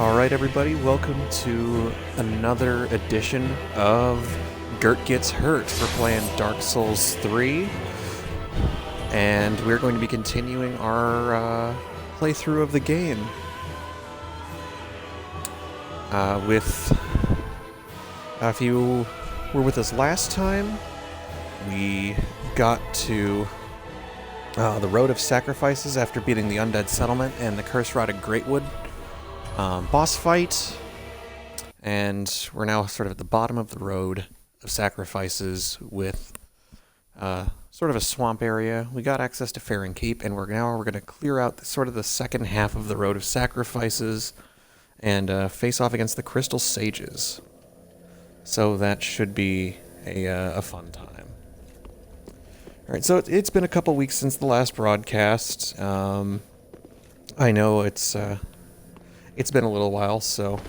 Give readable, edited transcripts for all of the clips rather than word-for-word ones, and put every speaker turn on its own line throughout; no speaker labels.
Alright everybody, welcome to another edition of Gurt Gets Hurt. We're playing Dark Souls 3, and we're going to be continuing our playthrough of the game. If you were with us last time, we got to the Road of Sacrifices after beating the Undead Settlement and the Curse Rod of Greatwood boss fight, and we're now sort of at the bottom of the Road of Sacrifices with sort of a swamp area. We got access to Farron Keep, and we're going to clear out sort of the second half of the Road of Sacrifices and face off against the Crystal Sages. So that should be a fun time. Alright, so it's been a couple weeks since the last broadcast. I know it's been a little while, so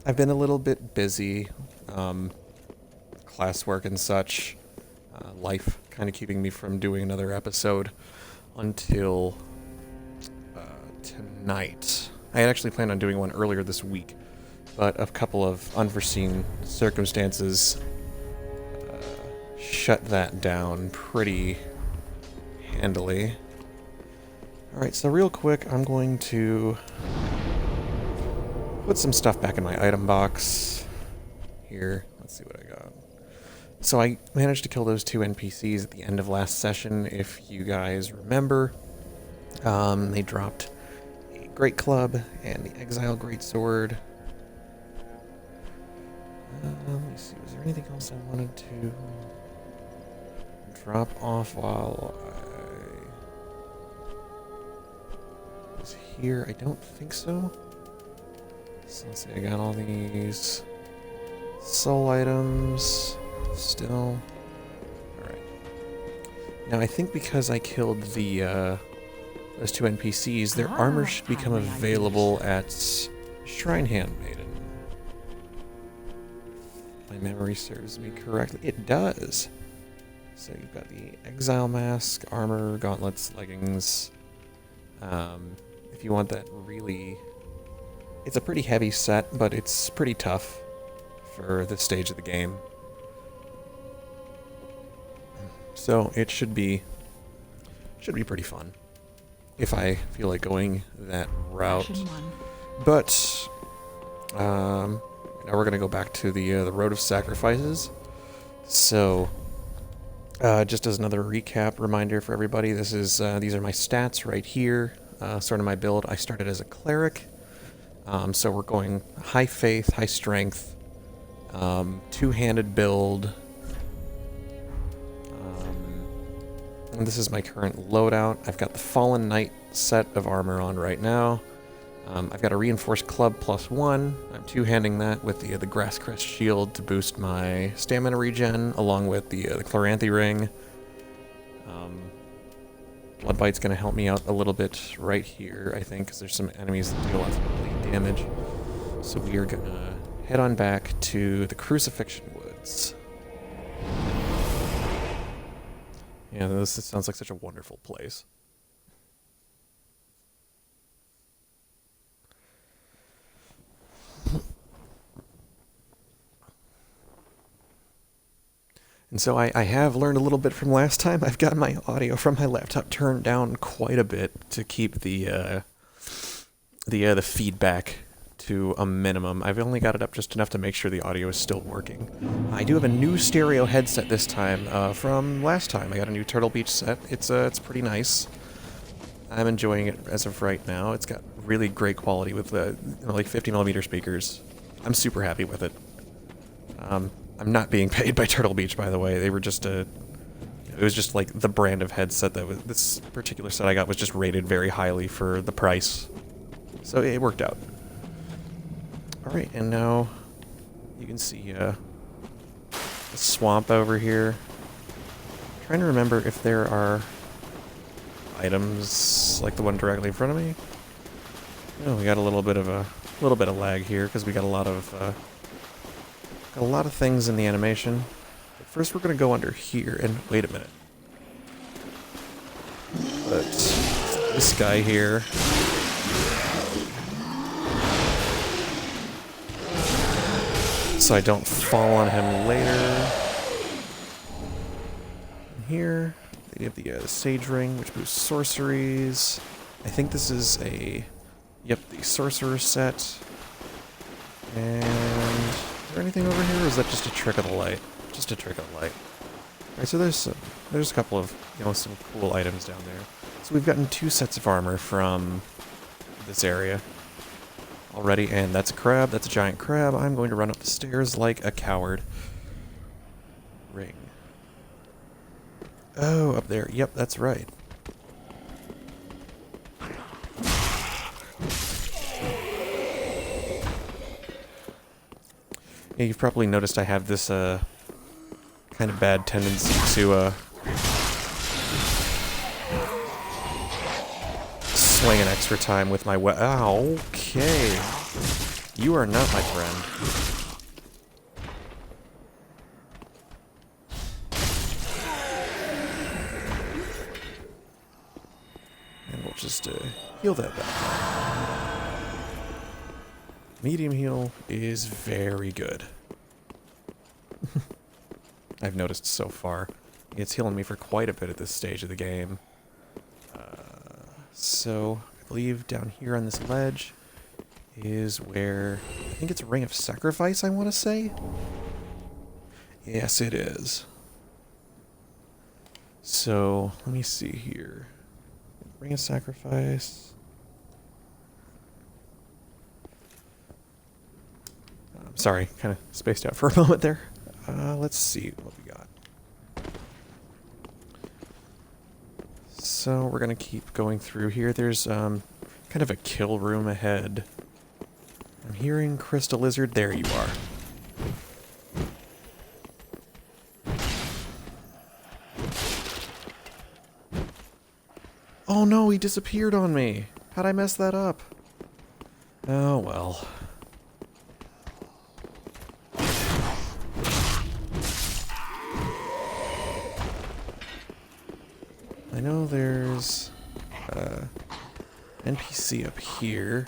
I've been a little bit busy, classwork and such, life kind of keeping me from doing another episode until tonight. I had actually planned on doing one earlier this week, but a couple of unforeseen circumstances shut that down pretty handily. Alright, so real quick, I'm going to put some stuff back in my item box. Here, let's see what I got. So I managed to kill those two NPCs at the end of last session, if you guys remember. They dropped a Great Club and the Exile Greatsword. Let me see, was there anything else I wanted to drop off while I was here? I don't think so. So let's see, I got all these soul items still. Alright. Now I think because I killed the those two NPCs, their armor should become available at Shrine Handmaiden. If my memory serves me correctly. It does. So you've got the Exile Mask, armor, gauntlets, leggings. If you want that really... It's a pretty heavy set, but it's pretty tough for this stage of the game. So it should be pretty fun if I feel like going that route. But now we're gonna go back to the Road of Sacrifices. So just as another recap reminder for everybody, this is these are my stats right here. Sort of my build. I started as a cleric. So we're going high faith, high strength, two-handed build. And this is my current loadout. I've got the Fallen Knight set of armor on right now. I've got a reinforced club +1. I'm two-handing that with the Grasscrest shield to boost my stamina regen, along with the Chloranthy ring. Bloodbite's going to help me out a little bit right here, I think, because there's some enemies that do lots of bleed damage. So we are going to head on back to the Crucifixion Woods. Yeah, this sounds like such a wonderful place. And so I have learned a little bit from last time. I've got my audio from my laptop turned down quite a bit to keep the feedback to a minimum. I've only got it up just enough to make sure the audio is still working. I do have a new stereo headset this time from last time. I got a new Turtle Beach set. It's pretty nice. I'm enjoying it as of right now. It's got really great quality with like 50mm speakers. I'm super happy with it. I'm not being paid by Turtle Beach, by the way. They were just it was just like the brand of headset that was, this particular set I got was just rated very highly for the price. So it worked out. Alright, and now you can see the swamp over here. I'm trying to remember if there are items like the one directly in front of me. Oh, we got a little bit of lag here because we got a lot of things in the animation. But first we're going to go under here and wait a minute. But this guy here so I don't fall on him later. Here, they have the Sage Ring, which boosts sorceries. I think this is the Sorcerer set. And is there anything over here, or is that just a trick of the light? Just a trick of the light. Alright, so there's a couple of, some cool items down there. So we've gotten 2 sets of armor from this area already, and that's a crab, that's a giant crab. I'm going to run up the stairs like a coward. Ring. Oh, up there. Yep, that's right. Yeah, you've probably noticed I have this, kind of bad tendency to, swing an extra time with my okay. You are not my friend. And we'll just, heal that back. Medium heal is very good. I've noticed so far. It's healing me for quite a bit at this stage of the game. So, I believe down here on this ledge is where... I think it's a Ring of Sacrifice, I want to say? Yes, it is. So, let me see here. Ring of Sacrifice... sorry, kind of spaced out for a moment there. Let's see what we got. So we're gonna keep going through here. There's kind of a kill room ahead. I'm hearing Crystal Lizard. There you are. Oh no, he disappeared on me. How'd I mess that up? Oh well. I know there's NPC up here.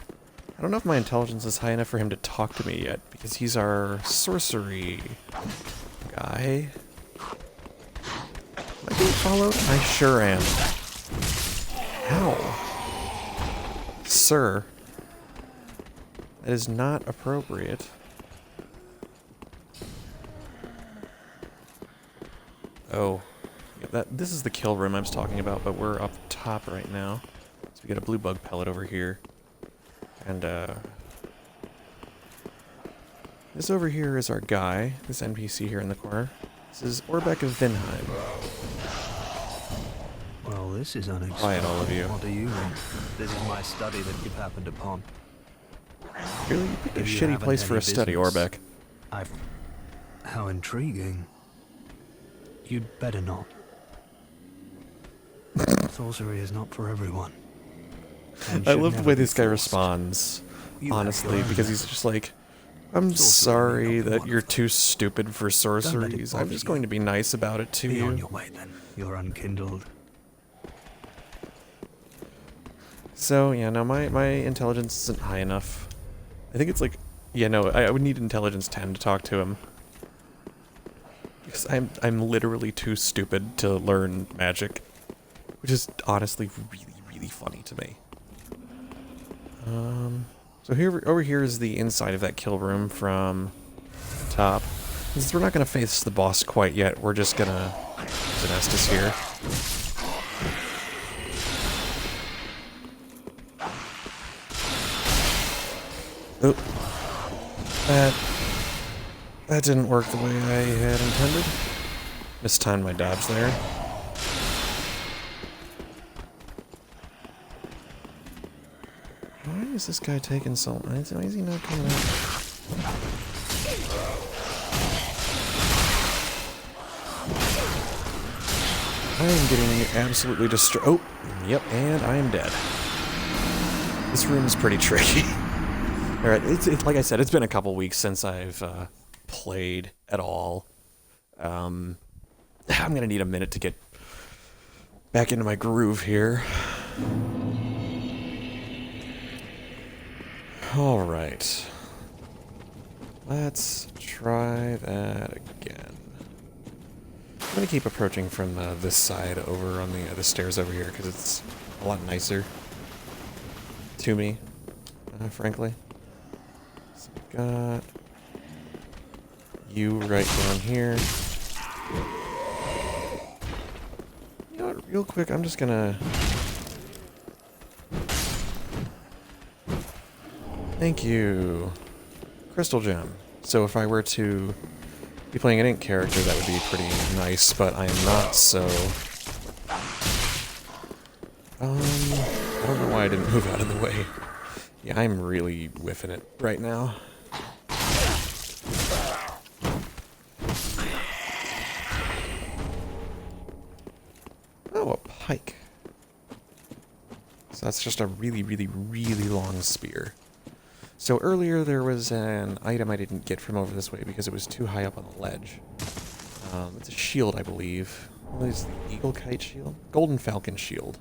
I don't know if my intelligence is high enough for him to talk to me yet, because he's our sorcery guy. Am I being followed? I sure am. Ow. Sir. That is not appropriate. Oh. This is the kill room I was talking about, but we're up top right now. So we got a blue bug pellet over here. And, this over here is our guy, this NPC here in the corner. This is Orbeck of Vinheim.
Well, this is unexpected.
Quiet, all of you.
What do you think? This is my study that you've happened upon.
Really? You picked a shitty place for a study, Orbeck.
How intriguing. You'd better not. Sorcery is not for everyone.
I love the way this guy responds, honestly, because he's just like, I'm sorry that you're too stupid for sorceries. I'm just going to be nice about it to you.
Be on your way then. You're unkindled.
So, yeah, no, my intelligence isn't high enough. I think it's like, yeah, no, I would need intelligence 10 to talk to him. Because I'm literally too stupid to learn magic. Which is honestly really, really funny to me. So over here is the inside of that kill room from the top. Since we're not going to face the boss quite yet, we're just going to use an Estus here. Oh. That didn't work the way I had intended. Mistimed my dodge there. Why is this guy taking so long? Why is he not coming out? I am getting absolutely destroyed. Oh, yep, and I am dead. This room is pretty tricky. Alright, it's like I said, it's been a couple weeks since I've played at all. I'm gonna need a minute to get back into my groove here. Alright. Let's try that again. I'm gonna keep approaching from this side over on the stairs over here because it's a lot nicer to me, frankly. So we've got you right down here. You know what, real quick, I'm just gonna... Thank you. Crystal gem. So if I were to be playing an ink character, that would be pretty nice, but I am not, so... I don't know why I didn't move out of the way. Yeah, I'm really whiffing it right now. Oh, a pike. So that's just a really, really, really long spear. So earlier there was an item I didn't get from over this way because it was too high up on the ledge. It's a shield, I believe. What is the eagle kite shield? Golden falcon shield.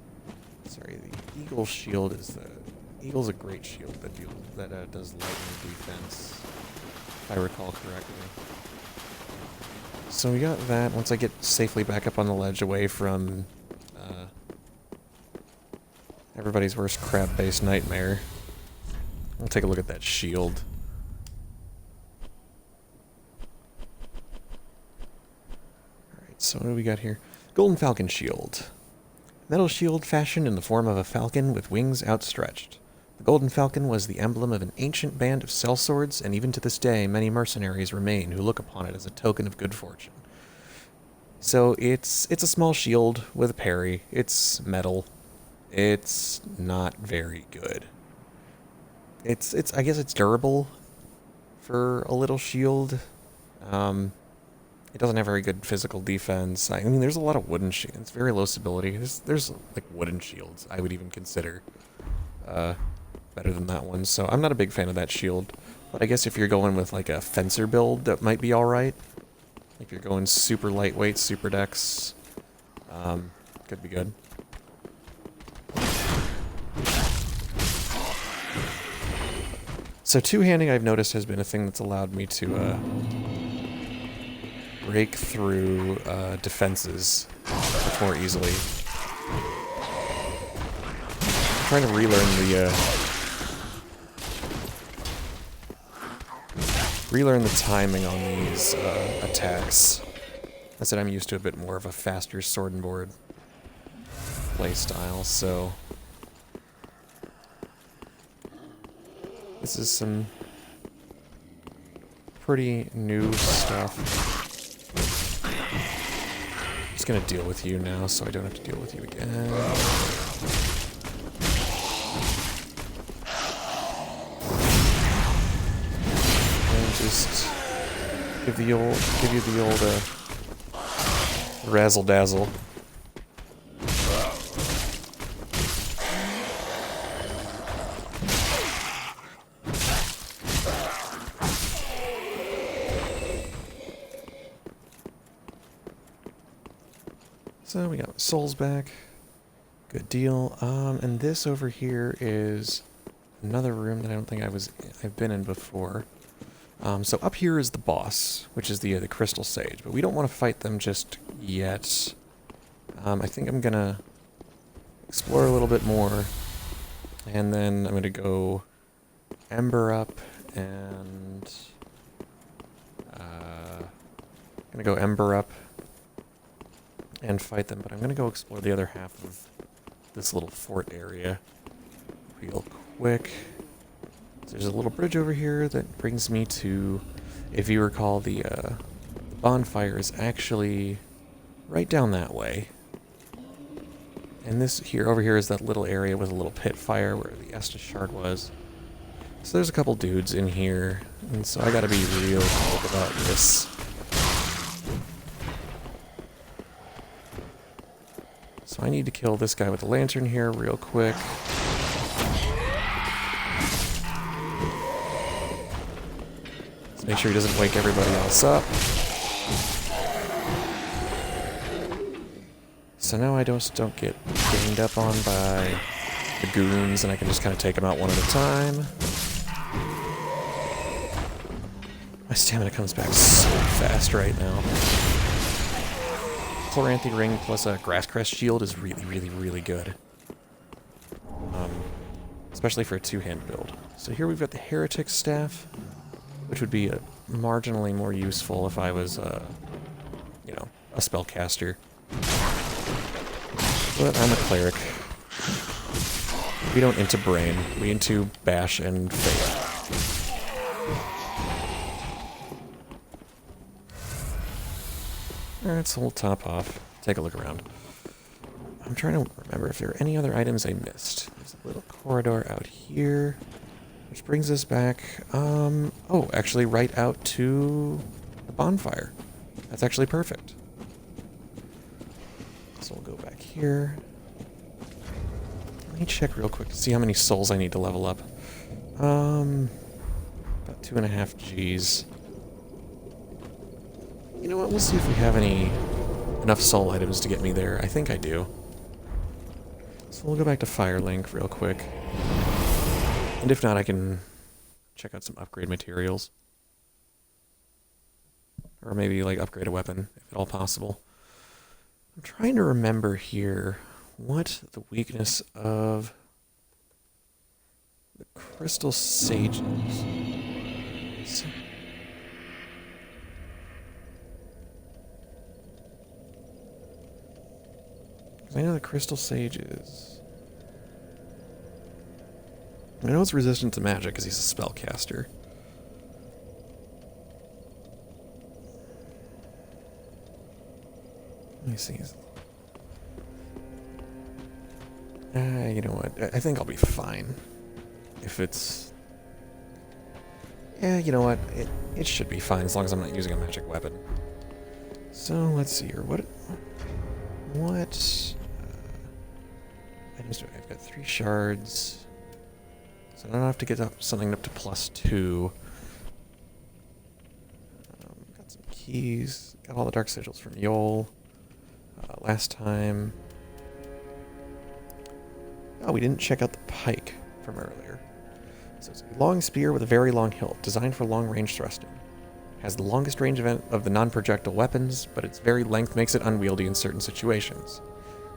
Sorry, the eagle shield is the... Eagle's a great shield that does lightning defense, if I recall correctly. So we got that. Once I get safely back up on the ledge away from everybody's worst crab-based nightmare, I'll take a look at that shield. Alright, so what do we got here? Golden falcon shield. Metal shield fashioned in the form of a falcon with wings outstretched. The golden falcon was the emblem of an ancient band of sellswords, and even to this day, many mercenaries remain who look upon it as a token of good fortune. So it's a small shield with a parry. It's metal. It's not very good. It's I guess it's durable for a little shield. It doesn't have very good physical defense. I mean, there's a lot of wooden shields. It's very low stability. There's like wooden shields I would even consider better than that one. So I'm not a big fan of that shield. But I guess if you're going with like a fencer build, that might be alright. If you're going super lightweight, super dex, could be good. So two-handing, I've noticed, has been a thing that's allowed me to break through defenses much more easily. I'm trying to relearn the timing on these attacks. I said I'm used to a bit more of a faster sword and board playstyle, so this is some pretty new stuff. I'm just gonna deal with you now so I don't have to deal with you again. And just give you the old razzle dazzle. So we got souls back. Good deal. And this over here is another room that I don't think I've been in before. So up here is the boss, which is the crystal sage, but we don't want to fight them just yet. I think I'm gonna explore a little bit more, and then I'm gonna go ember up and fight them, but I'm gonna go explore the other half of this little fort area real quick. So there's a little bridge over here that brings me to, if you recall, the bonfire is actually right down that way. And this over here is that little area with a little pit fire where the Estus shard was. So there's a couple dudes in here, and so I gotta be real quick about this. So I need to kill this guy with the lantern here real quick. Let's make sure he doesn't wake everybody else up. So now I don't get ganged up on by the goons, and I can just kind of take them out one at a time. My stamina comes back so fast right now. Chloranthy Ring plus a Grass Crest Shield is really, really, really good. Especially for a two-hand build. So here we've got the Heretic Staff, which would be marginally more useful if I was, you know, a spellcaster. But I'm a cleric. We don't into brain, we into bash and fail. Alright, so we'll top off, take a look around. I'm trying to remember if there are any other items I missed. There's a little corridor out here, which brings us back, oh, actually right out to the bonfire. That's actually perfect. So we'll go back here. Let me check real quick to see how many souls I need to level up. About 2.5 Gs. You know what, we'll see if we have enough soul items to get me there. I think I do. So we'll go back to Firelink real quick. And if not, I can check out some upgrade materials. Or maybe, like, upgrade a weapon, if at all possible. I'm trying to remember here what the weakness of the Crystal Sages is. I know the Crystal Sage is... I know it's resistant to magic because he's a spellcaster. Let me see. You know what? I think I'll be fine. If it's... Yeah, you know what? It should be fine as long as I'm not using a magic weapon. So, let's see here. What items do I have? I've got 3 shards. So I don't have to get something up to +2. Got some keys. Got all the dark sigils from Yol. Last time... Oh, we didn't check out the pike from earlier. So it's a long spear with a very long hilt, designed for long-range thrusting. Has the longest range of the non-projectile weapons, but its very length makes it unwieldy in certain situations.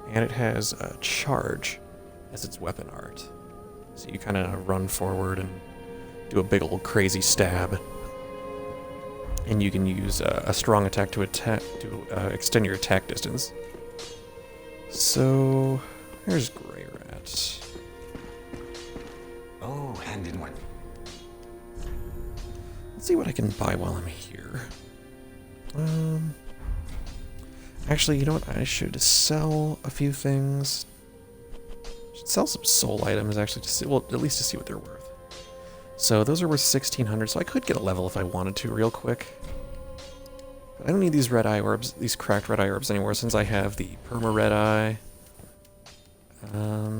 And it has a charge as its weapon art. So you kind of run forward and do a big old crazy stab. And you can use a strong attack to extend your attack distance. So, here's Grey Rat.
Oh, hand in one.
Let's see what I can buy while I'm here. Actually, you know what? I should sell a few things. Should sell some soul items, actually, to see, well, at least to see what they're worth. So those are worth 1,600, so I could get a level if I wanted to real quick. But I don't need these red eye orbs, these cracked red eye orbs anymore, since I have the perma red eye. Do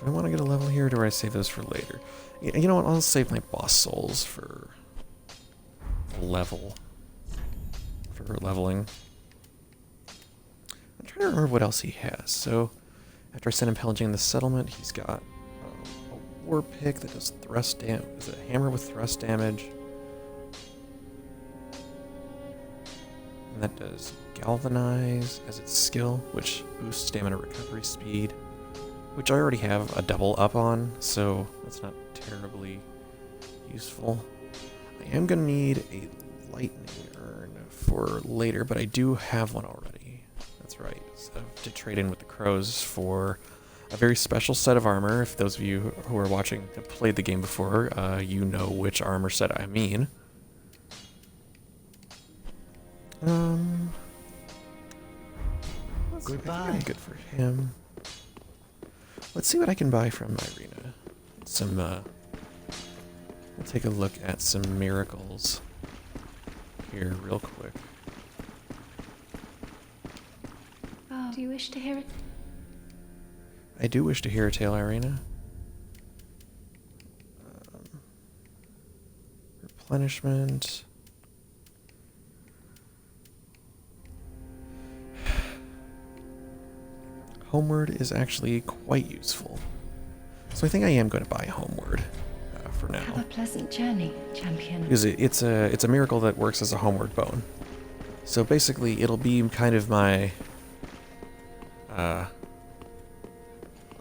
I want to get a level here, or do I save those for later? You know what, I'll save my boss souls for leveling. I'm trying to remember what else he has. So, after I send him pillaging the settlement, he's got a war pick that does thrust damage. Is it a hammer with thrust damage? And that does galvanize as its skill, which boosts stamina recovery speed, which I already have a double up on, so that's not terribly useful. I am going to need a lightning urn for later, but I do have one already. That's right. So to trade in with the crows for a very special set of armor. If those of you who are watching have played the game before, you know which armor set I mean.
Goodbye.
Good for him. Let's see what I can buy from Irina. We'll take a look at some miracles here real quick.
Oh, do you wish to hear it?
I do wish to hear a tale, Irina. Replenishment. Homeward is actually quite useful. So I think I am going to buy Homeward for
Have
now.
a pleasant journey, champion.
Because it's a miracle that works as a Homeward bone. So basically, it'll be kind of my...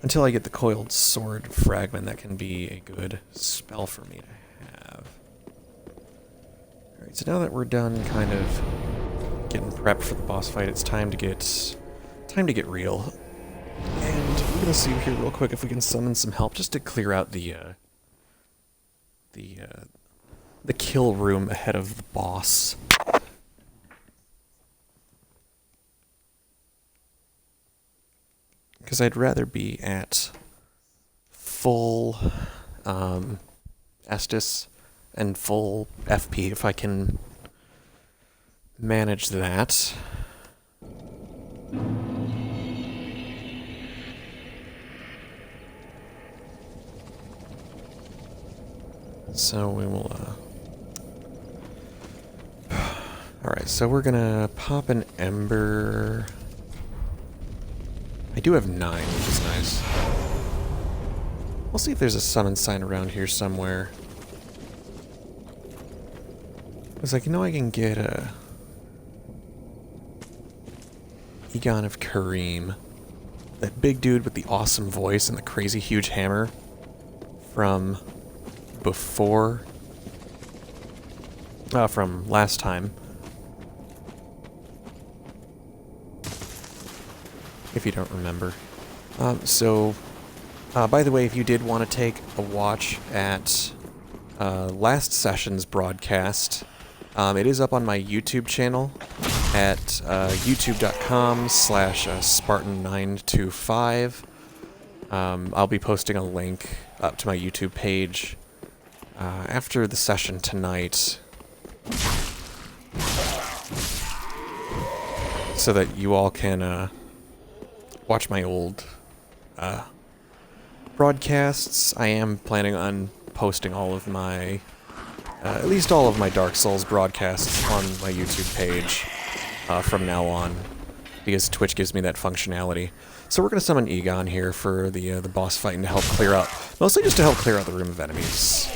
until I get the coiled sword fragment, that can be a good spell for me to have. Alright, so now that we're done kind of getting prepped for the boss fight, it's time to get real. And we're gonna see here real quick if we can summon some help just to clear out the kill room ahead of the boss. Because I'd rather be at full Estus and full FP if I can manage that. So we will, alright, so we're gonna pop an Ember. I do have 9, which is nice. We'll see if there's a summon sign around here somewhere. I was like, you know, I can get a Egon of Kareem. That big dude with the awesome voice and the crazy huge hammer from before, from last time. If you don't remember. By the way, if you did want to take a watch at last session's broadcast, it is up on my YouTube channel at youtube.com/Spartan925. I'll be posting a link up to my YouTube page after the session tonight, so that you all can watch my old broadcasts. I am planning on posting all of my, at least all of my Dark Souls broadcasts on my YouTube page from now on, because Twitch gives me that functionality. So we're going to summon Egon here for the boss fight and to help clear out, mostly just to help clear out the room of enemies.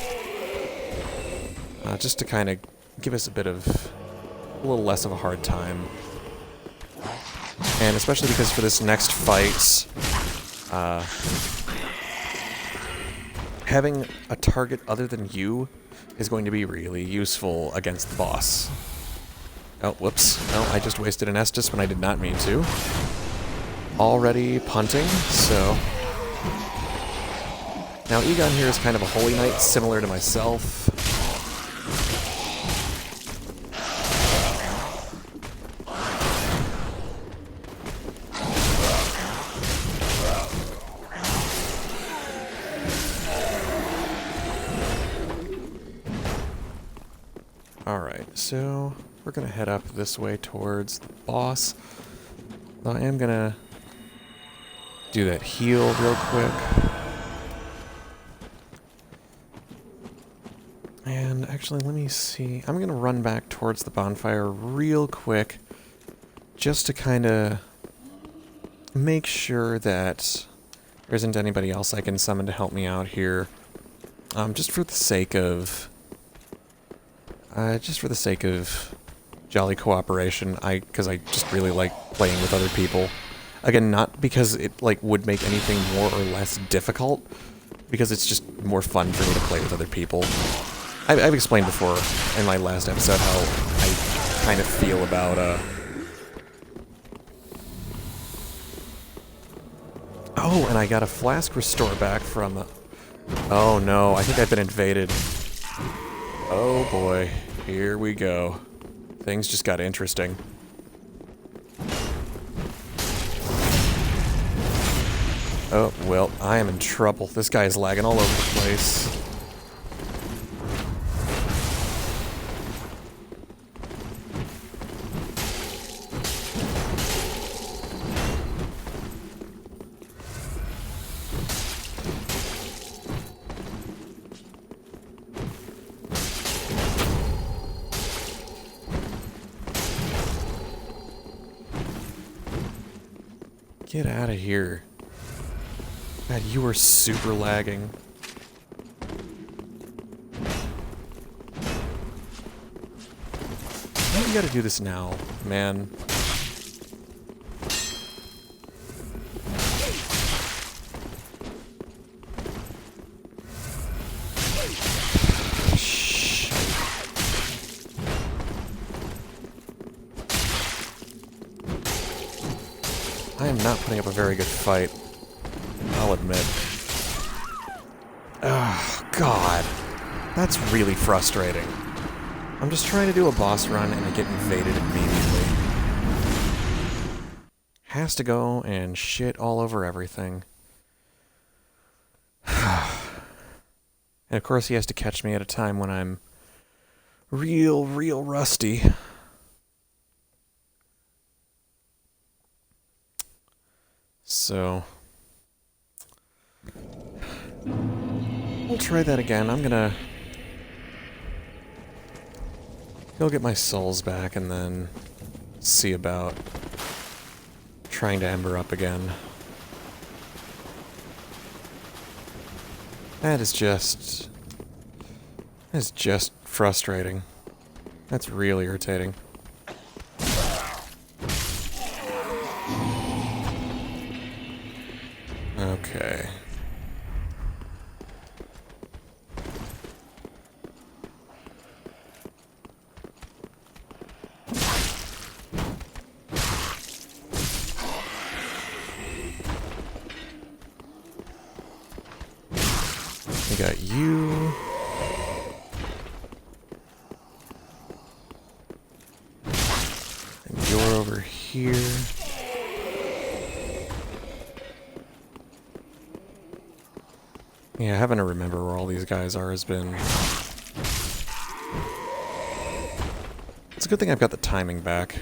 Just to kind of give us a little less of a hard time. And especially because for this next fight, having a target other than you is going to be really useful against the boss. Oh, whoops. No, I just wasted an Estus when I did not mean to. Already punting, so... Now Egon here is kind of a holy knight, similar to myself. Alright, so we're gonna head up this way towards the boss. Though I am gonna do that heal real quick. And actually, let me see. I'm gonna run back towards the bonfire real quick, just to kind of make sure that there isn't anybody else I can summon to help me out here. Just for the sake of jolly cooperation, because I just really like playing with other people. Again, not because it would make anything more or less difficult, because it's just more fun for me to play with other people. I've explained before in my last episode how I kind of feel about Oh, and I got a flask restore back from oh no, I think I've been invaded. Oh boy, here we go. Things just got interesting. Oh, well, I am in trouble. This guy is lagging all over the place. Get out of here. God, you are super lagging. Why do you gotta do this now, man? Shh. I am not putting up a very good fight, I'll admit. Oh, God. That's really frustrating. I'm just trying to do a boss run and I get invaded immediately. Has to go and shit all over everything. And of course he has to catch me at a time when I'm real rusty. So we'll try that again. I'm gonna go get my souls back and then see about trying to ember up again. That is just frustrating. That's really irritating. Okay. We got you. And you're over here. Yeah, having to remember where all these guys are has been... It's a good thing I've got the timing back.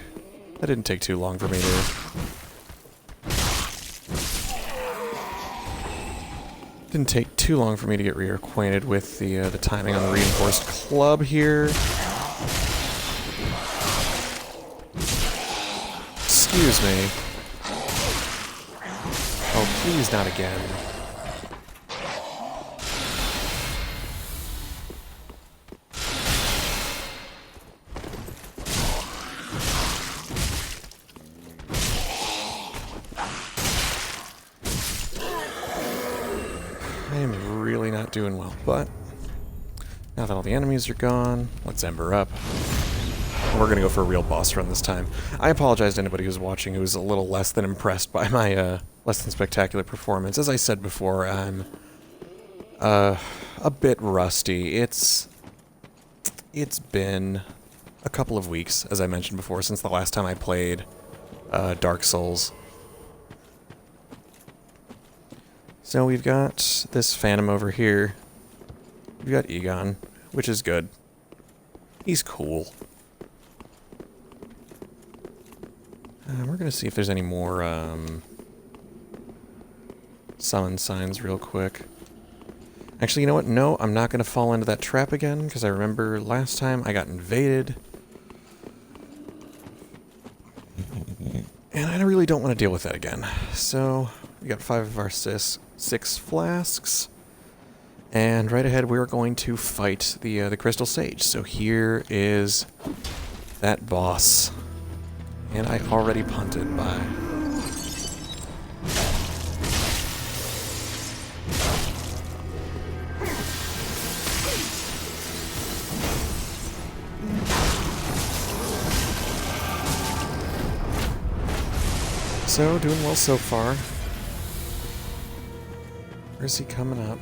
That didn't take too long for me to... Didn't take too long for me to get reacquainted with the timing on the reinforced club here. Excuse me. Oh, please not again. I am really not doing well, but now that all the enemies are gone, let's ember up. We're gonna go for a real boss run this time. I apologize to anybody who's watching who was a little less than impressed by my less than spectacular performance. As I said before, I'm a bit rusty. It's been a couple of weeks, as I mentioned before, since the last time I played Dark Souls. So we've got this Phantom over here. We've got Egon, which is good. He's cool. We're gonna see if there's any more summon signs real quick. Actually, you know what? No, I'm not gonna fall into that trap again, because I remember last time I got invaded. And I really don't want to deal with that again. So, we got 5 of our 6 flasks. And right ahead, we're going to fight the Crystal Sage. So here is that boss. And I already punted by. So, doing well so far. Where's he coming up?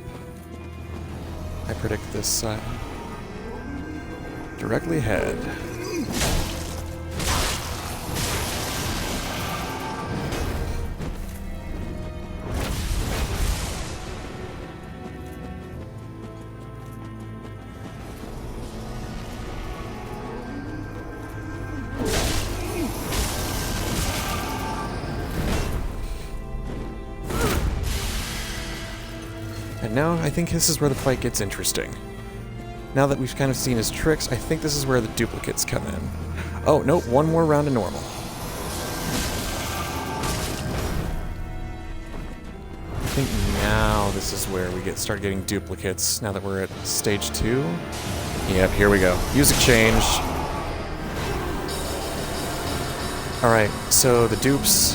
I predict this side. Directly ahead. And now, I think this is where the fight gets interesting. Now that we've kind of seen his tricks, I think this is where the duplicates come in. Oh, nope, one more round of normal. think now this is where we start getting duplicates, now that we're at stage 2. Yep, here we go. Music change. Alright, so the dupes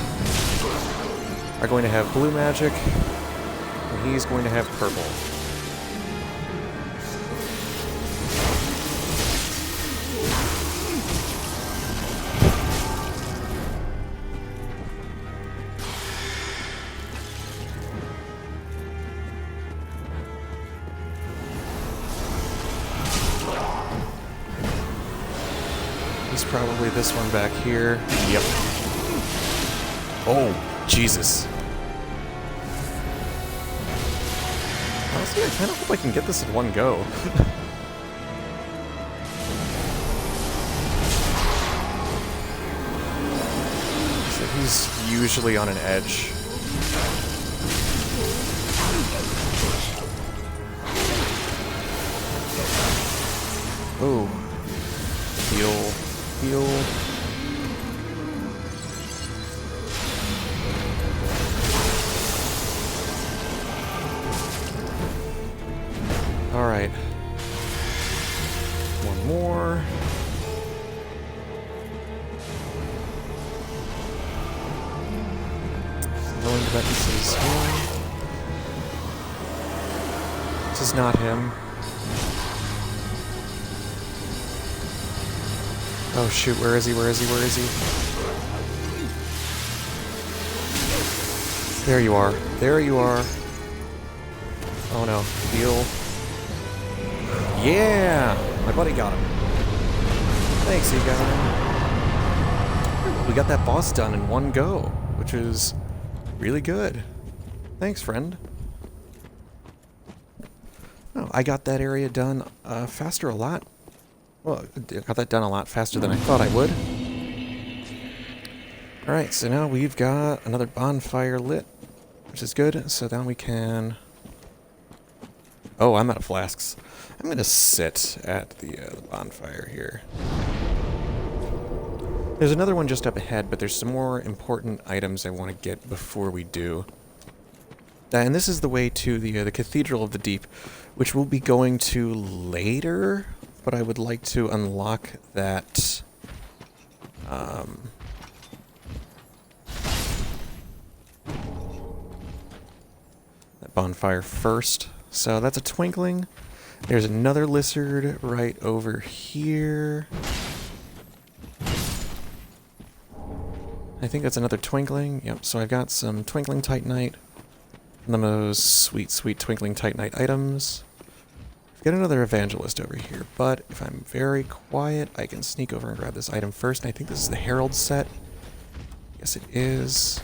are going to have blue magic, and he's going to have purple. He's probably this one back here. Yep. Oh, Jesus. Honestly, I kind of hope I can get this in one go. So he's usually on an edge. Oh. Heal. Heal. Alright. One more. Knowing that this is him. This is not him. Oh shoot, where is he? Where is he? Where is he? There you are. There you are. Oh no. Heal. Yeah! My buddy got him. Thanks, he got him. We got that boss done in one go, which is really good. Thanks, friend. Oh, I got that area done faster a lot. Well, I got that done a lot faster than I thought I would. Alright, so now we've got another bonfire lit, which is good. So now we can... Oh, I'm out of flasks. I'm going to sit at the bonfire here. There's another one just up ahead, but there's some more important items I want to get before we do. And this is the way to the Cathedral of the Deep, which we'll be going to later, but I would like to unlock that... that bonfire first. So that's a twinkling. There's another lizard right over here. I think that's another twinkling. Yep, so I've got some twinkling titanite. One of those sweet, sweet twinkling titanite items. I've got another evangelist over here, but if I'm very quiet, I can sneak over and grab this item first. And I think this is the Herald set. Yes, it is.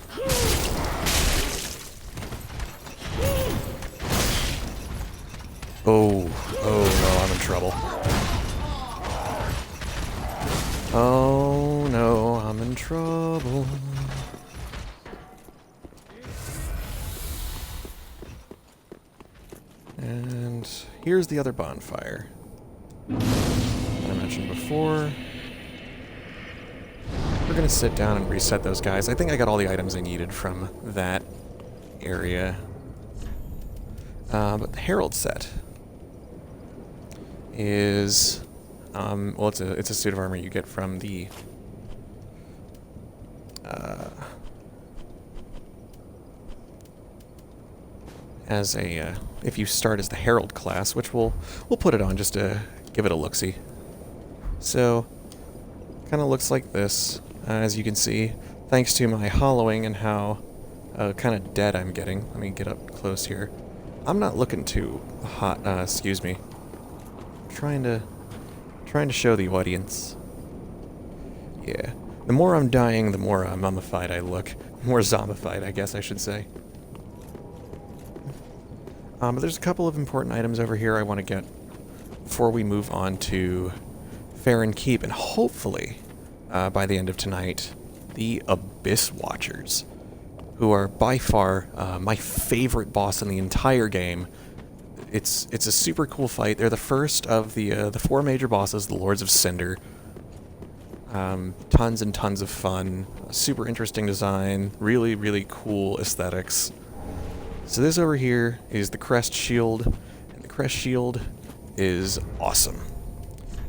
Oh no, I'm in trouble. Oh no, I'm in trouble. And here's the other bonfire that I mentioned before. We're gonna sit down and reset those guys. I think I got all the items I needed from that area. But the Herald set is, well, it's a suit of armor you get from the as a if you start as the Herald class, which we'll put it on just to give it a look-see. So, kind of looks like this, as you can see, thanks to my hollowing and how kind of dead I'm getting. Let me get up close here. I'm not looking too hot. Excuse me. Trying to show the audience. Yeah. The more I'm dying, the more mummified I look. More zombified, I guess I should say. But there's a couple of important items over here I want to get before we move on to Farron Keep, and hopefully, by the end of tonight, the Abyss Watchers, who are by far my favorite boss in the entire game. It's a super cool fight. They're the first of the 4 major bosses, the Lords of Cinder. Tons and tons of fun, super interesting design, really, really cool aesthetics. So this over here is the crest shield, and the crest shield is awesome.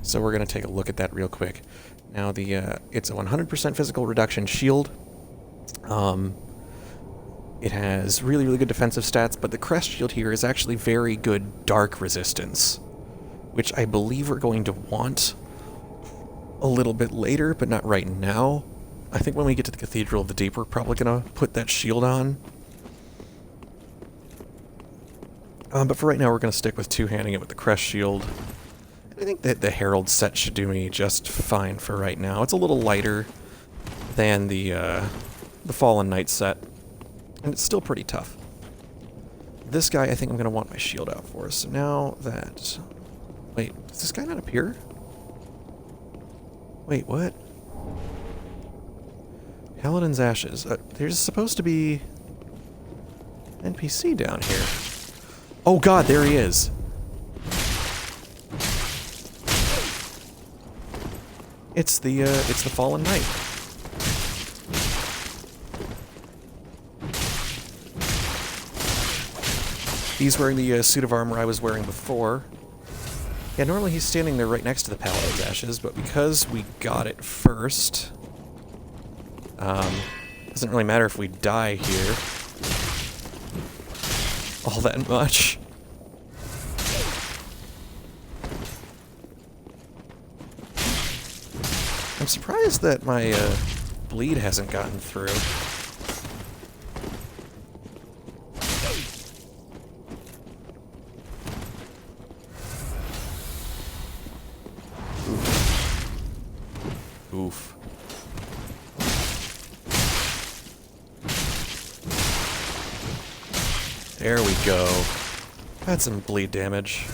So we're going to take a look at that real quick. Now it's a 100% physical reduction shield. It has really, really good defensive stats, but the crest shield here is actually very good dark resistance, which I believe we're going to want a little bit later, but not right now. I think when we get to the Cathedral of the Deep, we're probably going to put that shield on. But for right now, we're going to stick with two-handing it with the crest shield. I think that the Herald set should do me just fine for right now. It's a little lighter than the Fallen Knight set, and it's still pretty tough. This guy, I think I'm going to want my shield out for. So now that... Wait, does this guy not appear? Wait, what? Paladin's Ashes. There's supposed to be an NPC down here. Oh god, there he is! It's the Fallen Knight. He's wearing the suit of armor I was wearing before. Yeah, normally he's standing there right next to the Paladin's Ashes, but because we got it first... doesn't really matter if we die here all that much. I'm surprised that my bleed hasn't gotten through. Oof. There we go. Had some bleed damage.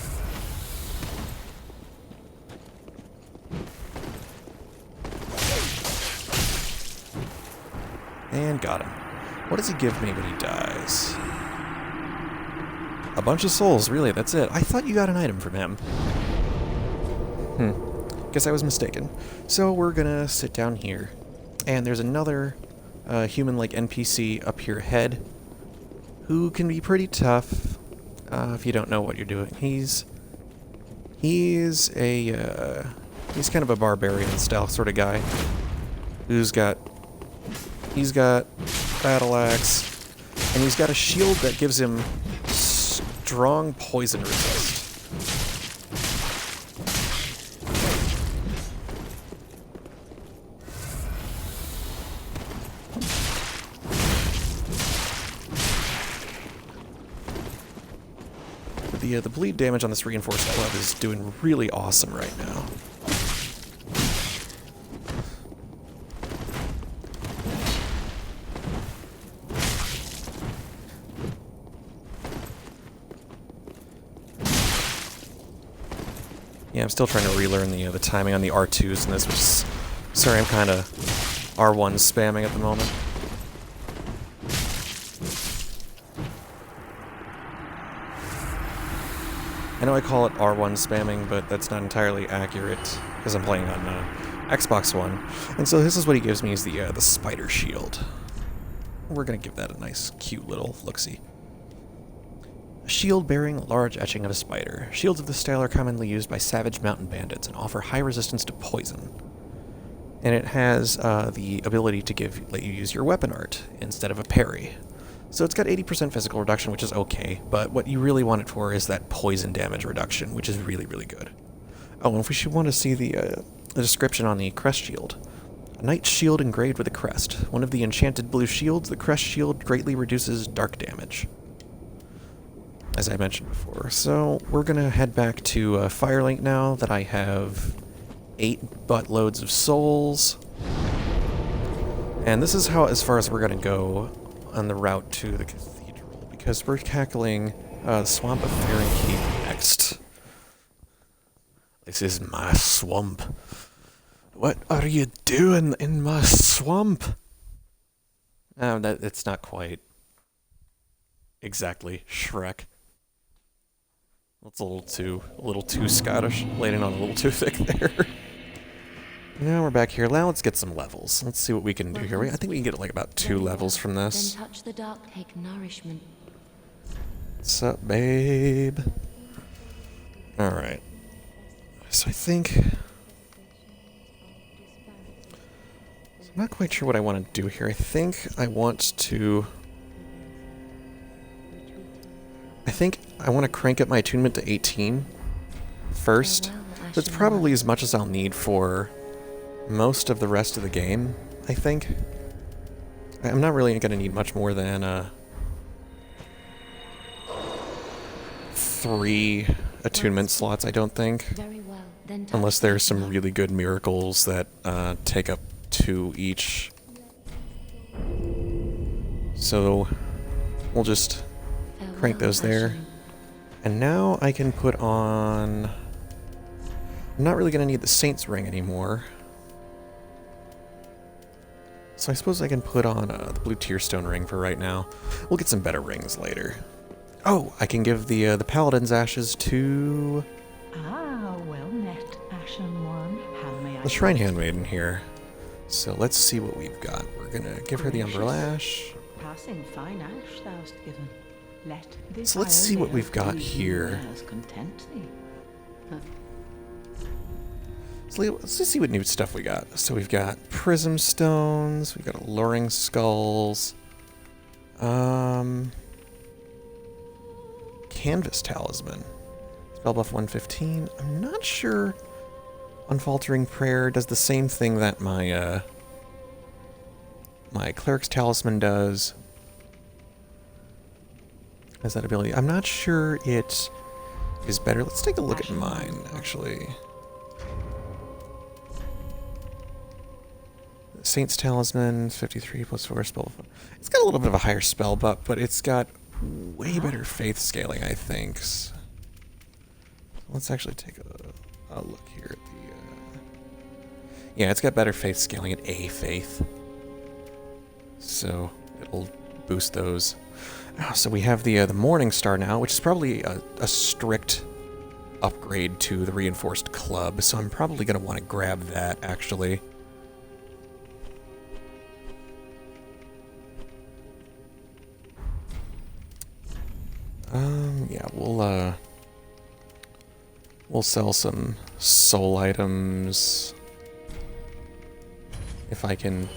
And got him. What does he give me when he dies? A bunch of souls, really, that's it. I thought you got an item from him. Guess I was mistaken. So we're gonna sit down here. And there's another human-like NPC up here ahead, who can be pretty tough if you don't know what you're doing. He's kind of a barbarian style sort of guy who's got battle axe, and he's got a shield that gives him strong poison resist. The bleed damage on this reinforced glove is doing really awesome right now. Yeah, I'm still trying to relearn the timing on the R2s in this, which is... Sorry, I'm kind of R1 spamming at the moment. I know I call it R1 spamming, but that's not entirely accurate, because I'm playing on Xbox One. And so this is what he gives me, is the spider shield. We're going to give that a nice, cute little look-see. A shield bearing a large etching of a spider. Shields of this style are commonly used by savage mountain bandits and offer high resistance to poison. And it has the ability to let you use your weapon art instead of a parry. So it's got 80% physical reduction, which is okay, but what you really want it for is that poison damage reduction, which is really, really good. Oh, and if we should want to see the description on the crest shield. A knight's shield engraved with a crest. One of the enchanted blue shields, the crest shield greatly reduces dark damage, as I mentioned before. So we're going to head back to Firelink now that I have 8 buttloads of souls. And this is as far as we're going to go on the route to the cathedral, because we're tackling the swamp of Farron Keep next. This is my swamp. What are you doing in my swamp? It's not quite exactly Shrek. That's a little too Scottish, laying on a little too thick there. Now we're back here. Now let's get some levels. Let's see what we can do here. I think we can get like about 2 levels from this.
Then touch the dark, take nourishment.
What's up, babe? Alright. So I think... I'm not quite sure what I want to do here. I think I want to crank up my attunement to 18 first. That's probably as much as I'll need for most of the rest of the game, I think. I'm not really going to need much more than 3 attunement slots, I don't think. Unless there's some really good miracles that take up 2 each. So we'll just crank those there. And now I can put on... I'm not really going to need the Saint's Ring anymore. So I suppose I can put on the Blue Tearstone Ring for right now. We'll get some better rings later. Oh, I can give the Paladin's Ashes to...
Ah, well met, Ashen One. How may I...
the Shrine Handmaiden here. So let's see what we've got. We're gonna give her the Umber Ash.
Passing fine ash thou'st given. Let this
So let's see what we've got
Ione
here.
as content thee.
So let's just see what new stuff we got. So we've got Prism Stones, we've got Alluring Skulls, Canvas Talisman, Spell buff 115. I'm not sure Unfaltering Prayer does the same thing that my my Cleric's Talisman does. Has that ability. I'm not sure it is better. Let's take a look at mine, actually. Saint's Talisman, 53 plus 4 spell. It's got a little bit of a higher spell buff, but it's got way better faith scaling, I think. So let's actually take a look here at the... yeah, it's got better faith scaling at A faith. So it'll boost those. So we have the Morning Star now, which is probably a strict upgrade to the Reinforced Club. So I'm probably going to want to grab that, actually. Yeah, we'll sell some soul items if I can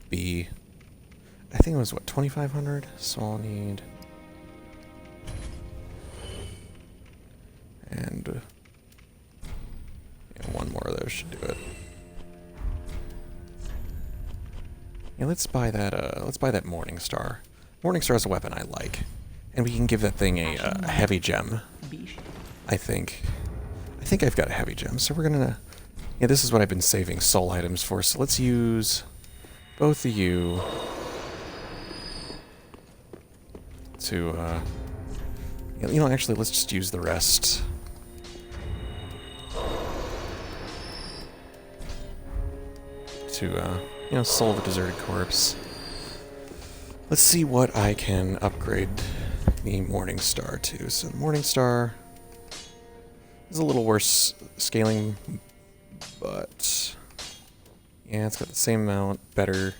be... I think it was, what, 2,500? So I'll need... and... yeah, one more of those should do it. Yeah, let's buy that Morning Star. Morning Star is a weapon I like. And we can give that thing a heavy gem, I think. I think I've got a heavy gem, so we're gonna... yeah, this is what I've been saving soul items for, so let's use both of you to, you know, actually, let's just use the rest. To, you know, Soul of a Deserted Corpse. Let's see what I can upgrade the Morning Star to. So the Morning Star is a little worse scaling, but yeah, it's got the same amount, better.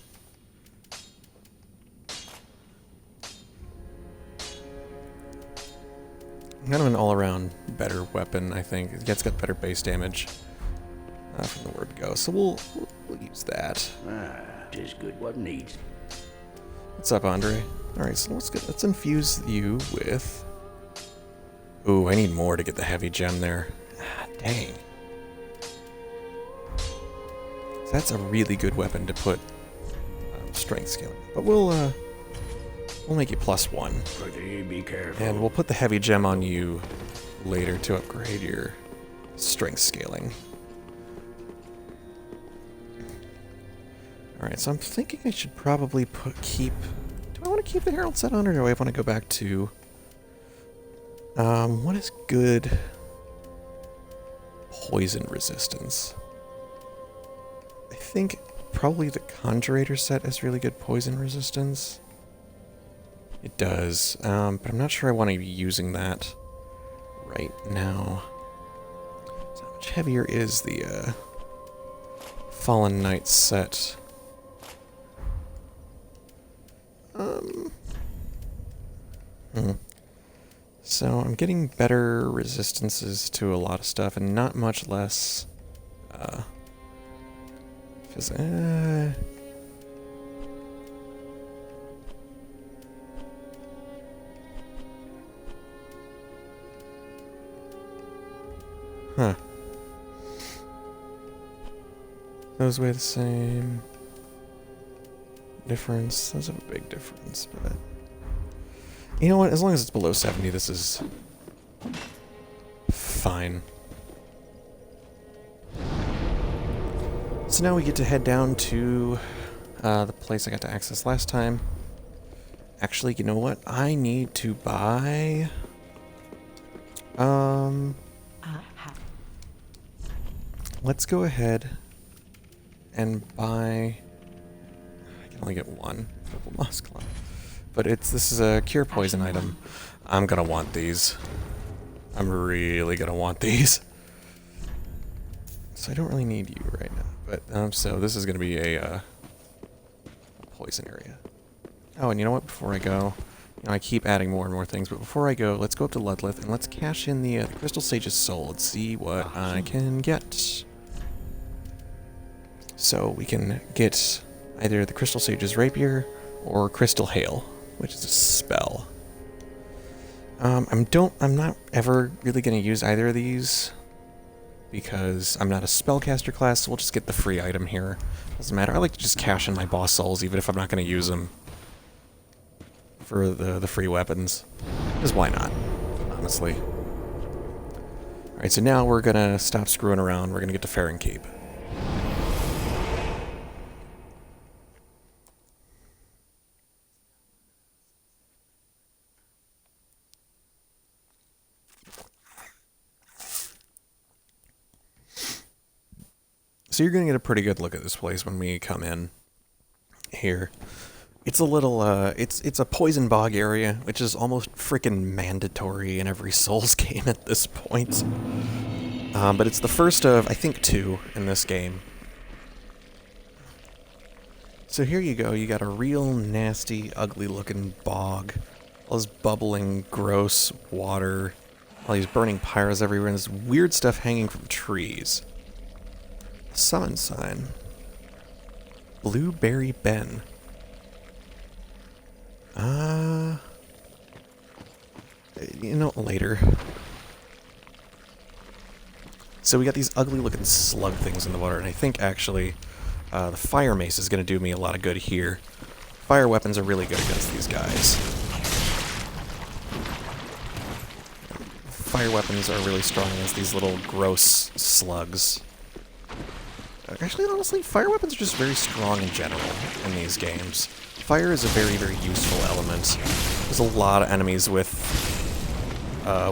Kind of an all-around better weapon, I think. Yeah, it's got better base damage from the word go. So we'll use that.
Ah, 'tis good what needs.
What's up, Andre? Alright, so let's infuse you with... ooh, I need more to get the heavy gem there. Ah, dang. So that's a really good weapon to put strength scaling. But we'll make it +1.
Pretty be careful.
And we'll put the heavy gem on you later to upgrade your strength scaling. Alright, so I'm thinking I should probably keep... do I want to keep the Herald set on, or do I want to go back to... what is good poison resistance? I think probably the Conjurator set is really good poison resistance. It does, but I'm not sure I want to be using that right now. So how much heavier is the Fallen Knight set? So I'm getting better resistances to a lot of stuff and not much less huh. Those weigh the same. Difference. Those have a big difference, but you know what? As long as it's below 70, this is fine. So now we get to head down to the place I got to access last time. Actually, you know what? I need to buy... Let's go ahead and buy... I can only get one double moss claw. But this is a cure poison item. I'm gonna want these. I'm really gonna want these. So I don't really need you right now. But, so this is gonna be a poison area. Oh, and you know what? Before I go... You know, I keep adding more and more things, but before I go, let's go up to Ludlith and let's cash in the Crystal Sage's soul and see what I can get. So we can get either the Crystal Sage's Rapier or Crystal Hail, which is a spell. I'm not ever really going to use either of these because I'm not a spellcaster class, so we'll just get the free item here. Doesn't matter. I like to just cash in my boss souls even if I'm not going to use them for the free weapons. Because why not, honestly. Alright, so now we're going to stop screwing around. We're going to get to Farron Keep. So you're going to get a pretty good look at this place when we come in here. It's a little, it's a poison bog area, which is almost freaking mandatory in every Souls game at this point. But it's the first of, I think, 2 in this game. So here you go, you got a real nasty, ugly-looking bog. All this bubbling, gross water. All these burning pyros everywhere, and this weird stuff hanging from trees. Summon sign. Blueberry Ben. You know, later. So we got these ugly looking slug things in the water, and I think actually the fire mace is going to do me a lot of good here. Fire weapons are really good against these guys. Fire weapons are really strong against these little gross slugs. Actually, honestly, fire weapons are just very strong in general in these games. Fire is a very, very useful element. There's a lot of enemies with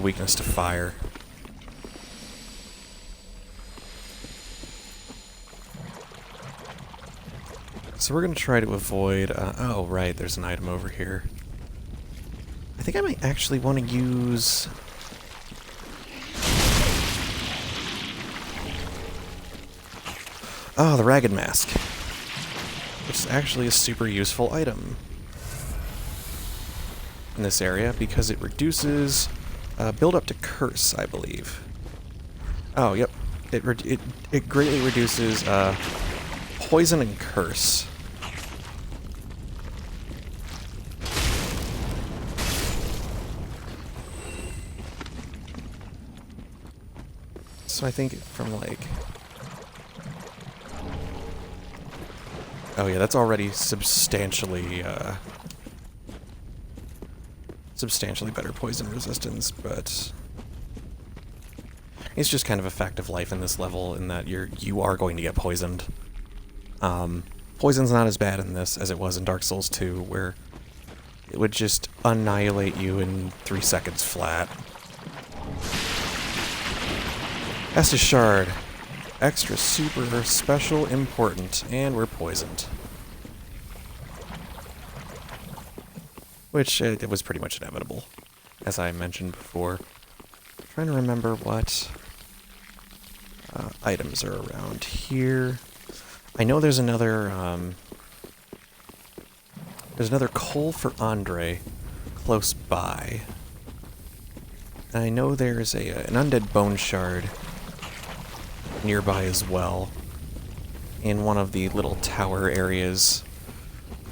weakness to fire. So we're going to try to avoid... oh, right, there's an item over here. I think I might actually want to use... Oh, the Ragged Mask. Which is actually a super useful item in this area because it reduces build up to curse, I believe. Oh, yep. It greatly reduces poison and curse. So I think from like... Oh yeah, that's already substantially better poison resistance, but it's just kind of a fact of life in this level in that you are going to get poisoned. Poison's not as bad in this as it was in Dark Souls 2, where it would just annihilate you in 3 seconds flat. Estus Shard. Extra, super, special, important, and we're poisoned. Which, it was pretty much inevitable, as I mentioned before. I'm trying to remember what items are around here. I know there's another coal for Andre close by. I know there's an undead bone shard nearby as well, in one of the little tower areas.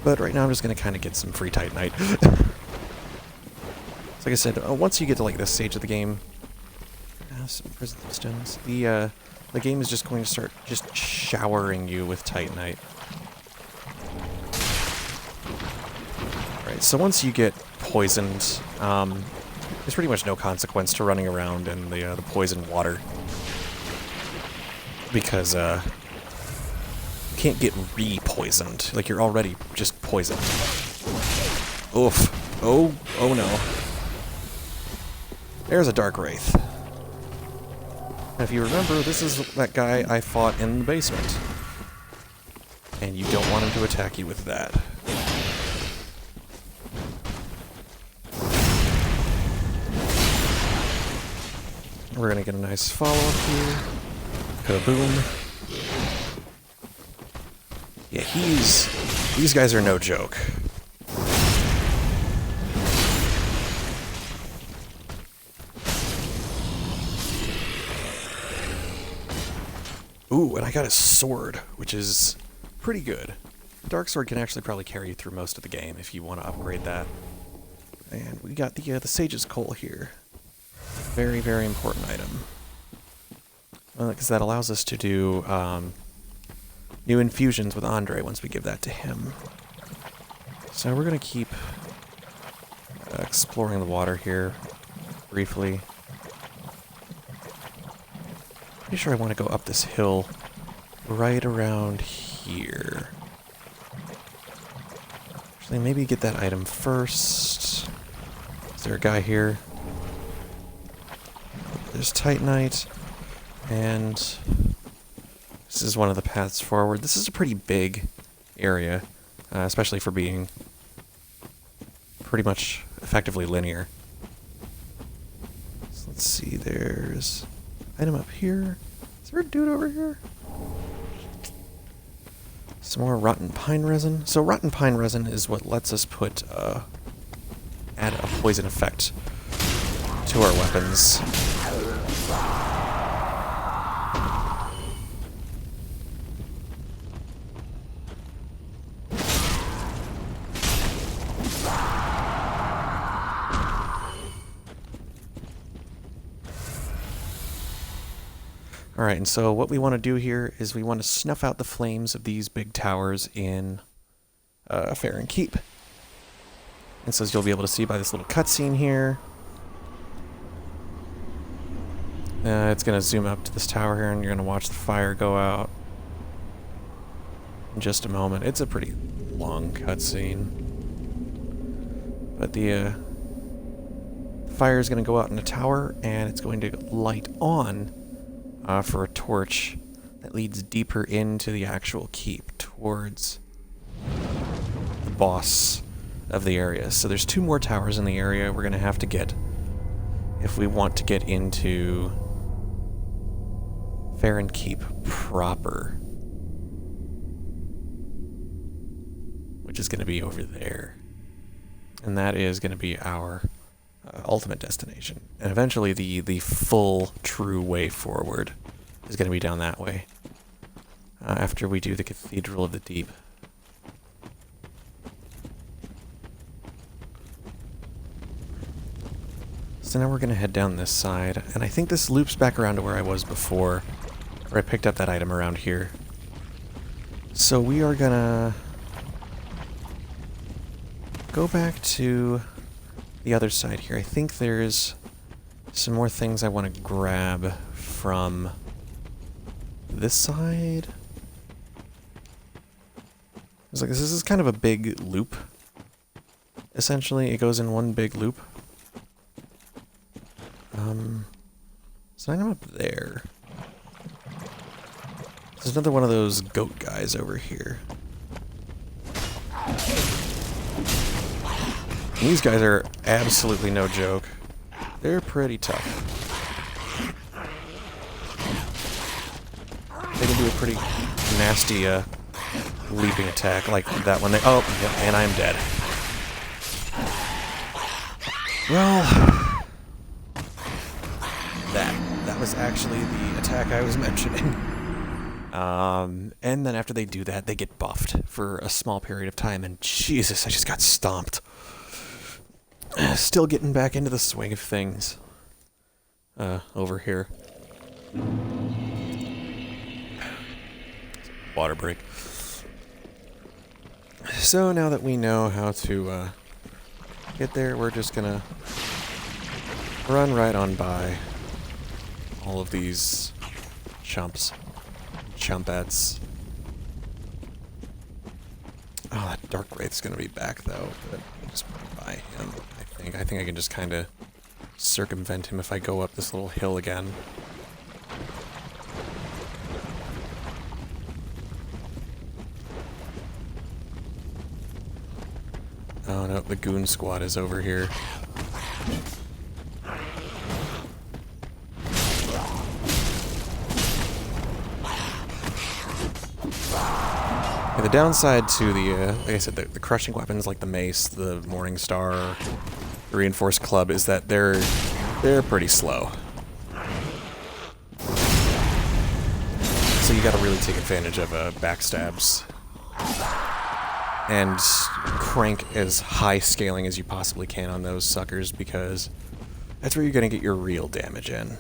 But right now I'm just going to kind of get some free Titanite. So like I said, once you get to like this stage of the game, some prison stones, the game is just going to start just showering you with Titanite. Alright, so once you get poisoned, there's pretty much no consequence to running around in the poisoned water. Because, you can't get re-poisoned. Like, you're already just poisoned. Oof. Oh no. There's a Dark Wraith. And if you remember, this is that guy I fought in the basement. And you don't want him to attack you with that. We're gonna get a nice follow-up here. Kaboom. Yeah, these guys are no joke. Ooh, and I got a sword, which is pretty good. Dark Sword can actually probably carry you through most of the game if you want to upgrade that. And we got the Sage's Coal here. Very, very important item. Because that allows us to do new infusions with Andre once we give that to him. So we're going to keep exploring the water here briefly. Pretty sure I want to go up this hill right around here. Actually, maybe get that item first. Is there a guy here? There's Titanite, and this is one of the paths forward. This is a pretty big area, especially for being pretty much effectively linear. So let's see, there's item up here. Is there a dude over here? Some more rotten pine resin. So rotten pine resin is what lets us put add a poison effect to our weapons. Alright, and so what we want to do here is we want to snuff out the flames of these big towers in Farron Keep. And so as you'll be able to see by this little cutscene here, it's going to zoom up to this tower here and you're going to watch the fire go out in just a moment. It's a pretty long cutscene. But the fire is going to go out in a tower and it's going to light on for a torch that leads deeper into the actual keep towards the boss of the area. So there's 2 more towers in the area we're going to have to get if we want to get into Farron Keep proper, which is going to be over there. And that is going to be our ultimate destination. And eventually the full true way forward is going to be down that way after we do the Cathedral of the Deep. So now we're going to head down this side, and I think this loops back around to where I was before, where I picked up that item around here. So we are going to go back to the other side here. I think there's some more things I want to grab from this side. It's like this is kind of a big loop. Essentially, it goes in one big loop. So I'm up there. There's another one of those goat guys over here. These guys are absolutely no joke. They're pretty tough. They can do a pretty nasty leaping attack like that one. Oh, yep, and I'm dead. was actually the attack I was mentioning. And then after they do that, they get buffed for a small period of time, and Jesus, I just got stomped. Still getting back into the swing of things. Over here. Water break. So now that we know how to get there, we're just gonna run right on by all of these chumpettes. Oh, that Dark Wraith's gonna be back though, but I'll just run by him, I think I can just kinda circumvent him if I go up this little hill again. Oh no, the goon squad is over here. Yeah, the downside to the, like I said, the crushing weapons like the mace, the Morning Star, the Reinforced Club, is that they're pretty slow. So you gotta really take advantage of backstabs. And crank as high scaling as you possibly can on those suckers, because that's where you're gonna get your real damage in.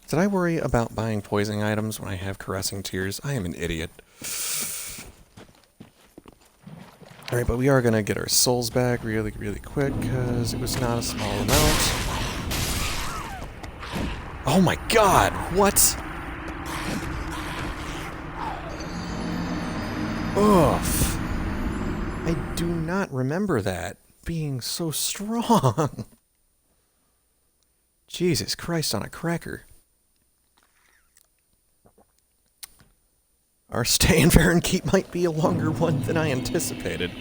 Did I worry about buying poisoning items when I have Caressing Tears? I am an idiot. Alright, but we are gonna get our souls back really, really quick, because it was not a small amount. Oh my god, what? Oof. I do not remember that being so strong. Jesus Christ on a cracker. Our stay in Farron Keep might be a longer one than I anticipated.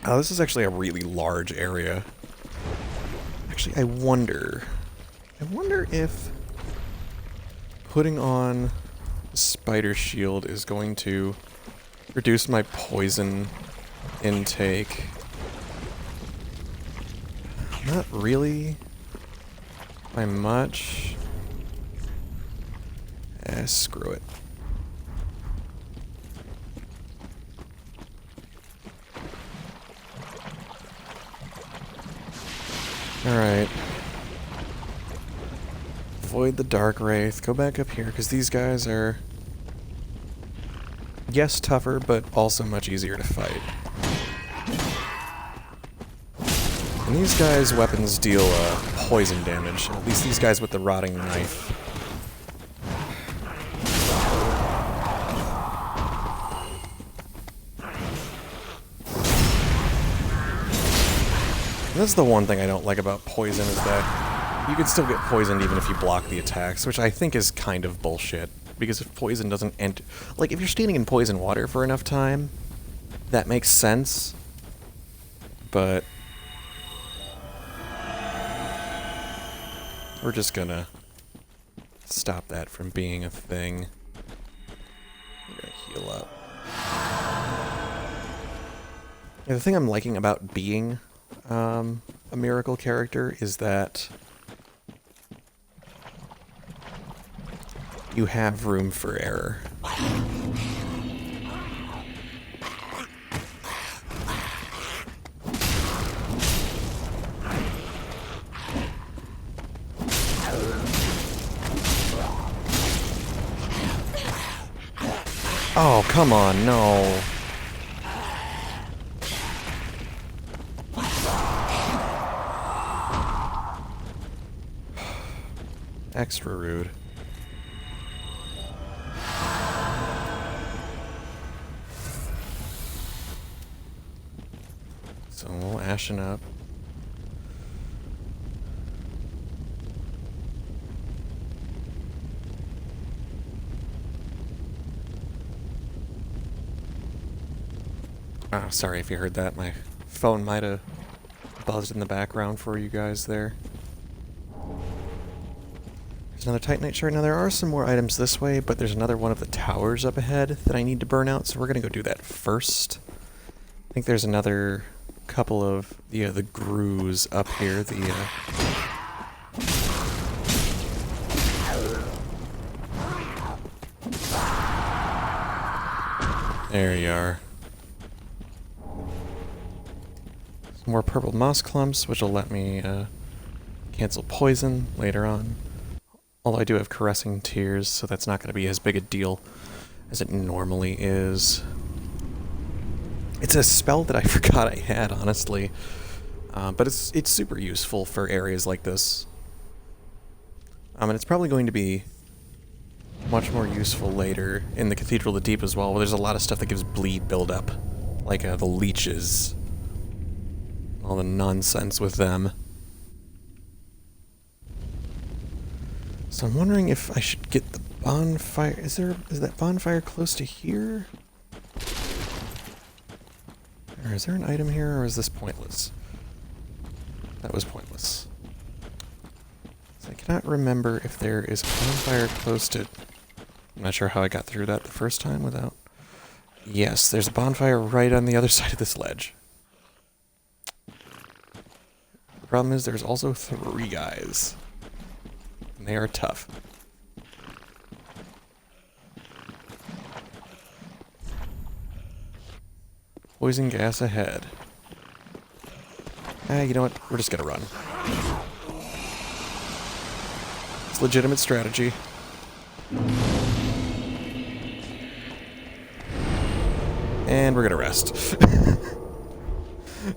Oh, this is actually a really large area. Actually, I wonder if putting on the spider shield is going to reduce my poison intake. Not really by much. Screw it. Alright. Avoid the Dark Wraith. Go back up here, because these guys are, yes, tougher, but also much easier to fight. And these guys' weapons deal poison damage. At least these guys with the rotting knife. That's the one thing I don't like about poison, is that you can still get poisoned even if you block the attacks, which I think is kind of bullshit. Because if poison doesn't enter... Like, if you're standing in poison water for enough time, that makes sense. But we're just gonna stop that from being a thing. I'm gonna heal up. Yeah, the thing I'm liking about being a miracle character is that you have room for error. Oh, come on, no. Extra rude. So we'll ashen up. Oh, sorry if you heard that. My phone might have buzzed in the background for you guys there. There's another Titanite shard. Now there are some more items this way, but there's another one of the towers up ahead that I need to burn out, so we're gonna go do that first. I think there's another couple of the grooves up here. There you are. Some more purple moss clumps, which will let me cancel poison later on. Although I do have caressing tears, so that's not going to be as big a deal as it normally is. It's a spell that I forgot I had, honestly. But it's super useful for areas like this. And it's probably going to be much more useful later in the Cathedral of the Deep as well, where there's a lot of stuff that gives bleed buildup. Like the leeches. All the nonsense with them. So I'm wondering if I should get the bonfire. Is that bonfire close to here? Or is there an item here, or is this pointless? That was pointless. So I cannot remember if there is a bonfire close to... I'm not sure how I got through that the first time without... Yes, there's a bonfire right on the other side of this ledge. The problem is there's also 3 guys. And they are tough. Poison gas ahead. You know what? We're just gonna run. It's legitimate strategy. And we're gonna rest.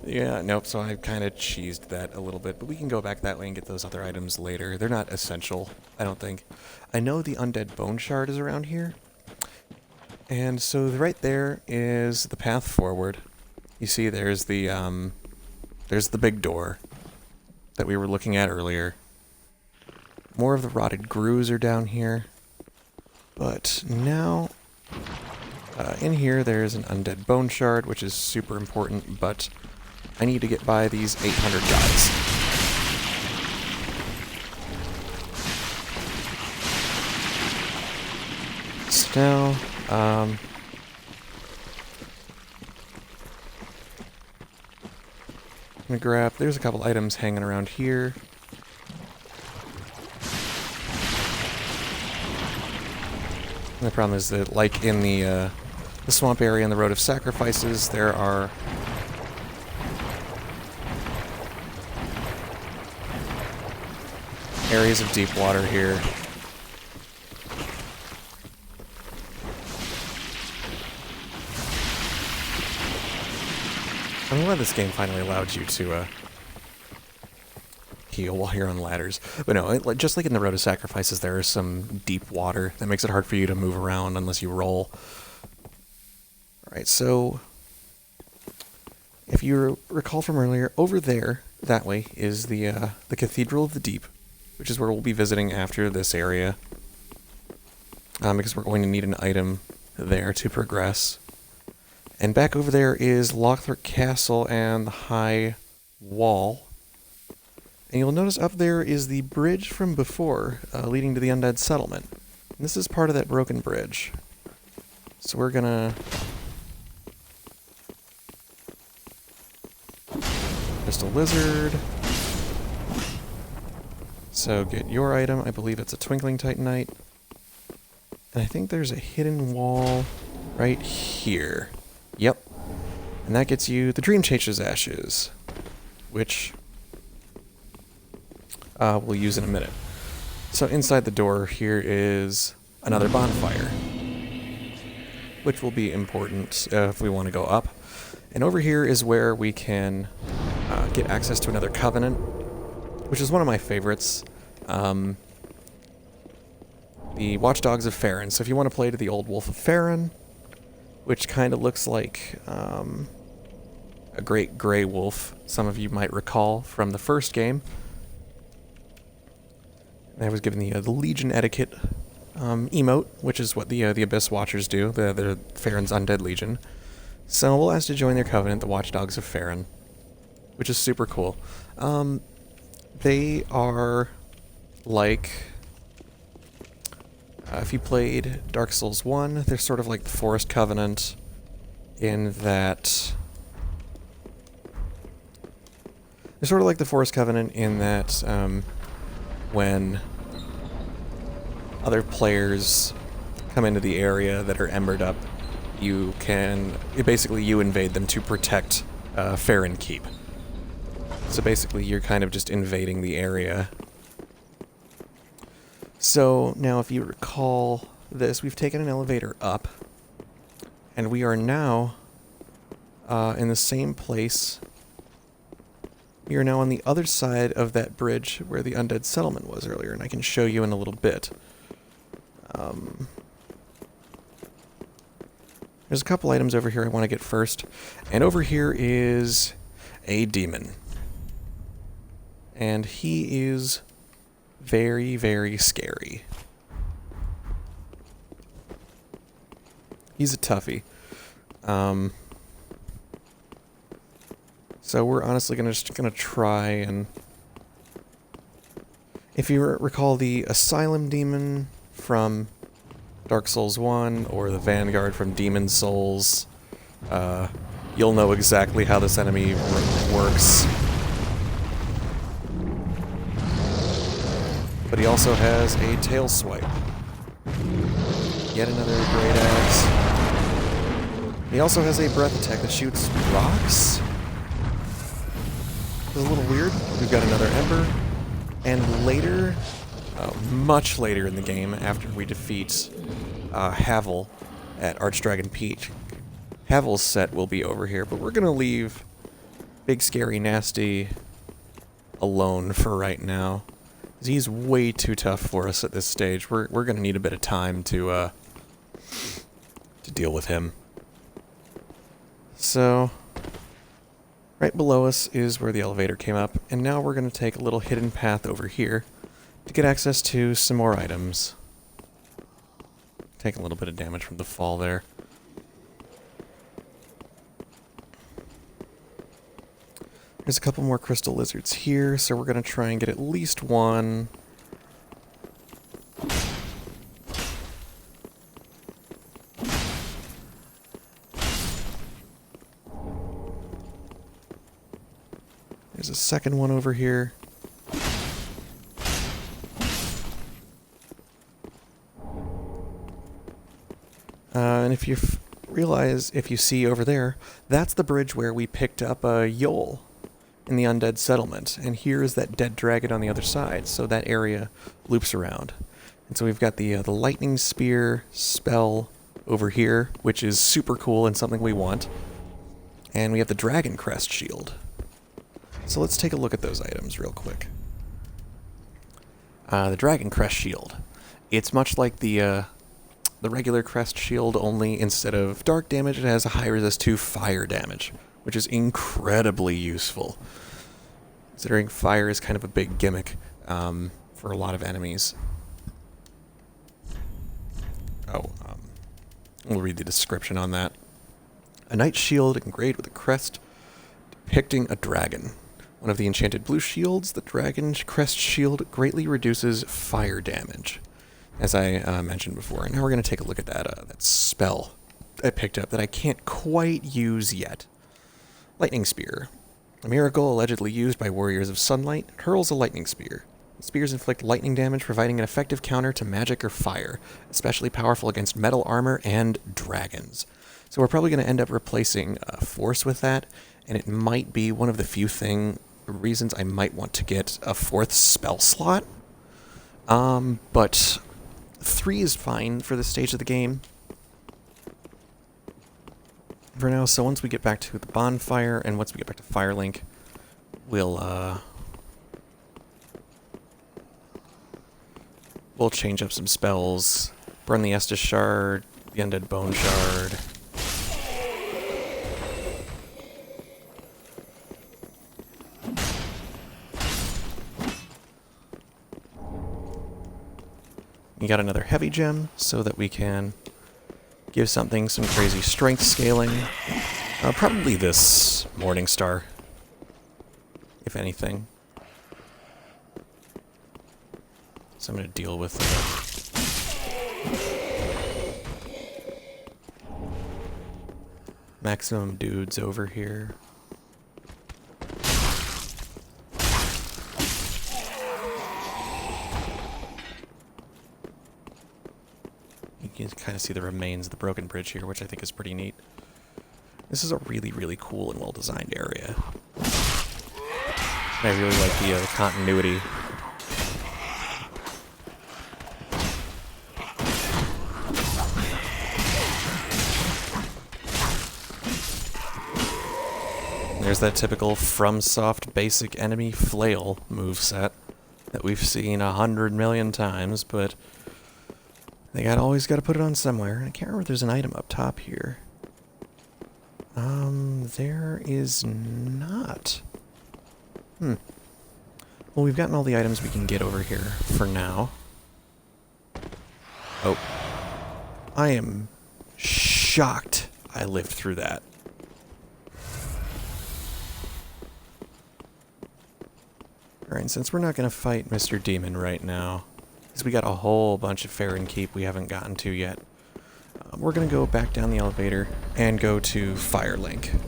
Yeah, nope, so I kind of cheesed that a little bit, but we can go back that way and get those other items later. They're not essential, I don't think. I know the undead bone shard is around here. And so right there is the path forward. You see there's the big door that we were looking at earlier. More of the rotted grooves are down here. But now, in here there's an undead bone shard, which is super important, but I need to get by these 800 guys. So now, I'm gonna grab, there's a couple items hanging around here. And the problem is that, like in the swamp area and the Road of Sacrifices, there are areas of deep water here. I'm glad this game finally allowed you to heal while you're on ladders. But no, just like in the Road of Sacrifices, there is some deep water that makes it hard for you to move around unless you roll. Alright, so if you recall from earlier, over there, that way, is the Cathedral of the Deep, which is where we'll be visiting after this area. Because we're going to need an item there to progress. And back over there is Lockthorpe Castle and the High Wall. And you'll notice up there is the bridge from before, leading to the Undead Settlement. And this is part of that broken bridge. So we're gonna... Crystal Lizard. So get your item. I believe it's a Twinkling Titanite. And I think there's a hidden wall right here. Yep. And that gets you the Dream Chaser's Ashes, which we'll use in a minute. So inside the door here is another bonfire, which will be important if we want to go up. And over here is where we can get access to another covenant, which is one of my favorites. The Watchdogs of Farron. So if you want to play to the Old Wolf of Farron, which kind of looks like a great gray wolf, some of you might recall from the first game. I was given the Legion Etiquette emote, which is what the Abyss Watchers do, the Farron's Undead Legion. So we'll ask to join their covenant, the Watchdogs of Farron, which is super cool. They are like... if you played Dark Souls 1, they're sort of like the Forest Covenant in that They're sort of like the Forest Covenant in that when other players come into the area that are embered up, you invade them to protect Farron Keep. So basically you're kind of just invading the area. So now if you recall this, we've taken an elevator up, and we are now in the same place. We are now on the other side of that bridge where the undead settlement was earlier, and I can show you in a little bit. There's a couple items over here I want to get first, and over here is a demon. And he is very, very scary. He's a toughie. So we're honestly just gonna try and... If you recall the Asylum Demon from Dark Souls 1, or the Vanguard from Demon Souls, you'll know exactly how this enemy works. But he also has a tail swipe. Yet another great axe. He also has a breath attack that shoots rocks. It's a little weird. We've got another Ember. And later, much later in the game, after we defeat Havel at Archdragon Peak, Havel's set will be over here, but we're going to leave Big Scary Nasty alone for right now. He's way too tough for us at this stage. We're going to need a bit of time to deal with him. So, right below us is where the elevator came up, and now we're going to take a little hidden path over here to get access to some more items. Take a little bit of damage from the fall there. There's a couple more crystal lizards here, so we're going to try and get at least one. There's a second one over here. And if you if you see over there, that's the bridge where we picked up a Yole in the undead settlement, and here is that dead dragon on the other side, so that area loops around. And so we've got the lightning spear spell over here, which is super cool and something we want, and we have the dragon crest shield. So let's take a look at those items real quick. The dragon crest shield, it's much like the regular crest shield, only instead of dark damage it has a high resist to fire damage, which is incredibly useful, considering fire is kind of a big gimmick for a lot of enemies. We'll read the description on that. A knight shield engraved with a crest depicting a dragon. One of the enchanted blue shields, the dragon crest shield greatly reduces fire damage, as I mentioned before. And now we're going to take a look at that spell I picked up that I can't quite use yet. Lightning Spear. A miracle allegedly used by warriors of sunlight, hurls a lightning spear. Spears inflict lightning damage, providing an effective counter to magic or fire, especially powerful against metal armor and dragons. So we're probably going to end up replacing Force with that, and it might be one of the few reasons I might want to get a 4th spell slot. But 3 is fine for this stage of the game for now. So once we get back to the bonfire, and once we get back to Firelink, we'll change up some spells. Burn the Estus Shard, the Undead Bone Shard. We got another heavy gem so that we can give something some crazy strength scaling. Probably this Morning Star, if anything. So I'm going to deal with maximum dudes over here. kind of see the remains of the broken bridge here, which I think is pretty neat. This is a really, really cool and well-designed area. I really like the continuity. There's that typical FromSoft basic enemy flail moveset that we've seen 100 million times, but they always got to put it on somewhere. I can't remember if there's an item up top here. There is not. Well, we've gotten all the items we can get over here for now. Oh. I am shocked I lived through that. Alright, since we're not going to fight Mr. Demon right now, because we got a whole bunch of Farron Keep we haven't gotten to yet, we're going to go back down the elevator and go to Firelink.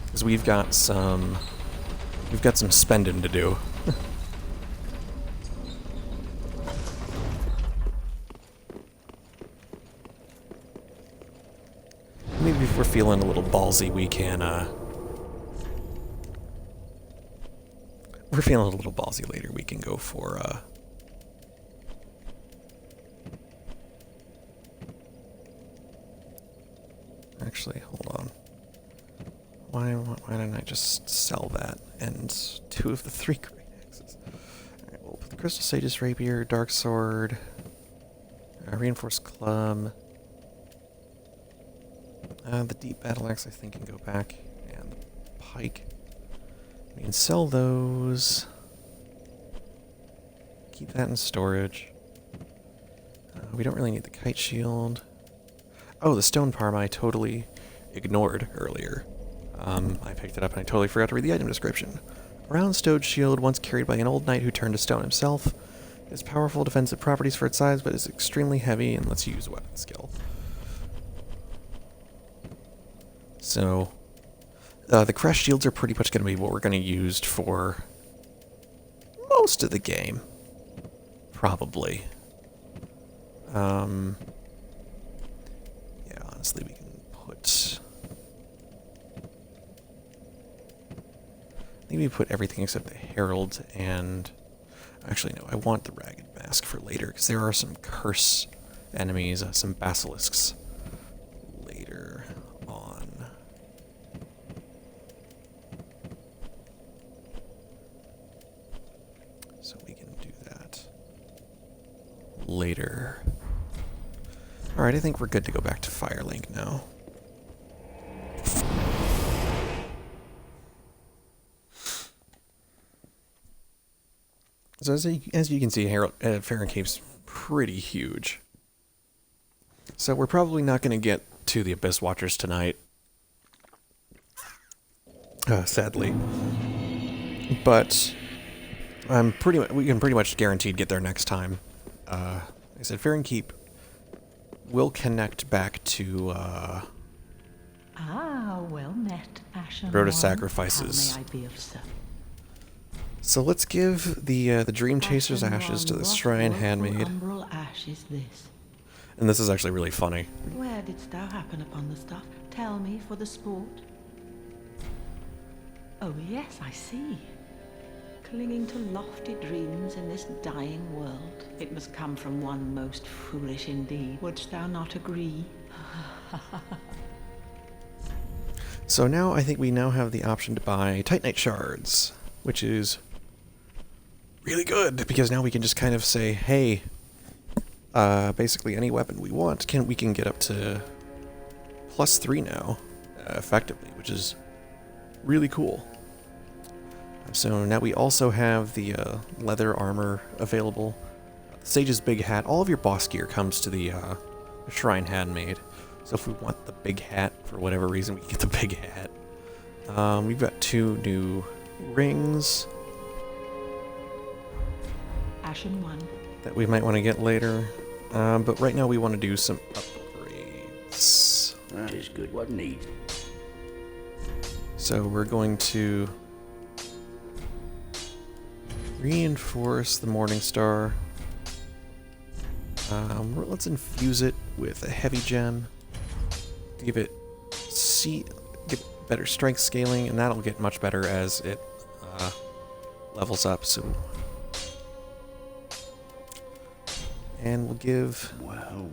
Because we've got some spending to do. Maybe if we're feeling a little ballsy, we can, we're feeling a little ballsy later, we can go for, actually, hold on. Why didn't I just sell that and 2 of the 3 great axes? Alright, we'll put the Crystal Sage's Rapier, Dark Sword, Reinforced Club. The Deep Battle Axe I think can go back, and the Pike. We can sell those. Keep that in storage. We don't really need the Kite Shield. Oh, the Stone Parm I totally ignored earlier. I picked it up and I totally forgot to read the item description. A round-stowed shield once carried by an old knight who turned to stone himself. It has powerful defensive properties for its size, but is extremely heavy and lets you use weapon skill. So, the crest shields are pretty much going to be what we're going to use for most of the game. Probably. Yeah, honestly, we can put... I think we put everything except the Herald and... Actually, no, I want the Ragged Mask for later, because there are some curse enemies, some basilisks later on. So we can do that later. Alright, I think we're good to go back to Firelink now. So as you can see, Farron Keep's pretty huge. So we're probably not going to get to the Abyss Watchers tonight. Sadly. But we can pretty much guaranteed get there next time. Like I said, Farron Keep will connect back to
well met, Ashen
Road of
One.
Sacrifices.
How may I be of service?
So let's give the Dream Chaser's ashes to the Shrine Handmaid.
Umbral ash is this?
And this is actually really funny.
Where didst thou happen upon the stuff? Tell me for the sport. Oh yes, I see. Clinging to lofty dreams in this dying world. It must come from one most foolish indeed. Wouldst thou not agree?
So now I think we now have the option to buy Titanite Shards, which is really good, because now we can just kind of say, hey, basically any weapon we want, we can get up to +3 now, effectively, which is really cool. So now we also have the leather armor available. Sage's big hat. All of your boss gear comes to the Shrine Handmaid. So if we want the big hat, for whatever reason, we can get the big hat. We've got 2 new rings.
Ashen One.
That we might want to get later. But right now we want to do some upgrades.
That is good. What needs?
So we're going to reinforce the Morning Star. Let's infuse it with a heavy gem. Give it get better strength scaling, and that'll get much better as it levels up. So, and we'll give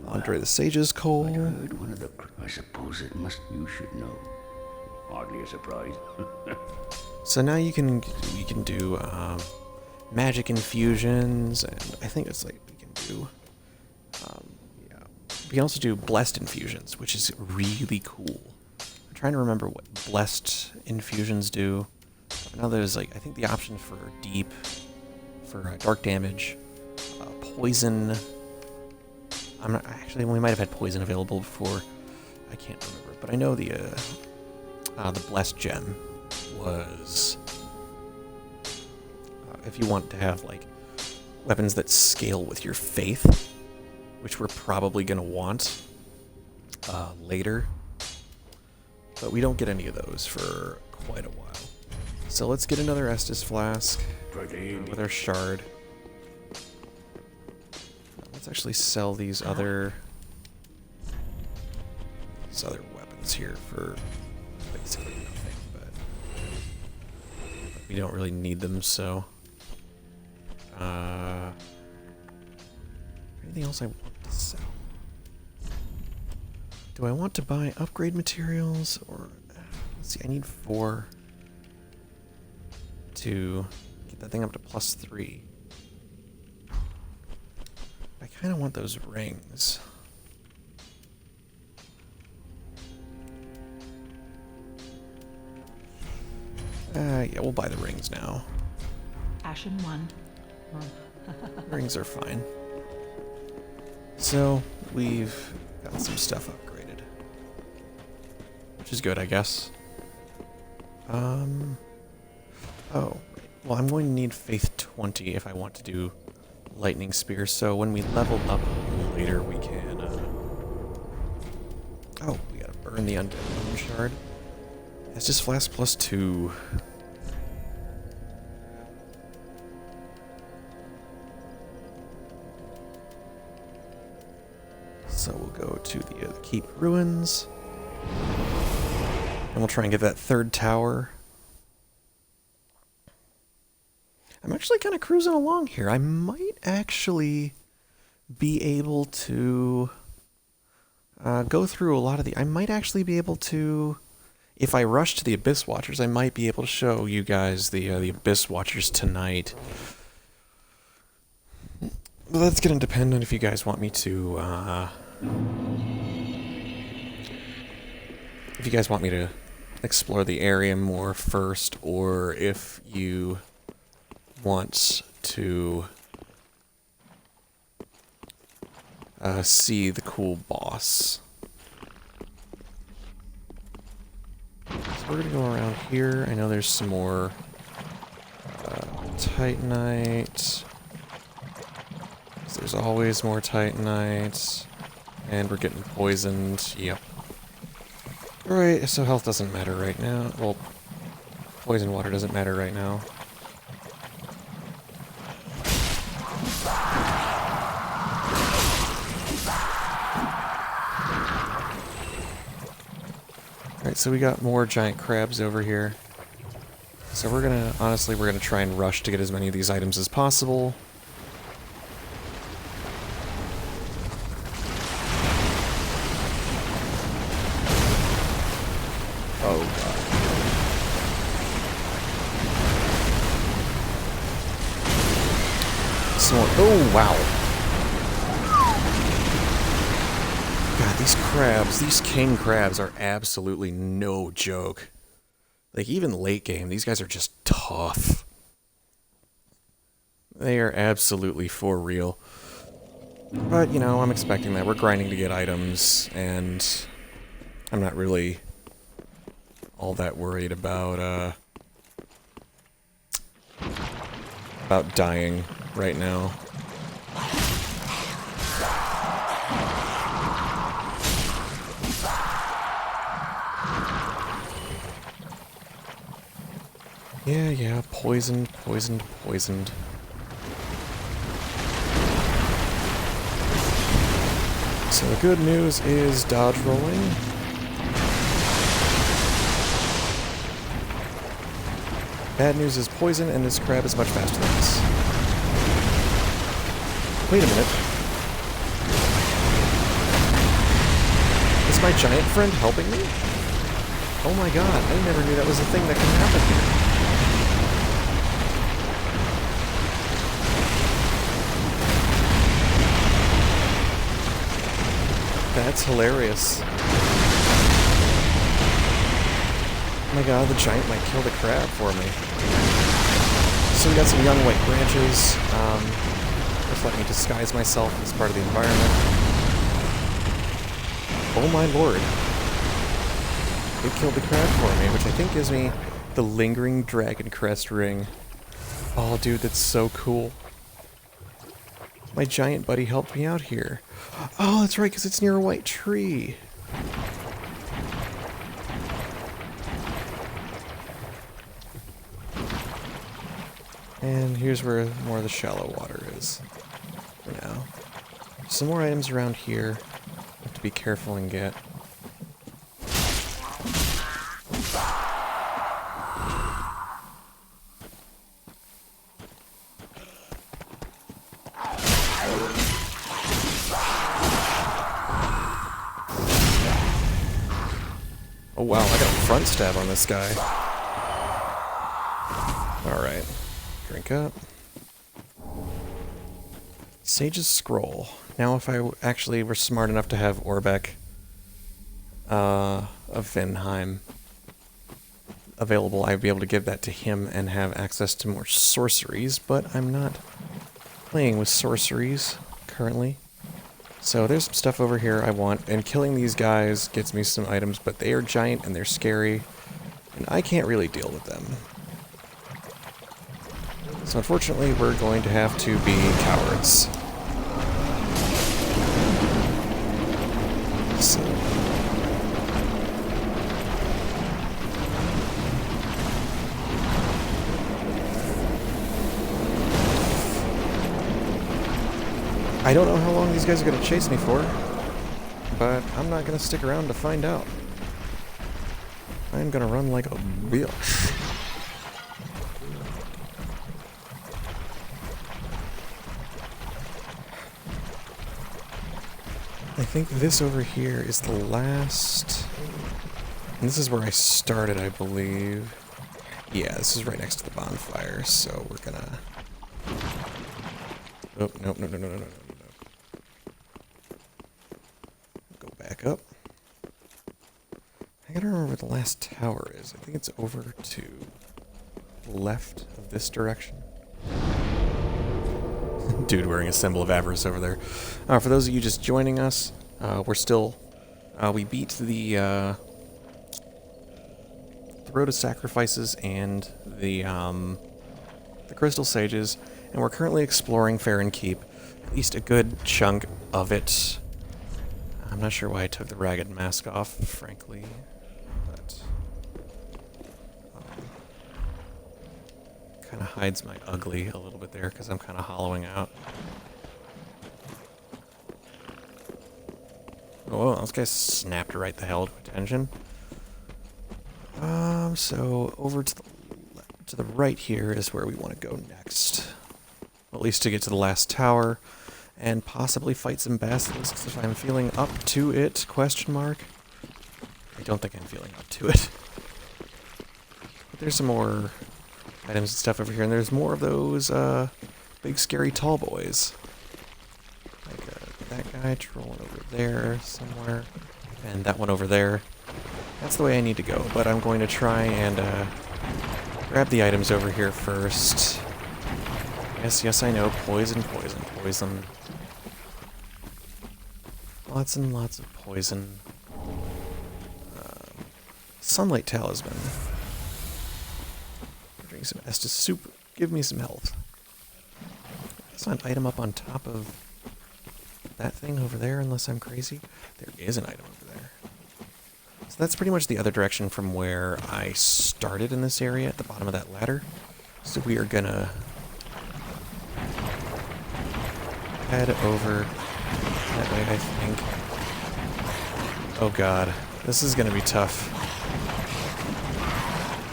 Andre the Sage's coal.
I heard one of the... I suppose it must... You should know. Hardly a surprise.
So now you can do magic infusions, and I think it's like we can do we can also do blessed infusions, which is really cool. I'm trying to remember what blessed infusions do. Now there's like, I think the option for deep, for dark damage, poison. I'm not actually, we might have had poison available before. I can't remember, but I know the blessed gem was if you want to have like weapons that scale with your faith, which we're probably going to want later. But we don't get any of those for quite a while. So let's get another Estus flask with our shard. Let's actually sell these other weapons here for basically nothing, but we don't really need them, so anything else I want to sell? Do I want to buy upgrade materials, or let's see, I need 4 to get that thing up to +3. I kind of want those rings. Yeah, we'll buy the rings now.
Ashen one.
Rings are fine. So, we've got some stuff upgraded. Which is good, I guess. Oh, well, I'm going to need Faith 20 if I want to do Lightning Spear, so when we level up later, we can, oh, we gotta burn the Undead Bone Shard. It's just Flask +2. So we'll go to the Keep Ruins. And we'll try and get that 3rd tower. I'm actually kind of cruising along here. I might actually be able to go through a lot of the... I might actually be able to... If I rush to the Abyss Watchers, I might be able to show you guys the Abyss Watchers tonight. But that's going to depend on if you guys want me to... if you guys want me to explore the area more first, or if you want to see the cool boss. So we're gonna go around here. I know there's some more Titanite. There's always more Titanite. And we're getting poisoned. Yep. Alright, so health doesn't matter right now. Well, poison water doesn't matter right now. Alright, so we got more giant crabs over here. So we're gonna, honestly, we're gonna try and rush to get as many of these items as possible. Oh god. So, oh wow. God, these crabs, these king crabs are absolutely no joke. Like, even late game, these guys are just tough. They are absolutely for real. But, you know, I'm expecting that. We're grinding to get items, and I'm not really all that worried about dying right now. Yeah, poisoned. So the good news is dodge rolling. Bad news is poison, and this crab is much faster than this. Wait a minute. Is my giant friend helping me? Oh my god, I never knew that was a thing that can happen here. That's hilarious. Oh my god, the giant might kill the crab for me. So we got some young white branches. Just let me disguise myself as part of the environment. Oh my lord. It killed the crab for me, which I think gives me the lingering dragon crest ring. Oh dude, that's so cool. My giant buddy helped me out here. Oh, that's right, because it's near a white tree. And here's where more of the shallow water is for now. Some more items around here. Have to be careful and get. Oh wow, I got a front stab on this guy. Alright. Drink up. Sage's Scroll. Now if I actually were smart enough to have Orbeck of Vinheim available, I'd be able to give that to him and have access to more sorceries, but I'm not playing with sorceries currently. So there's some stuff over here I want, and killing these guys gets me some items, but they are giant and they're scary, and I can't really deal with them. So unfortunately, we're going to have to be cowards. So. I don't know how long these guys are going to chase me for, but I'm not going to stick around to find out. I'm going to run like a bitch. I think this over here is the last... And this is where I started, I believe. Yeah, this is right next to the bonfire, so we're gonna... Oh, no. Go back up. I gotta remember where the last tower is. I think it's over to the left of this direction. Dude wearing a symbol of avarice over there. For those of you just joining us, we're still... we beat the Road of Sacrifices and the Crystal Sages, and we're currently exploring Farron Keep. At least a good chunk of it. I'm not sure why I took the ragged mask off, frankly. But... kind of hides my ugly a little bit there, because I'm kind of hollowing out. Oh, those guys snapped right the hell to attention. So over to the right here is where we want to go next. At least to get to the last tower, and possibly fight some basilisks if I'm feeling up to it, question mark. I don't think I'm feeling up to it. But there's some more items and stuff over here, and there's more of those big scary tall boys. Like that guy trolling over there somewhere, and that one over there. That's the way I need to go, but I'm going to try and grab the items over here first. Yes, I know. Poison. Lots and lots of poison. Sunlight Talisman. Drink some Estus soup. Give me some health. There's not an item up on top of that thing over there, unless I'm crazy. There is an item over there. So that's pretty much the other direction from where I started in this area, at the bottom of that ladder. So we are gonna head over that way, I think. Oh god, this is gonna be tough.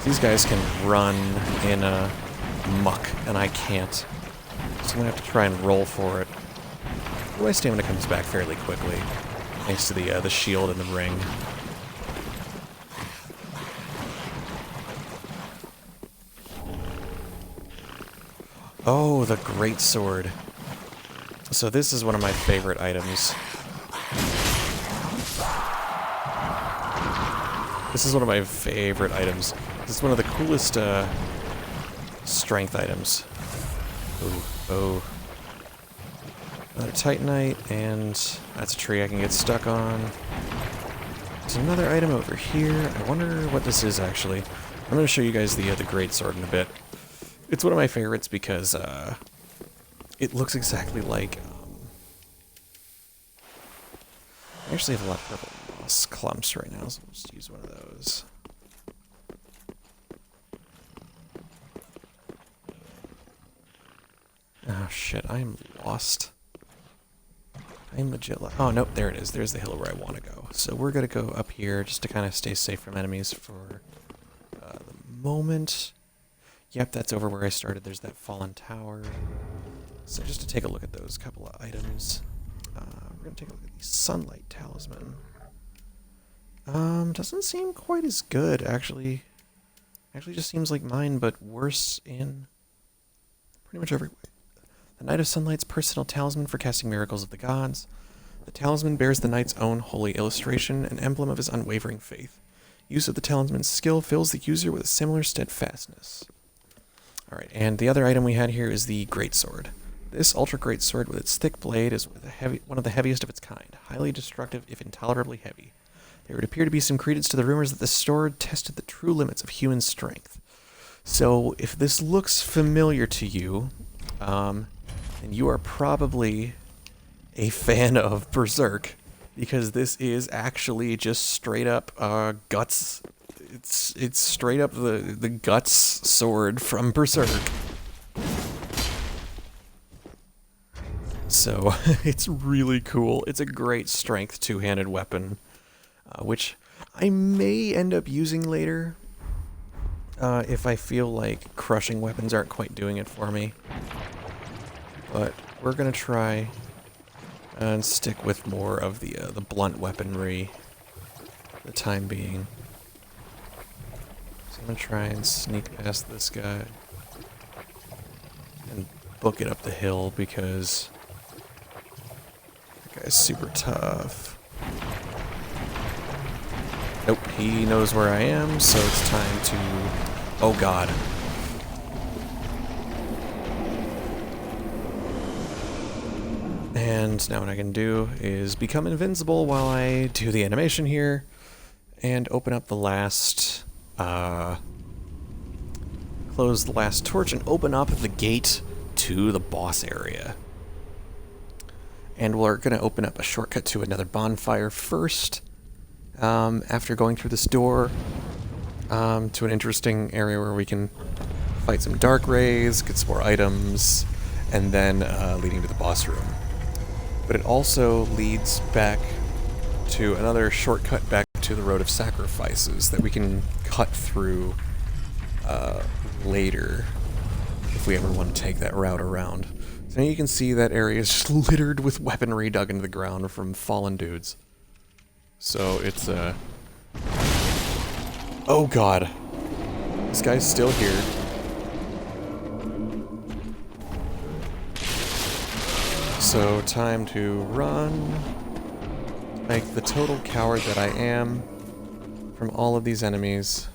These guys can run in a muck, and I can't. So I'm gonna have to try and roll for it. My stamina comes back fairly quickly, thanks to the shield and the ring. Oh, the great sword. So this is one of my favorite items. This is one of my favorite items. This is one of the coolest strength items. Oh. Another Titanite, and that's a tree I can get stuck on. There's another item over here. I wonder what this is, actually. I'm going to show you guys the great sword in a bit. It's one of my favorites because it looks exactly like... I actually have a lot of purple moss clumps right now, so I'll just use one of those. Oh shit, I am lost. I'm legit oh, nope, there it is. There's the hill where I want to go. So we're going to go up here just to kind of stay safe from enemies for the moment. Yep, that's over where I started. There's that fallen tower. So just to take a look at those couple of items. We're going to take a look at the Sunlight Talisman. Doesn't seem quite as good, actually. Actually just seems like mine, but worse in pretty much every way. The Knight of Sunlight's personal talisman for casting miracles of the gods. The talisman bears the knight's own holy illustration, an emblem of his unwavering faith. Use of the talisman's skill fills the user with a similar steadfastness. Alright, and the other item we had here is the Greatsword. This ultra great sword with its thick blade is one of the heaviest of its kind, highly destructive if intolerably heavy. There would appear to be some credence to the rumors that the sword tested the true limits of human strength. So, if this looks familiar to you, then you are probably a fan of Berserk, because this is actually just straight up guts. It's straight up the guts sword from Berserk. So it's really cool. It's a great strength two-handed weapon, which I may end up using later if I feel like crushing weapons aren't quite doing it for me. But we're gonna try and stick with more of the blunt weaponry for the time being. So I'm gonna try and sneak past this guy and book it up the hill because that guy's super tough. Nope, he knows where I am, so it's time to... Oh god. And now what I can do is become invincible while I do the animation here and open up the last, close the last torch and open up the gate to the boss area. And we're going to open up a shortcut to another bonfire first, after going through this door, to an interesting area where we can fight some dark rays, get some more items, and then leading to the boss room. But it also leads back to another shortcut back to the Road of Sacrifices that we can cut through later if we ever want to take that route around. So now you can see that area is just littered with weaponry dug into the ground from fallen dudes. So it's oh god. This guy's still here. So, time to run, like the total coward that I am, from all of these enemies.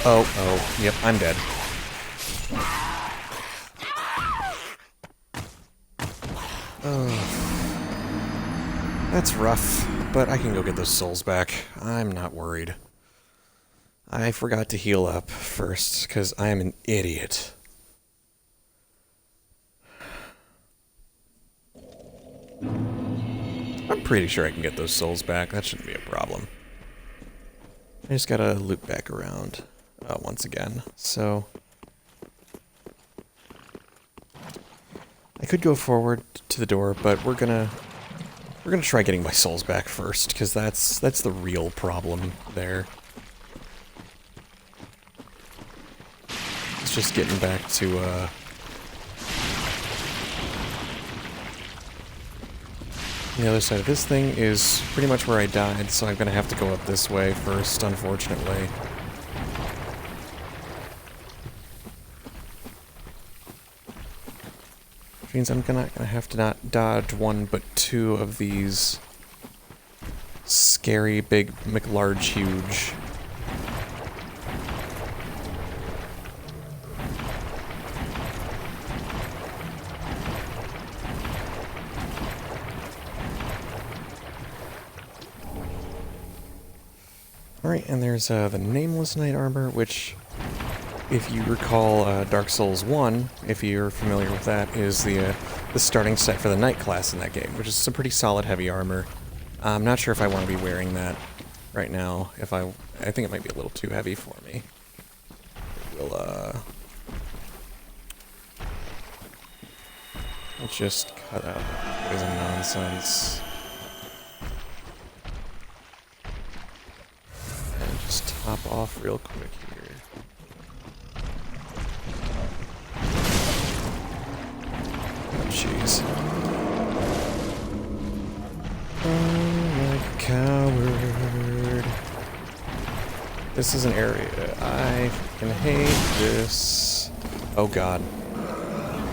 Oh, yep, I'm dead. Oh, that's rough, but I can go get those souls back. I'm not worried. I forgot to heal up first, because I am an idiot. I'm pretty sure I can get those souls back. That shouldn't be a problem. I just gotta loop back around once again. So, I could go forward to the door, but we're gonna try getting my souls back first, because that's the real problem there. It's just getting back to the other side of this thing is pretty much where I died, so I'm gonna have to go up this way first, unfortunately. Which means I'm gonna have to not dodge one but two of these scary, big, McLarge, huge. Alright, and there's the Nameless Knight armor, which, if you recall Dark Souls 1, if you're familiar with that, is the starting set for the Knight class in that game, which is some pretty solid heavy armor. I'm not sure if I want to be wearing that right now. I think it might be a little too heavy for me. We'll just cut out that poison nonsense. Just top off real quick here. Oh, jeez. Oh, like a coward. This is an area. I fucking hate this. Oh, God.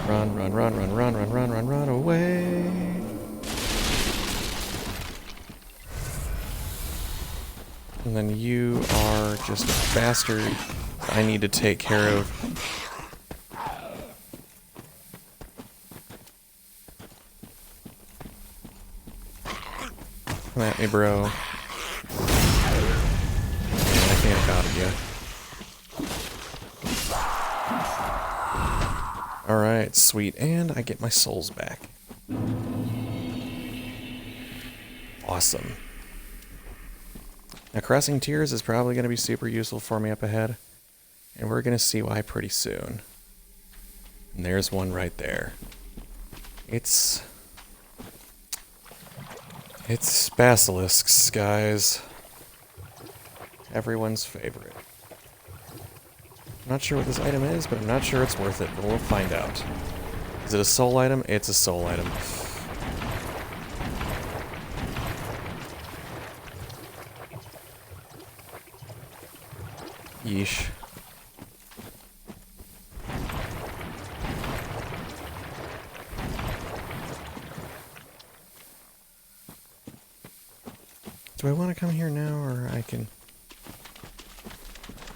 Run, run, run, run, run, run, run, run, run away. And then you are just a bastard I need to take care of. Come at me, bro. Man, I think I got you. Alright, sweet. And I get my souls back. Awesome. Now, Crossing Tears is probably going to be super useful for me up ahead, and we're going to see why pretty soon. And there's one right there. It's basilisks, guys. Everyone's favorite. I'm not sure what this item is, but I'm not sure it's worth it, but we'll find out. Is it a soul item? It's a soul item. Yeesh. Do I want to come here now, or I can...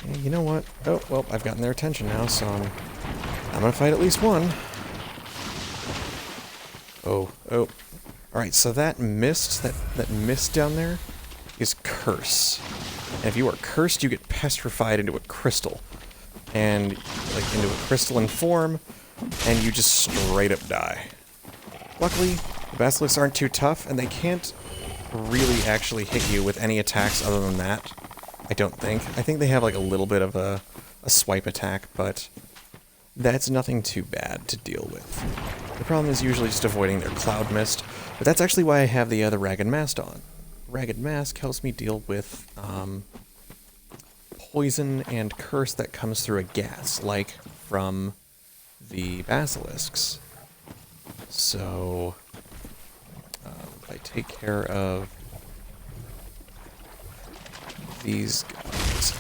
Yeah, you know what? Oh, well, I've gotten their attention now, so I'm gonna fight at least one. Oh. Alright, so that mist, that mist down there is curse. And if you are cursed, you get petrified into a crystal. And, like, into a crystalline form, and you just straight up die. Luckily, the basilisks aren't too tough, and they can't really actually hit you with any attacks other than that. I don't think. I think they have, like, a little bit of a swipe attack, but that's nothing too bad to deal with. The problem is usually just avoiding their cloud mist, but that's actually why I have the other Ragged Mask on. Ragged Mask helps me deal with poison and curse that comes through a gas, like from the basilisks. So, if I take care of these guys...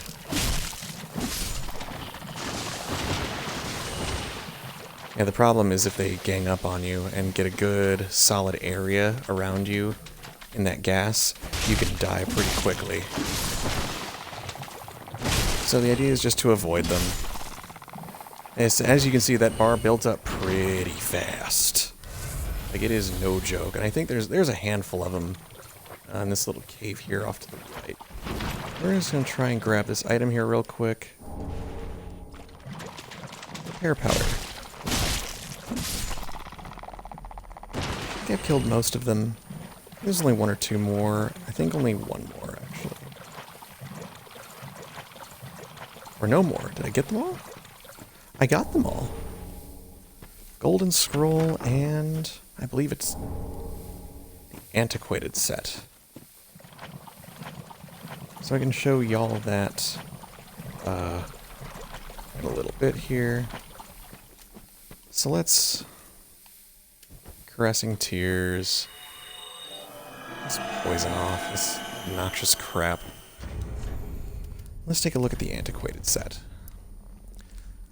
Yeah, the problem is if they gang up on you and get a good, solid area around you in that gas, you can die pretty quickly. So the idea is just to avoid them. As you can see, that bar built up pretty fast. Like, it is no joke. And I think there's a handful of them in this little cave here off to the right. We're just going to try and grab this item here real quick. Hair powder. I think I've killed most of them. There's only one or two more. I think only one more, actually. Or no more. Did I get them all? I got them all. golden scroll, and I believe it's the antiquated set. So I can show y'all that in a little bit here. So let's... Caressing Tears. Let's poison off this obnoxious crap. Let's take a look at the antiquated set.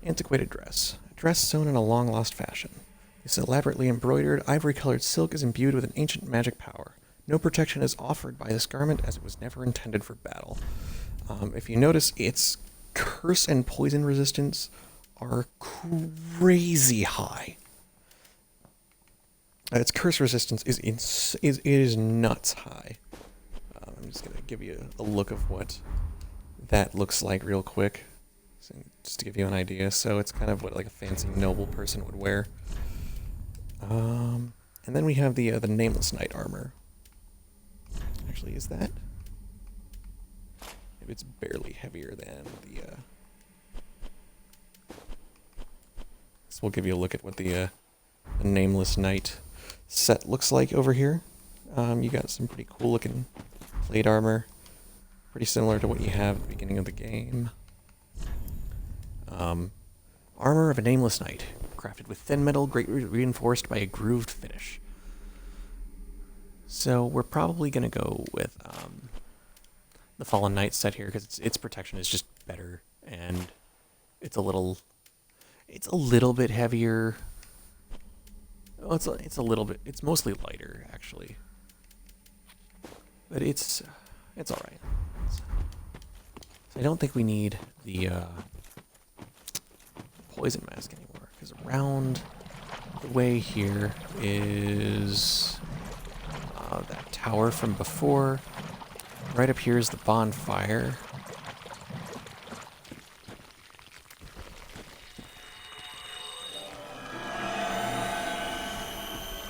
Antiquated dress. A dress sewn in a long-lost fashion. This elaborately embroidered, ivory-colored silk is imbued with an ancient magic power. No protection is offered by this garment as it was never intended for battle. If you notice, its curse and poison resistance are crazy high. Its curse resistance is nuts high. I'm just going to give you a look of what that looks like real quick, so just to give you an idea. So it's kind of what like a fancy noble person would wear. And then we have the Nameless Knight armor. Actually, is that? Maybe it's barely heavier than the... So we'll give you a look at what the Nameless Knight set looks like over here. You got some pretty cool looking plate armor. Pretty similar to what you have at the beginning of the game. Armor of a Nameless Knight. Crafted with thin metal, greatly reinforced by a grooved finish. So we're probably going to go with the Fallen Knight set here because its protection is just better, and it's a little bit heavier. Oh, it's a little bit. It's mostly lighter actually, but it's all right. So I don't think we need the poison mask anymore because around the way here is that tower from before. Right up here is the bonfire.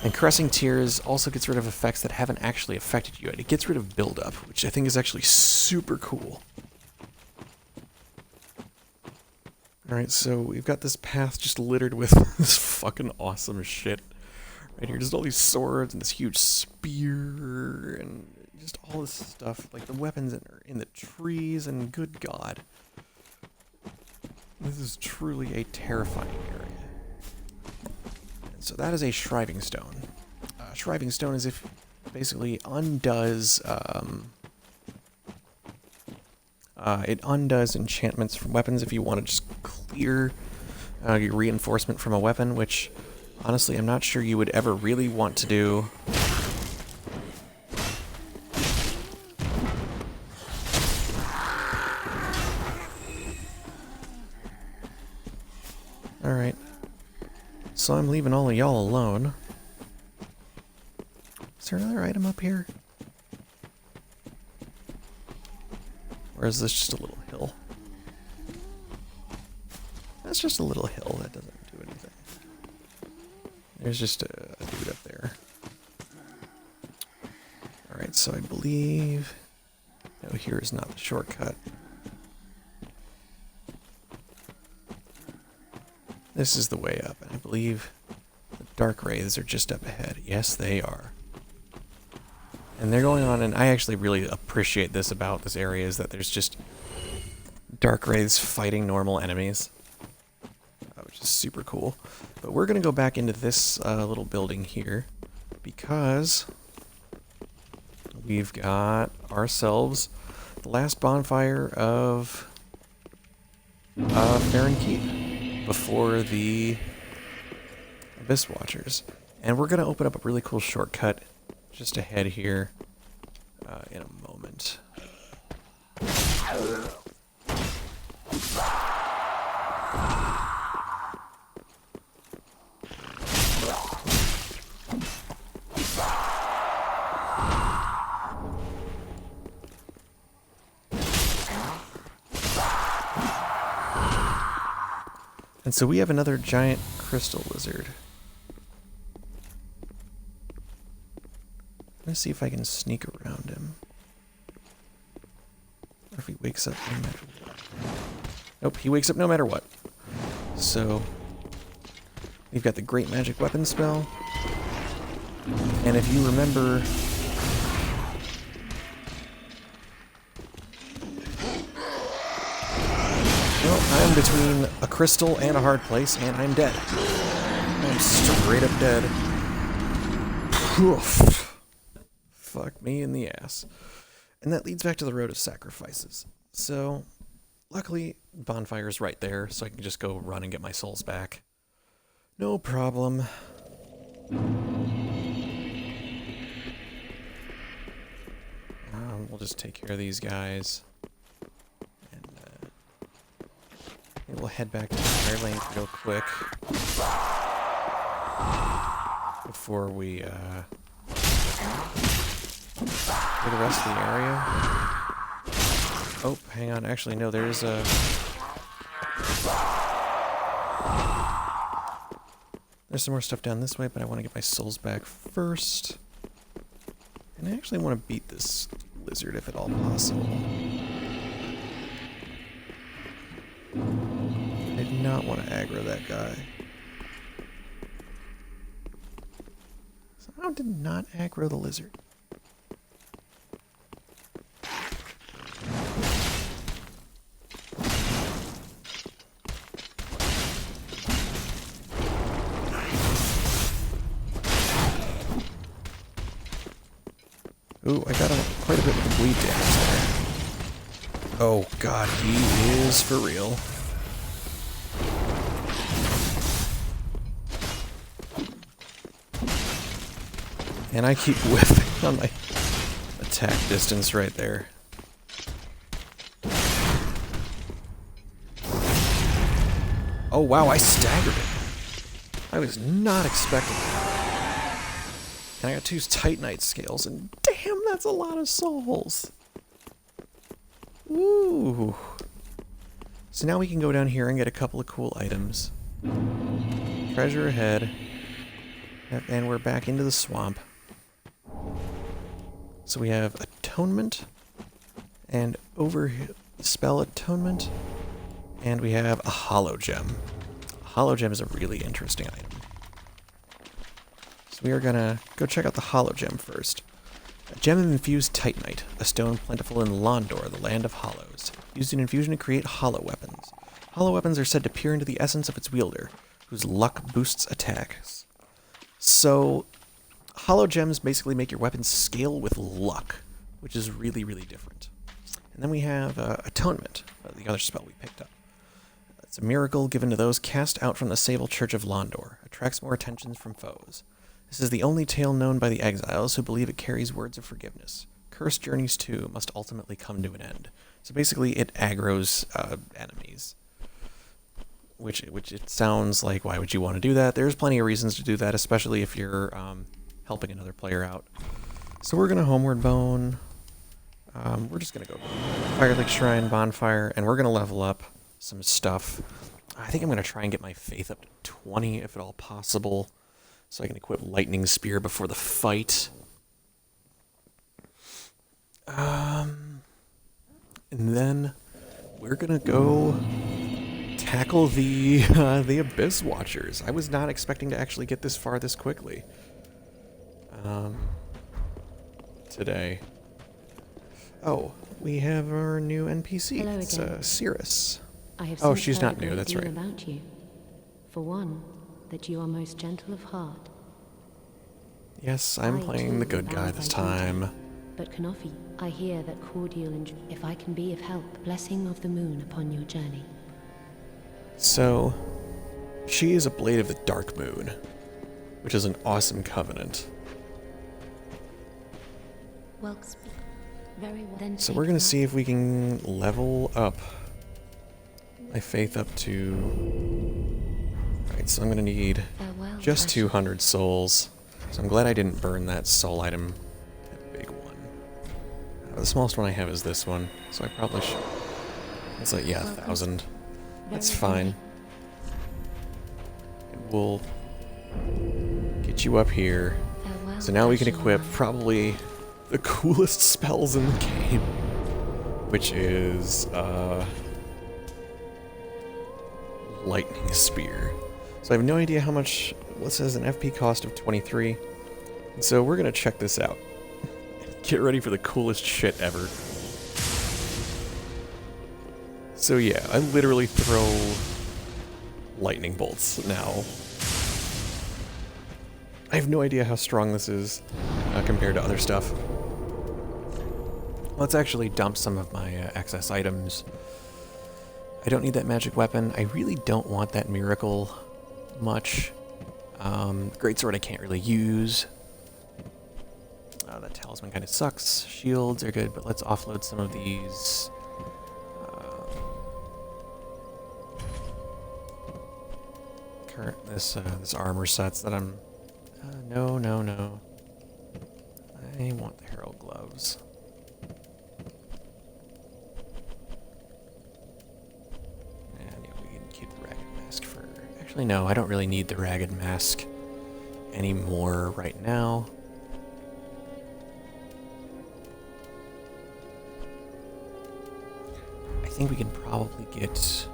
And Caressing Tears also gets rid of effects that haven't actually affected you yet. It gets rid of buildup, which I think is actually super cool. Alright, so we've got this path just littered with this fucking awesome shit. Right here, just all these swords and this huge spear and just all this stuff. Like the weapons are in the trees, and good god. This is truly a terrifying area. And so that is a Shriving Stone. Shriving Stone is if basically undoes it undoes enchantments from weapons if you want to just clear your reinforcement from a weapon, which honestly I'm not sure you would ever really want to do. Alright. So I'm leaving all of y'all alone. Is there another item up here? Or is this just a little hill? That's just a little hill, that doesn't do anything. There's just a dude up there. Alright, so I believe... No, here is not the shortcut. This is the way up, and I believe the Dark Wraiths are just up ahead. Yes, they are. And they're going on, and I actually really appreciate this about this area, is that there's just Dark Wraiths fighting normal enemies, which is super cool. But we're going to go back into this little building here, because we've got ourselves the last bonfire of Farron Keep before the Abyss Watchers. And we're going to open up a really cool shortcut just ahead here in a moment. And so we have another giant crystal lizard. Let's see if I can sneak around him. Or if he wakes up no matter what. Nope, he wakes up no matter what. So, We've got the Great Magic Weapon spell. And if you remember... Well, I'm between a crystal and a hard place, and I'm dead. I'm straight up dead. Poof. Fuck me in the ass. And that leads back to the Road of Sacrifices. So, luckily, Bonfire's right there, so I can just go run and get my souls back. No problem. We'll just take care of these guys. And we'll head back to the fire lane real quick. Before we for the rest of the area. Oh, hang on. Actually, no, there's a... There's some more stuff down this way, but I want to get my souls back first. And I actually want to beat this lizard if at all possible. I did not want to aggro that guy. Somehow did not aggro the lizard. Ooh, I got quite a bit of the bleed damage there. Oh god, he is for real. And I keep whiffing on my attack distance right there. Oh wow, I staggered it. I was not expecting that. And I got 2 Titanite scales, and damn, that's a lot of souls. Ooh. So now we can go down here and get a couple of cool items. Treasure ahead. And we're back into the swamp. So we have Atonement, and Spell Atonement, and we have a Hollow Gem. A Hollow Gem is a really interesting item. So we are gonna go check out the Hollow Gem first. A gem of infused Titanite, a stone plentiful in Londor, the land of hollows. Used in infusion to create hollow weapons. Hollow weapons are said to peer into the essence of its wielder, whose luck boosts attacks. So, hollow gems basically make your weapons scale with luck, which is really, really different. And then we have Atonement, the other spell we picked up. It's a miracle given to those cast out from the Sable Church of Londor. Attracts more attention from foes. This is the only tale known by the exiles who believe it carries words of forgiveness. Cursed journeys, too, must ultimately come to an end. So basically, it aggroes enemies. Which it sounds like, why would you want to do that? There's plenty of reasons to do that, especially if you're helping another player out. So we're going to Homeward Bone. We're just going to go Fire Lake Shrine, Bonfire, and we're going to level up some stuff. I think I'm going to try and get my faith up to 20, if at all possible. So I can equip Lightning Spear before the fight. And then we're gonna go tackle the Abyss Watchers. I was not expecting to actually get this far this quickly. Today. Oh, we have our new NPC.
Hello
It's
again.
Cirrus.
I have
Oh,
since
she's
heard
not
a
new,
great
that's
deal
right.
about you. For one, that you are most gentle of heart.
Yes, I'm
I,
playing
too,
the good guy
bound
this
by duty.
time.
But Kanofi, I hear that cordial and if I can be of help, blessing of the moon upon your journey.
So, she is a Blade of the Dark Moon, which is an awesome covenant.
Well, very well. Then
So
take
we're gonna
that.
see if we can level up my faith up to... Alright, so I'm gonna need
Farewell,
just
precious.
200 souls. So I'm glad I didn't burn that soul item, that big one. The smallest one I have is this one, so I probably should... It's like, yeah, 1,000. That's
Very
fine. And we'll get you up here.
Farewell,
So now we can
precious
equip
one.
probably the coolest spells in the game, which is Lightning Spear. So I have no idea how much. What says an FP cost of 23. So we're gonna check this out. Get ready for the coolest shit ever. So yeah, I literally throw lightning bolts now. I have no idea how strong this is compared to other stuff. Let's actually dump some of my excess items. I don't need that magic weapon. I really don't want that miracle much. Greatsword I can't really use. That talisman kind of sucks. Shields are good, but let's offload some of these. This armor sets that I'm. No. I want the Herald gloves. And yeah, we can keep the ragged mask for. Actually, no, I don't really need the ragged mask anymore right now. I think we can probably get.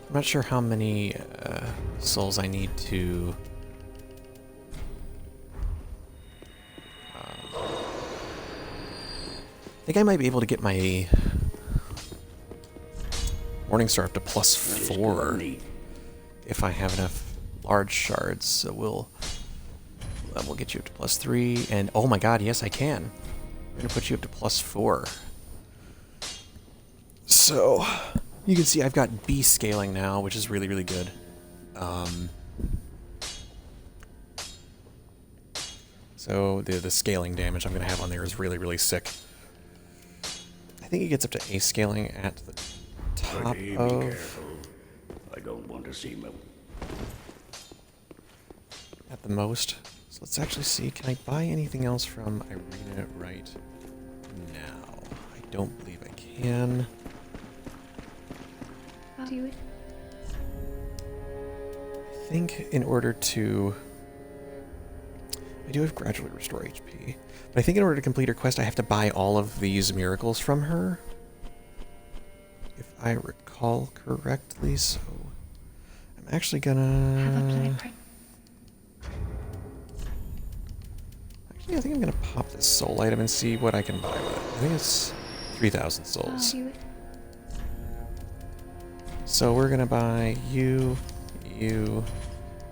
I'm not sure how many souls I need to. I think I might be able to get my Morningstar up to +4 if I have enough large shards. So we'll get you up to +3, and oh my god, yes I can. We're gonna put you up to +4. So you can see I've got B scaling now, which is really, really good. So the scaling damage I'm going to have on there is really, really sick. I think it gets up to A scaling at the top
Be
of...
careful. I don't want to see him.
At the most. So let's actually see, can I buy anything else from Irina right now? I don't believe I can.
Do it.
I think in order to... I do have gradually restore HP, but I think in order to complete her quest I have to buy all of these miracles from her. If I recall correctly, so... I'm actually gonna... Actually, I think I'm gonna pop this soul item and see what I can buy with it. I think it's 3,000 souls. So we're gonna buy you, you,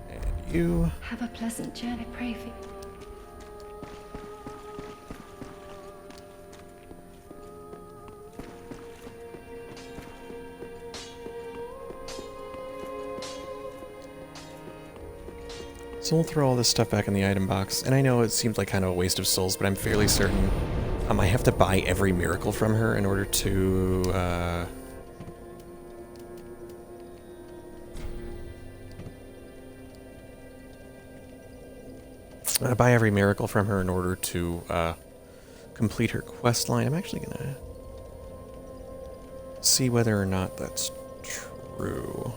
and you.
Have a pleasant journey, I pray for you.
So we'll throw all this stuff back in the item box, and I know it seems like kind of a waste of souls, but I'm fairly certain I have to buy every miracle from her in order to buy every miracle from her in order to complete her quest line. I'm actually gonna see whether or not that's true.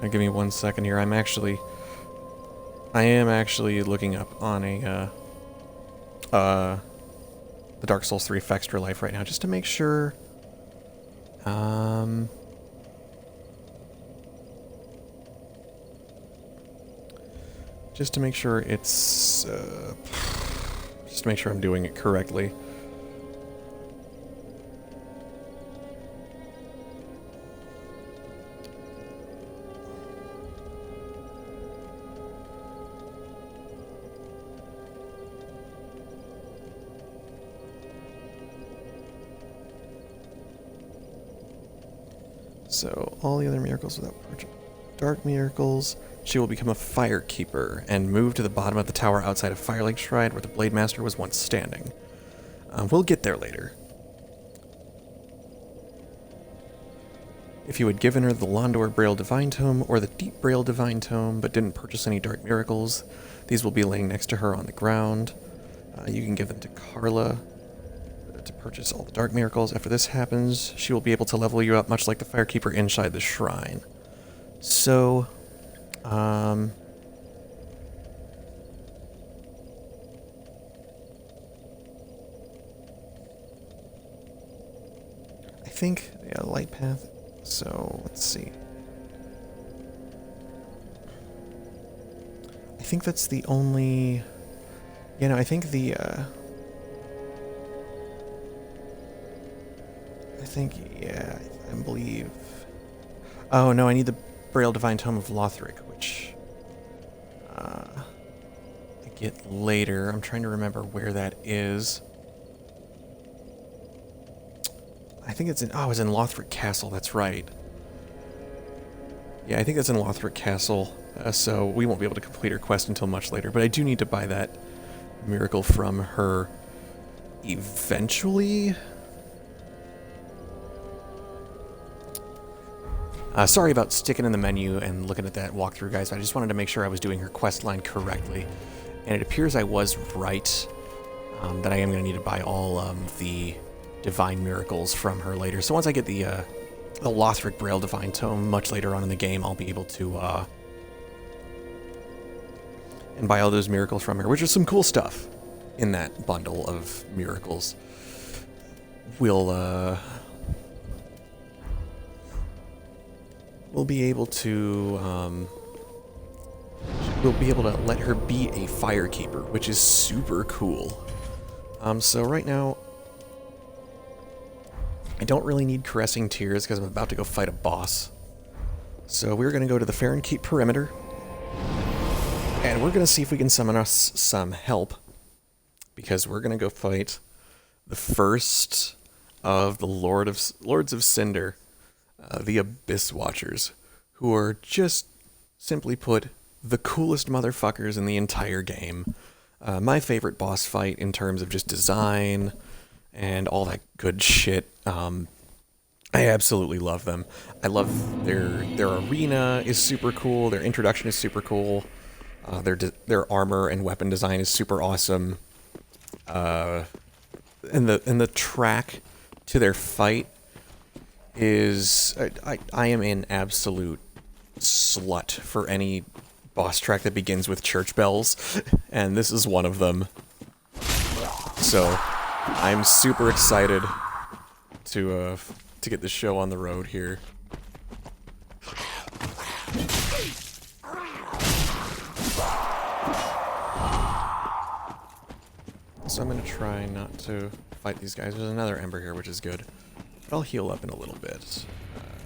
Now give me 1 second here. I am actually looking up on the Dark Souls 3 Fextra Life right now, just to make sure. Just to make sure it's. Just to make sure I'm doing it correctly. So, all the other miracles without purchase. Dark miracles. She will become a fire keeper and move to the bottom of the tower outside of Firelink Shrine where the Blade Master was once standing. We'll get there later. If you had given her the Londor Braille Divine Tome or the Deep Braille Divine Tome but didn't purchase any dark miracles, these will be laying next to her on the ground. You can give them to Carla to purchase all the dark miracles. After this happens, she will be able to level you up much like the Firekeeper inside the shrine. So, think, yeah, light path. So, let's see. I think that's the only... You know, I think the, I think, yeah, I believe... Oh, no, I need the Braille Divine Tome of Lothric, which... I get later. I'm trying to remember where that is. I think it's in... Oh, it's in Lothric Castle, that's right. Yeah, I think it's in Lothric Castle, so we won't be able to complete her quest until much later, but I do need to buy that miracle from her eventually. Sorry about sticking in the menu and looking at that walkthrough, guys, but I just wanted to make sure I was doing her quest line correctly. And it appears I was right, that I am going to need to buy all the divine miracles from her later. So once I get the Lothric Braille Divine Tome much later on in the game, I'll be able to and buy all those miracles from her, which is some cool stuff in that bundle of miracles. We'll be able to we'll be able to let her be a fire keeper, which is super cool. So right now, I don't really need Caressing Tears because I'm about to go fight a boss. So we're going to go to the Farron Keep perimeter, and we're going to see if we can summon us some help, because we're going to go fight the first of the Lords of Cinder, the Abyss Watchers, who are just, simply put, the coolest motherfuckers in the entire game. My favorite boss fight in terms of just design and all that good shit. I absolutely love them. I love their arena is super cool. Their introduction is super cool. Their armor and weapon design is super awesome. And the track to their fight is I am an absolute slut for any boss track that begins with church bells, and this is one of them. So I'm super excited to get this show on the road here. So I'm gonna try not to fight these guys. There's another ember here, which is good. But I'll heal up in a little bit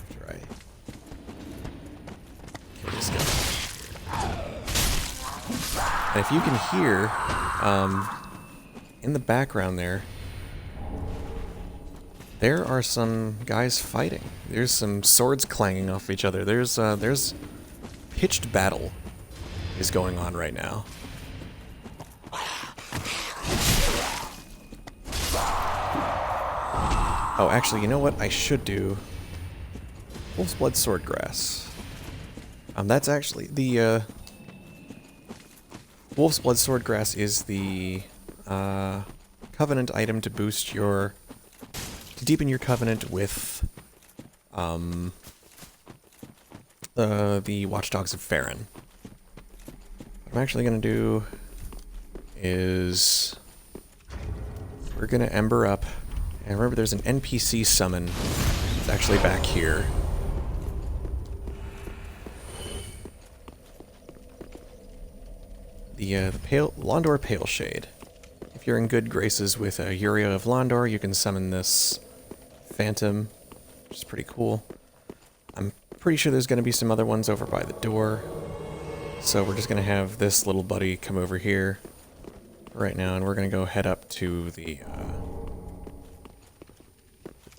after I kill this guy. And if you can hear, in the background there are some guys fighting. There's some swords clanging off each other. There's pitched battle is going on right now. Oh, actually, you know what I should do? Wolf's Blood Swordgrass. That's actually the Wolf's Blood Swordgrass is the covenant item to boost your, to deepen your covenant with the Watchdogs of Farron. What I'm actually gonna do is we're gonna ember up, and remember there's an NPC summon that's actually back here. The Londor Paleshade. If you're in good graces with Uriel of Londor, you can summon this Phantom, which is pretty cool. I'm pretty sure there's going to be some other ones over by the door. So we're just going to have this little buddy come over here right now, and we're going to go head up to the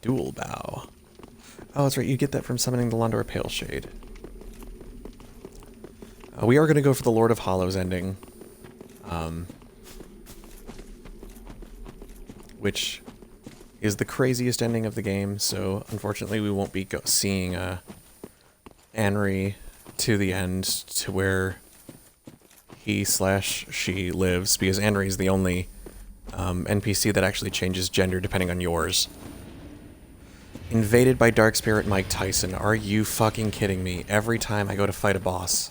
Dual Bow. Oh, that's right, you get that from summoning the Londor Paleshade. We are going to go for the Lord of Hollows ending. Which is the craziest ending of the game, so unfortunately we won't be seeing Anri to the end, to where he/she lives, because Anri is the only NPC that actually changes gender depending on yours. Invaded by Dark Spirit Mike Tyson. Are you fucking kidding me? Every time I go to fight a boss.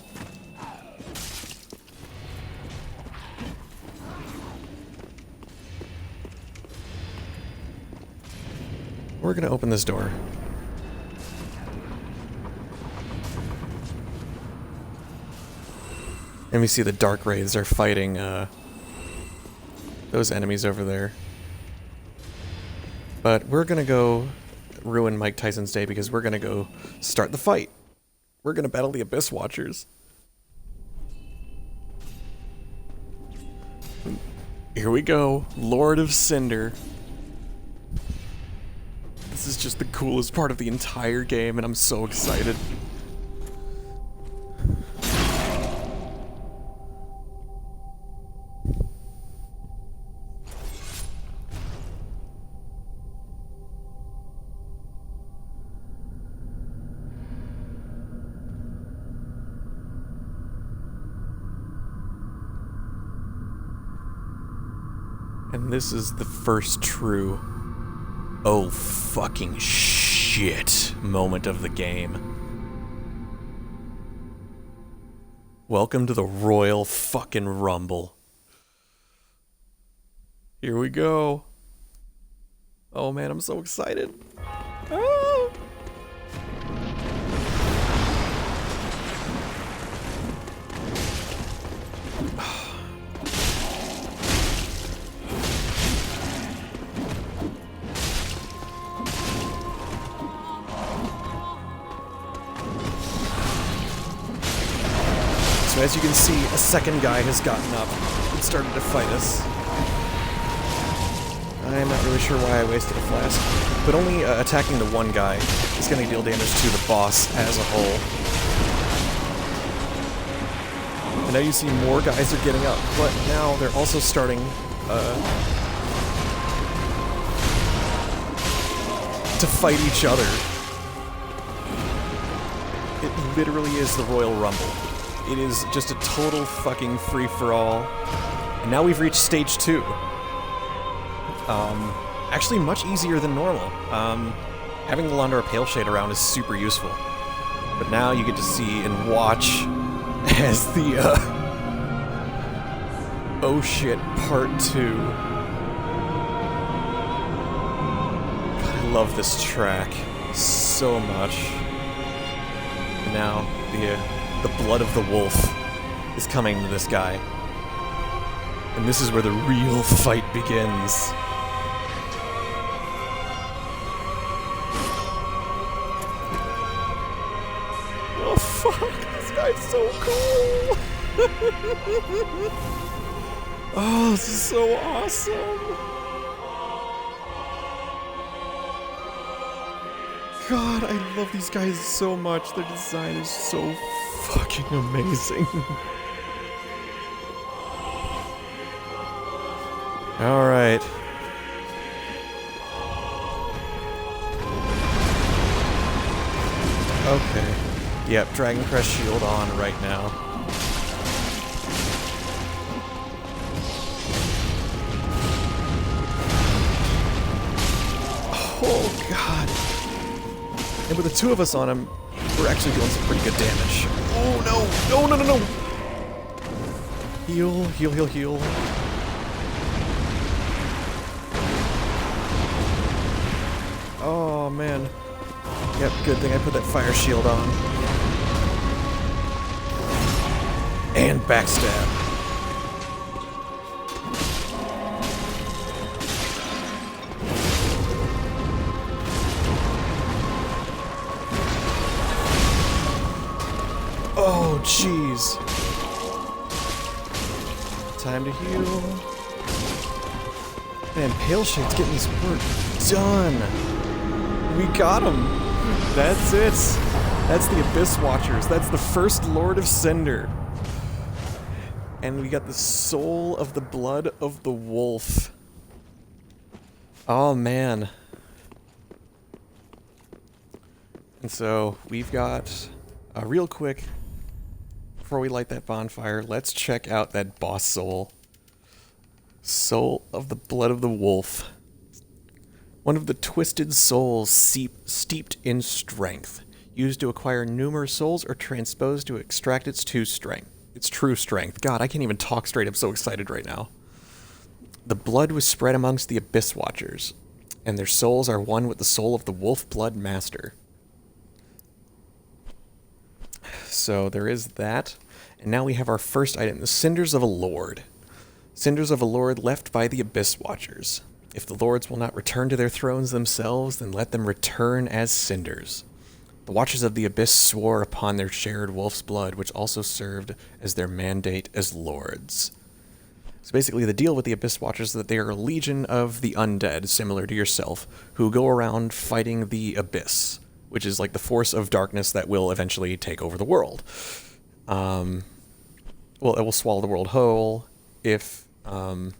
We're gonna open this door. And we see the Dark Wraiths are fighting those enemies over there. But we're gonna go ruin Mike Tyson's day because we're gonna go start the fight. We're gonna battle the Abyss Watchers. Here we go, Lord of Cinder. This is just the coolest part of the entire game, and I'm so excited. And this is the first true, oh fucking shit moment of the game. Welcome to the Royal fucking Rumble. Here we go. Oh man, I'm so excited. Ah! So as you can see, a second guy has gotten up and started to fight us. I'm not really sure why I wasted a flask, but only attacking the one guy is going to deal damage to the boss as a whole. And now you see more guys are getting up, but now they're also starting to fight each other. It literally is the Royal Rumble. It is just a total fucking free-for-all. And now we've reached stage 2. Actually much easier than normal. Having the Landor Pale Shade around is super useful. But now you get to see and watch as the, oh shit, part 2. God, I love this track so much. And now, the blood of the wolf is coming to this guy. And this is where the real fight begins. Oh fuck, this guy's so cool! Oh, this is so awesome! God, I love these guys so much. Their design is so fucking amazing. Alright. Okay. Yep, Dragon Crest Shield on right now. Oh god. And with the two of us on him, we're actually doing some pretty good damage. Oh no! No, no, no, no! Heal, heal, heal, heal. Oh man. Yep, good thing I put that fire shield on. And backstab. Oh, jeez. Time to heal. Man, Pale Shade's getting his work done. We got him. That's it. That's the Abyss Watchers. That's the first Lord of Cinder. And we got the soul of the blood of the wolf. Oh, man. And so, we've got real quick, before we light that bonfire, let's check out that boss soul. Soul of the blood of the wolf. One of the twisted souls steeped in strength, used to acquire numerous souls or transposed to extract its true strength. God, I can't even talk straight. I'm so excited right now. The blood was spread amongst the Abyss Watchers. and their souls are one with the soul of the wolf blood master. So there is that. And now we have our first item, the Cinders of a Lord. Cinders of a Lord left by the Abyss Watchers. If the Lords will not return to their thrones themselves, then let them return as cinders. The Watchers of the Abyss swore upon their shared wolf's blood, which also served as their mandate as Lords. So basically the deal with the Abyss Watchers is that they are a legion of the undead, similar to yourself, who go around fighting the Abyss, which is like the force of darkness that will eventually take over the world. Well, it will swallow the world whole if the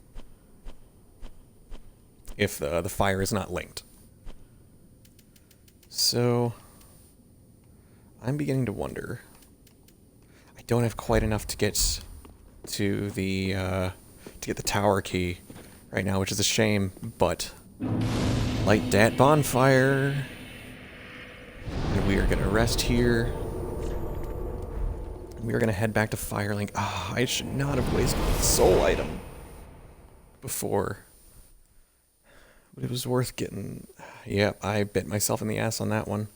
fire is not linked. So I'm beginning to wonder. I don't have quite enough to get to the tower key right now, which is a shame, but light that bonfire. And we are gonna rest here. We are gonna head back to Firelink. Ah, I should not have wasted the soul item before. But it was worth getting. Yeah, I bit myself in the ass on that one.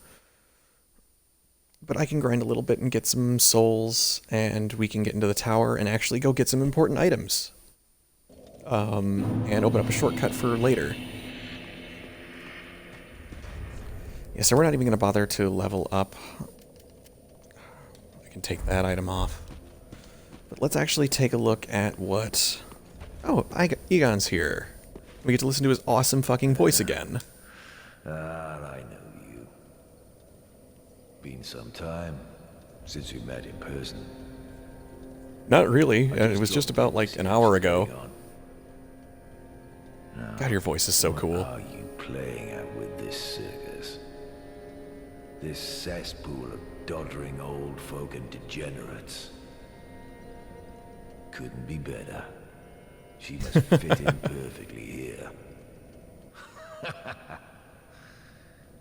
But I can grind a little bit and get some souls, and we can get into the tower and actually go get some important items. And open up a shortcut for later. Yeah, so we're not even going to bother to level up. I can take that item off. But let's actually take a look at what... Oh, Egon's here. We get to listen to his awesome fucking voice again.
I know you. Been some time since we met in person.
Not really. It was just about like an hour ago. God, your voice is so cool.
What are you playing at with this circus? This cesspool of doddering old folk and degenerates. Couldn't be better. She must fit in perfectly here.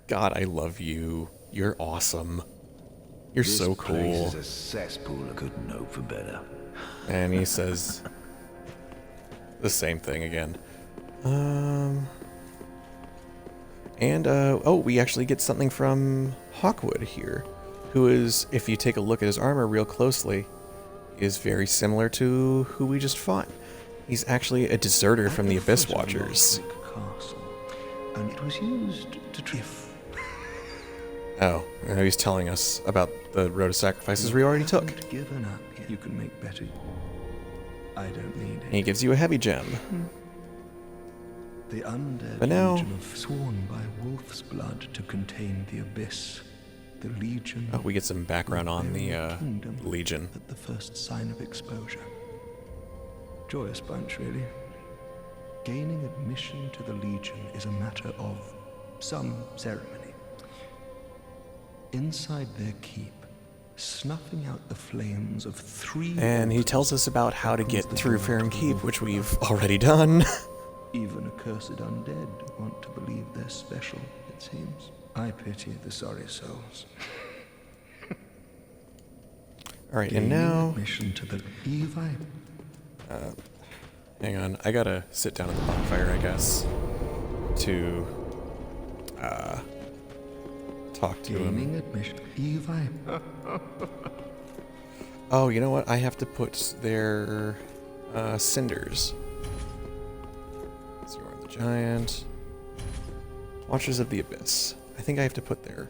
God, I love you. You're awesome. You're so cool.
This place is a cesspool. I couldn't hope for better.
And he says the same thing again. Oh, we actually get something from Hawkwood here, who is, if you take a look at his armor real closely, is very similar to who we just fought. He's actually a deserter from the Abyss Watchers.
Castle, and it was used to drift.
Oh, now he's telling us about the Road of Sacrifices we already took.
Haven't given up yet. You can make better. I don't need it.
He gives you a heavy gem.
The undead
But now-
legion of sworn by wolf's blood to contain the abyss. The legion.
Oh, we get some background on the
kingdom
Legion.
at the first sign of exposure. Joyous bunch, really. Gaining admission to the legion is a matter of some ceremony. Inside their keep, snuffing out the flames of 3.
And he tells us about how to get through Farron Keep, which we've already done.
Even accursed undead want to believe they're special, it seems. I pity the sorry souls.
Alright, and
Gaining
now...
admission to the Levi.
Hang on, I gotta sit down at the bonfire, I guess, to talk to him.
Gaining admission. Levi.
Oh, you know what? I have to put their cinders. Zorn the Giant. Watchers of the Abyss. I think I have to put their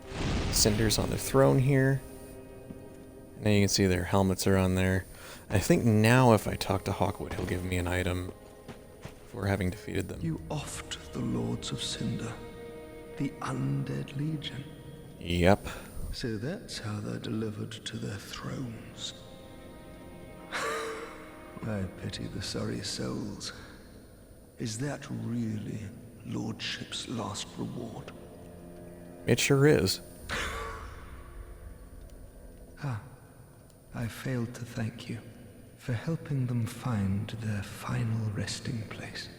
cinders on their throne here. And then you can see their helmets are on there. I think now if I talk to Hawkwood, he'll give me an item for having defeated them.
You oft the Lords of Cinder, the undead legion.
Yep.
So that's how they're delivered to their thrones. I pity the sorry souls. Is that really Lordship's last reward?
It sure is.
I failed to thank you for helping them find their final resting place.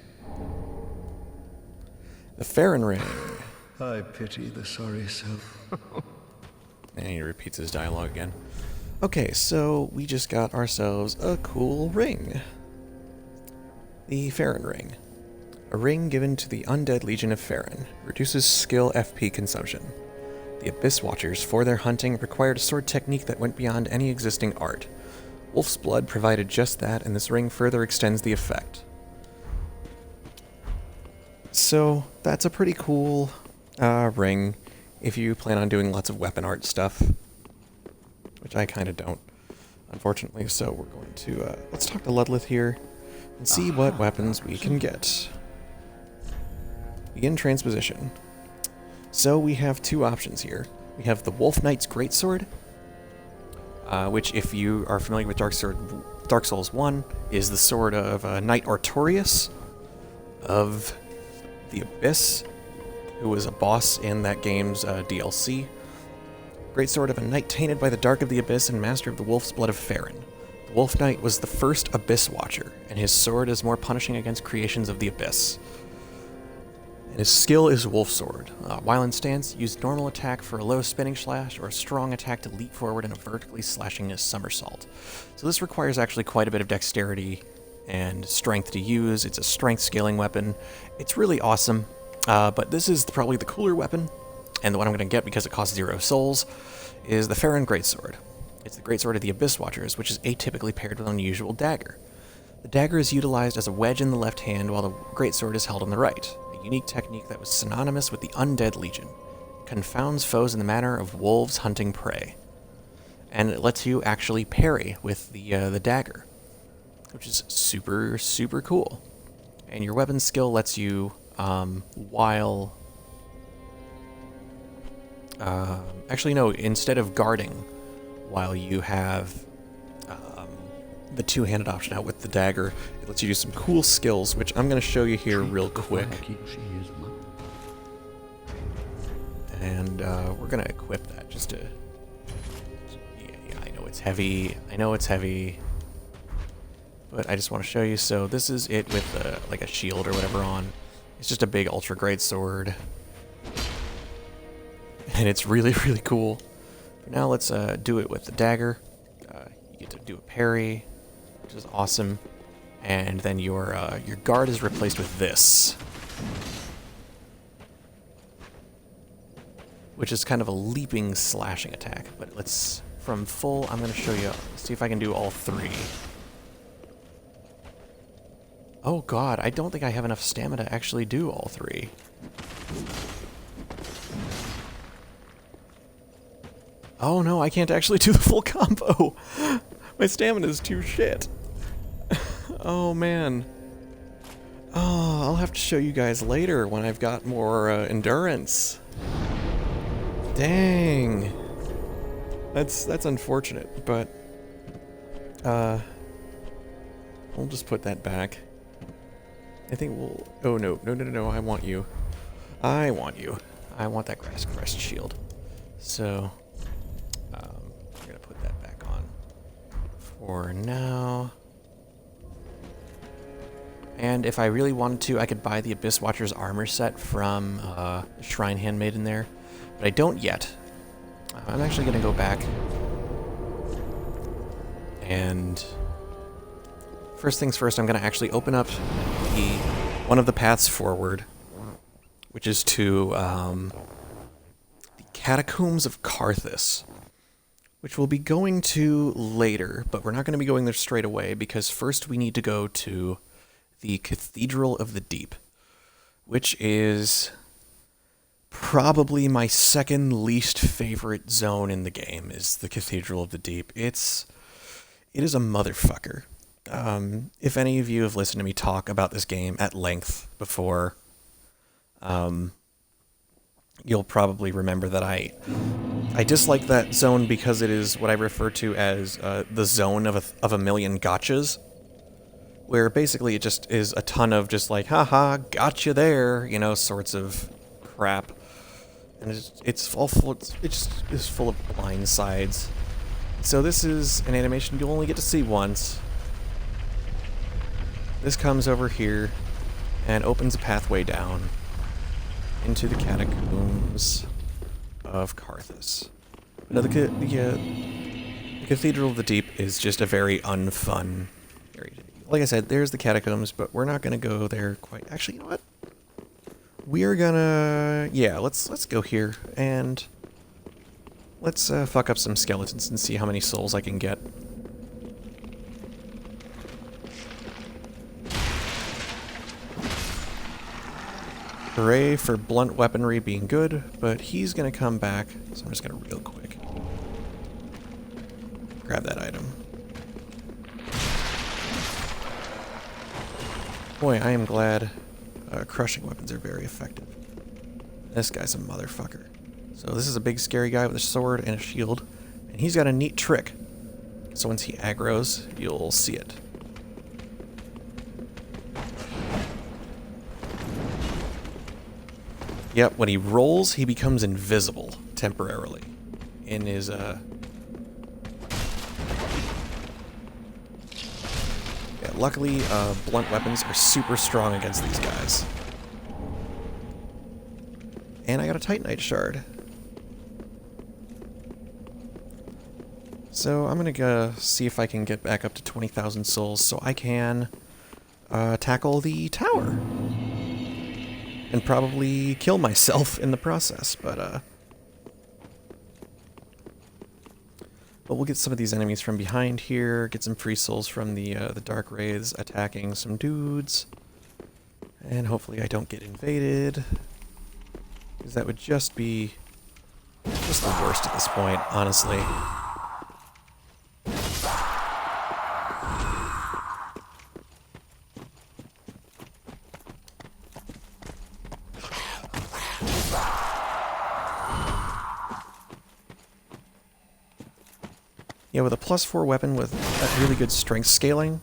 The Farron Ring.
I pity the sorry soul.
And he repeats his dialogue again. Okay, so we just got ourselves a cool ring. The Farron Ring. A ring given to the Undead Legion of Farron. Reduces skill FP consumption. The Abyss Watchers, for their hunting, required a sword technique that went beyond any existing art. Wolf's Blood provided just that, and this ring further extends the effect. So, that's a pretty cool ring if you plan on doing lots of weapon art stuff. Which I kind of don't, unfortunately, so we're going to, let's talk to Ludlith here and see what weapons we can get. Begin transposition. So we have two options here. We have the Wolf Knight's Greatsword, which, if you are familiar with Dark Souls 1, is the sword of Knight Artorias of the Abyss, who was a boss in that game's DLC. Greatsword of a knight tainted by the dark of the Abyss and master of the Wolf's Blood of Farron. The Wolf Knight was the first Abyss Watcher, and his sword is more punishing against creations of the Abyss. And his skill is Wolf Sword. While in stance, use normal attack for a low spinning slash, or a strong attack to leap forward in a vertically slashing somersault. So this requires actually quite a bit of dexterity and strength to use. It's a strength scaling weapon. It's really awesome, but this is probably the cooler weapon, and the one I'm going to get because it costs 0 souls, is the Farron Greatsword. It's the Greatsword of the Abyss Watchers, which is atypically paired with an unusual dagger. The dagger is utilized as a wedge in the left hand, while the Greatsword is held on the right. Unique technique that was synonymous with the Undead Legion. Confounds foes in the manner of wolves hunting prey. And it lets you actually parry with the dagger, which is super, super cool. And your weapon skill lets you, actually no, instead of guarding, while you have the two-handed option out with the dagger, it lets you do some cool skills, which I'm going to show you here real quick. And we're going to equip that just to... Yeah, I know it's heavy. I know it's heavy. But I just want to show you. So this is it with like a shield or whatever on. It's just a big ultra great sword. And it's really, really cool. For now, let's do it with the dagger. You get to do a parry, which is awesome. And then your guard is replaced with this, which is kind of a leaping, slashing attack. But let's, from full, I'm going to show you, see if I can do all three. Oh god, I don't think I have enough stamina to actually do all three. Oh no, I can't actually do the full combo. My stamina is too shit. Oh man. Oh, I'll have to show you guys later when I've got more endurance. Dang. That's unfortunate, but we'll just put that back. I think we'll... Oh no, no, I want you. I want you. I want that Grass Crest shield. So, we're gonna put that back on for now. And if I really wanted to, I could buy the Abyss Watcher's armor set from the Shrine Handmaiden there, but I don't yet. I'm actually gonna go back and first things first, I'm gonna actually open up one of the paths forward, which is to the Catacombs of Karthus, which we'll be going to later, but we're not going to be going there straight away because first we need to go to the Cathedral of the Deep, which is probably my second least favorite zone in the game, is the Cathedral of the Deep. It is a motherfucker. If any of you have listened to me talk about this game at length before, you'll probably remember that I dislike that zone because it is what I refer to as the zone of a million gotchas, where basically it just is a ton of just like, haha, gotcha there, you know, sorts of crap. And it's all full, it just is full of blind sides. So this is an animation you'll only get to see once. This comes over here and opens a pathway down into the Catacombs of Karthus. Now, the Cathedral of the Deep is just a very unfun area to like I said, there's the catacombs, but we're not gonna go there quite. Actually, you know what? We are gonna, yeah, let's go here and let's fuck up some skeletons and see how many souls I can get. Hooray for blunt weaponry being good, but he's gonna come back, so I'm just gonna real quick grab that item. Boy, I am glad crushing weapons are very effective. This guy's a motherfucker. So this is a big scary guy with a sword and a shield, and he's got a neat trick. So once he aggroes, you'll see it. Yep, when he rolls, he becomes invisible temporarily in his luckily, blunt weapons are super strong against these guys. And I got a Titanite shard. So I'm gonna go see if I can get back up to 20,000 souls so I can tackle the tower. And probably kill myself in the process, but we'll get some of these enemies from behind here, get some free souls from the Dark Wraiths attacking some dudes, and hopefully I don't get invaded, because that would just be just the worst at this point, honestly. Yeah, with a +4 weapon with that really good strength scaling,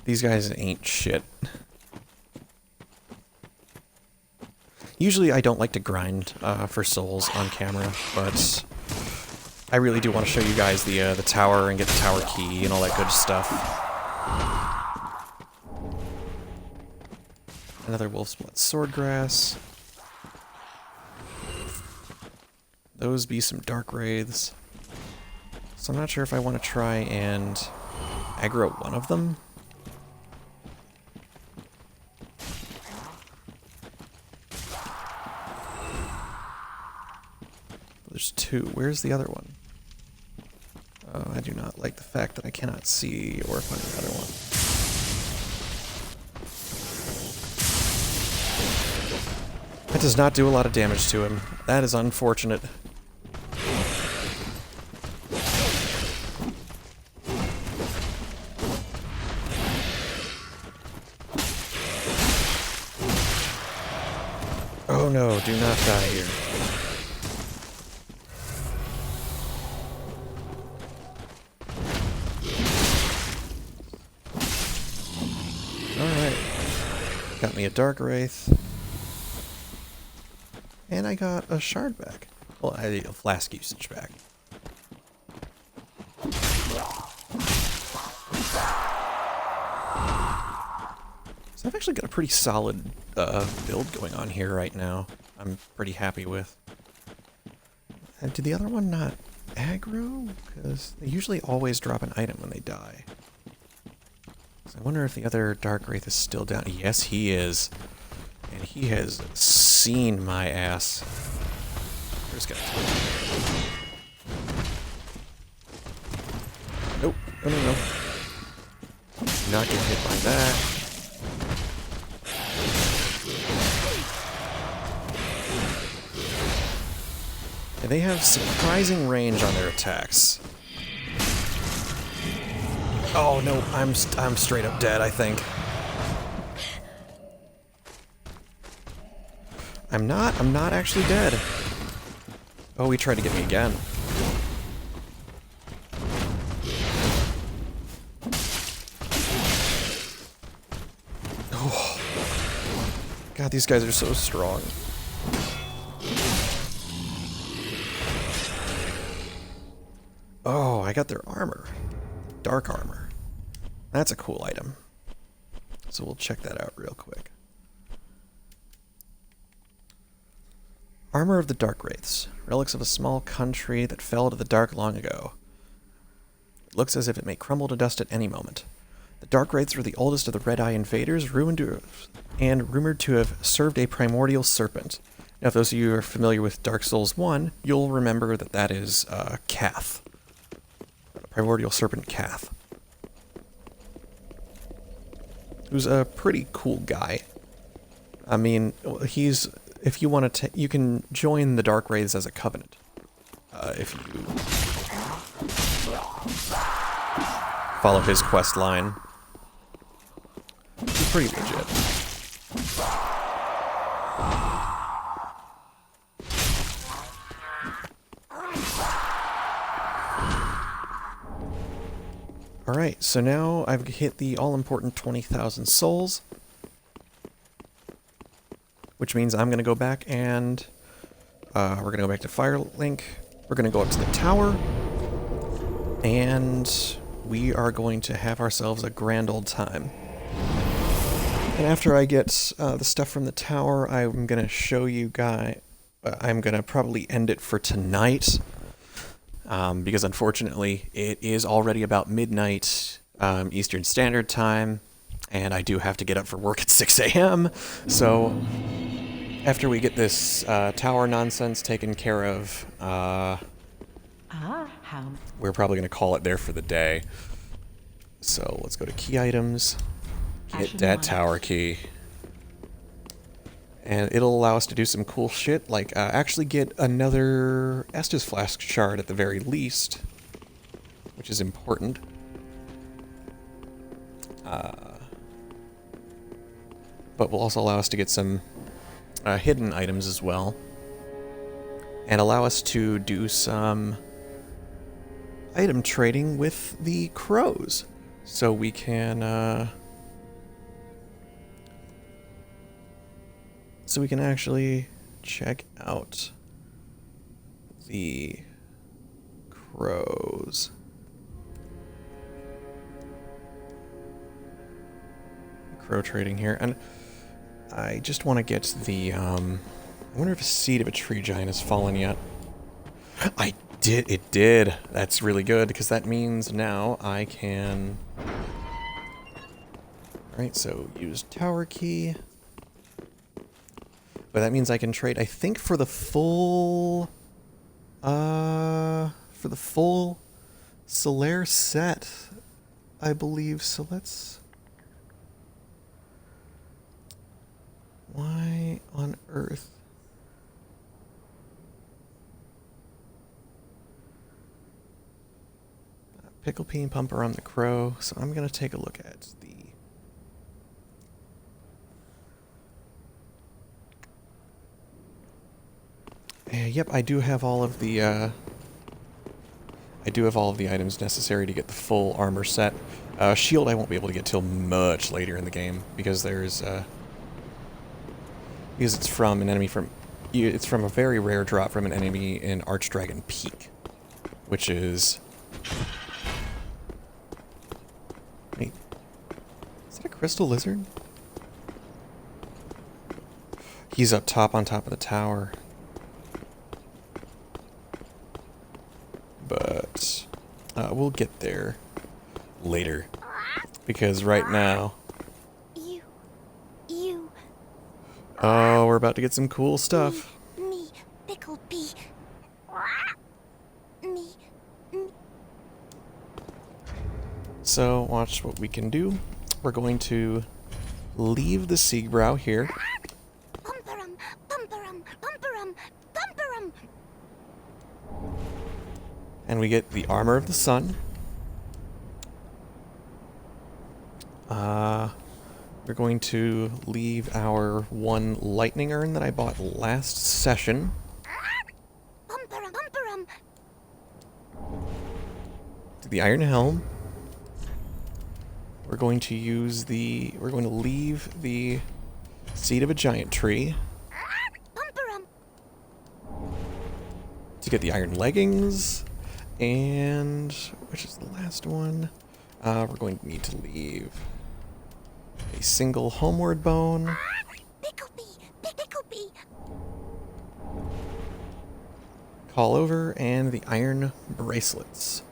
these guys ain't shit. Usually I don't like to grind for souls on camera, but I really do want to show you guys the tower and get the tower key and all that good stuff. Another wolf's blood swordgrass. Those be some dark wraiths. So I'm not sure if I want to try and aggro one of them. There's two. Where's the other one? Oh, I do not like the fact that I cannot see or find the other one. That does not do a lot of damage to him. That is unfortunate. Oh no, do not die here. Alright. Got me a Dark Wraith. And I got a shard back. Well, I had a flask usage back. So I've actually got a pretty solid build going on here right now. I'm pretty happy with. And did the other one not aggro? Because they usually always drop an item when they die. So I wonder if the other Dark Wraith is still down. Yes, he is. And he has seen my ass. There's got Nope. No, no, no. Do not get hit by that. And they have surprising range on their attacks. Oh no, I'm straight up dead, I think. I'm not actually dead. Oh, he tried to get me again. Oh. God, these guys are so strong. Oh, I got their armor. Dark armor. That's a cool item. So we'll check that out real quick. Armor of the Dark Wraiths. Relics of a small country that fell to the dark long ago. looks as if it may crumble to dust at any moment. The Dark Wraiths were the oldest of the Red Eye invaders, rumored to have served a primordial serpent. Now, if those of you are familiar with Dark Souls 1, you'll remember that that is Cath. A primordial serpent Cath. Who's a pretty cool guy. I mean, he's... If you want to, you can join the Dark Wraiths as a covenant. If you follow his quest line. He's pretty legit. Alright, so now I've hit the all-important 20,000 souls. Which means I'm going to go back and we're going to go back to Firelink. We're going to go up to the tower. And we are going to have ourselves a grand old time. And after I get the stuff from the tower, I'm going to show you guys... I'm going to probably end it for tonight. Because unfortunately, it is already about midnight Eastern Standard Time. And I do have to get up for work at 6 a.m. So... After we get this tower nonsense taken care of, we're probably going to call it there for the day. So let's go to key items, get that tower key, and it'll allow us to do some cool shit, like actually get another Estus Flask shard at the very least, which is important. But will also allow us to get some hidden items as well, and allow us to do some item trading with the crows, so we can actually check out the crows. Crow trading here, and I just want to get the, I wonder if a seed of a tree giant has fallen yet. It did. That's really good, because that means now I can... Alright, so use tower key. But that means I can trade, I think, for the full Solaire set, I believe. So let's... Why on earth? Pickle Pea Pumper on the Crow, so I'm going to take a look at the... Yep, I do have all of the, items necessary to get the full armor set. Shield I won't be able to get till much later in the game, because there's, because it's from an enemy from... It's from a very rare drop from an enemy in Archdragon Peak. Which is... Wait. Is that a crystal lizard? He's up top on top of the tower. But... we'll get there later. Because right now... Oh, we're about to get some cool stuff.
Me, Pickle Pea. Me.
So, watch what we can do. We're going to leave the Siegbrow here.
Bumperum, bumperum, bumperum, bumperum.
And we get the Armor of the Sun. We're going to leave our one lightning urn that I bought last session.
Bumperum, bumperum.
To the Iron Helm. We're going to use the... We're going to leave the Seed of a Giant Tree.
Bumperum.
To get the Iron Leggings. And... which is the last one? We're going to need to leave a single Homeward Bone.
Pickle Pea, Pickle Pea.
Call over, and the Iron Bracelets.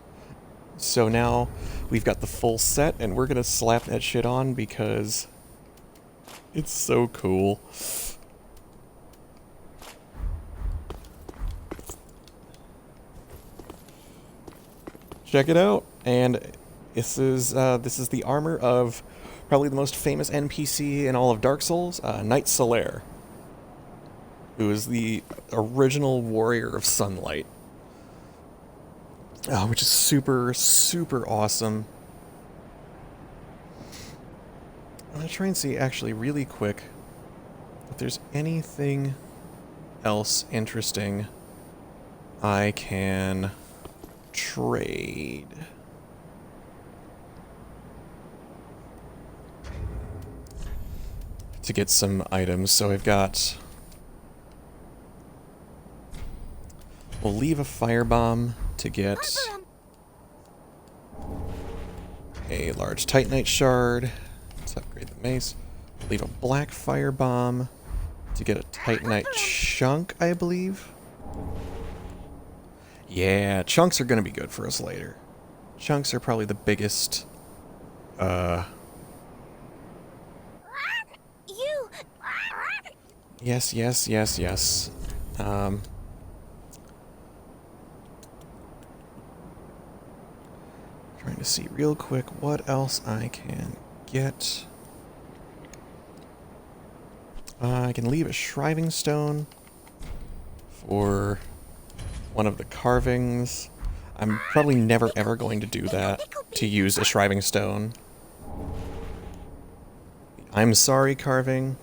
So now we've got the full set, and we're gonna slap that shit on because it's so cool. Check it out, and this is the armor of probably the most famous NPC in all of Dark Souls, Knight Solaire, who is the original warrior of sunlight, which is super, super awesome. I'm gonna try and see, actually, really quick, if there's anything else interesting I can trade. To get some items. So I've got... We'll leave a firebomb to get a large Titanite shard. Let's upgrade the mace. We'll leave a black firebomb to get a Titanite chunk, I believe. Yeah, chunks are going to be good for us later. Chunks are probably the biggest,
You.
Yes, yes, yes, yes. Trying to see real quick what else I can get. I can leave a shriving stone for one of the carvings. I'm probably never ever going to do that, to use a shriving stone. I'm sorry carving.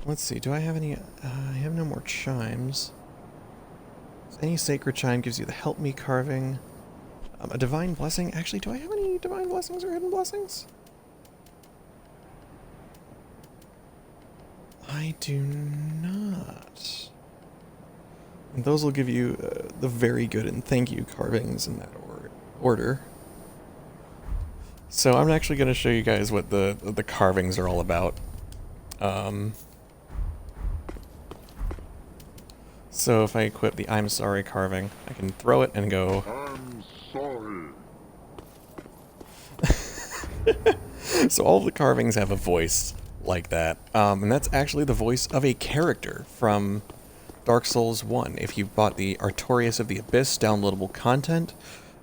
Let's see, do I have any... I have no more chimes. Any sacred chime gives you the help me carving. A divine blessing? Actually, do I have any divine blessings or hidden blessings? I do not. And those will give you the very good and thank you carvings in that order. So I'm actually going to show you guys what the carvings are all about. So if I equip the I'm sorry carving, I can throw it and go...
I'm sorry.
So all the carvings have a voice like that. And that's actually the voice of a character from Dark Souls 1. If you bought the Artorias of the Abyss downloadable content,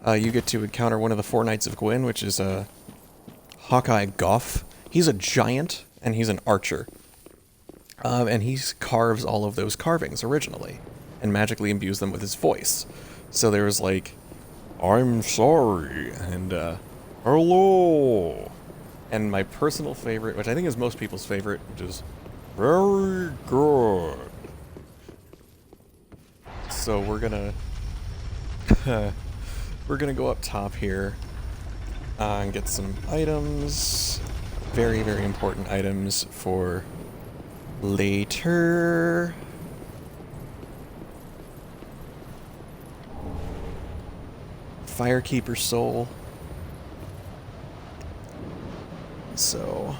you get to encounter one of the four Knights of Gwyn, which is Hawkeye Goff. He's a giant, and he's an archer. And he carves all of those carvings originally, and magically imbues them with his voice. So there's like, I'm sorry, and hello. And my personal favorite, which I think is most people's favorite, which is very good. So we're gonna go up top here and get some items, very, very important items for later. Firekeeper soul. So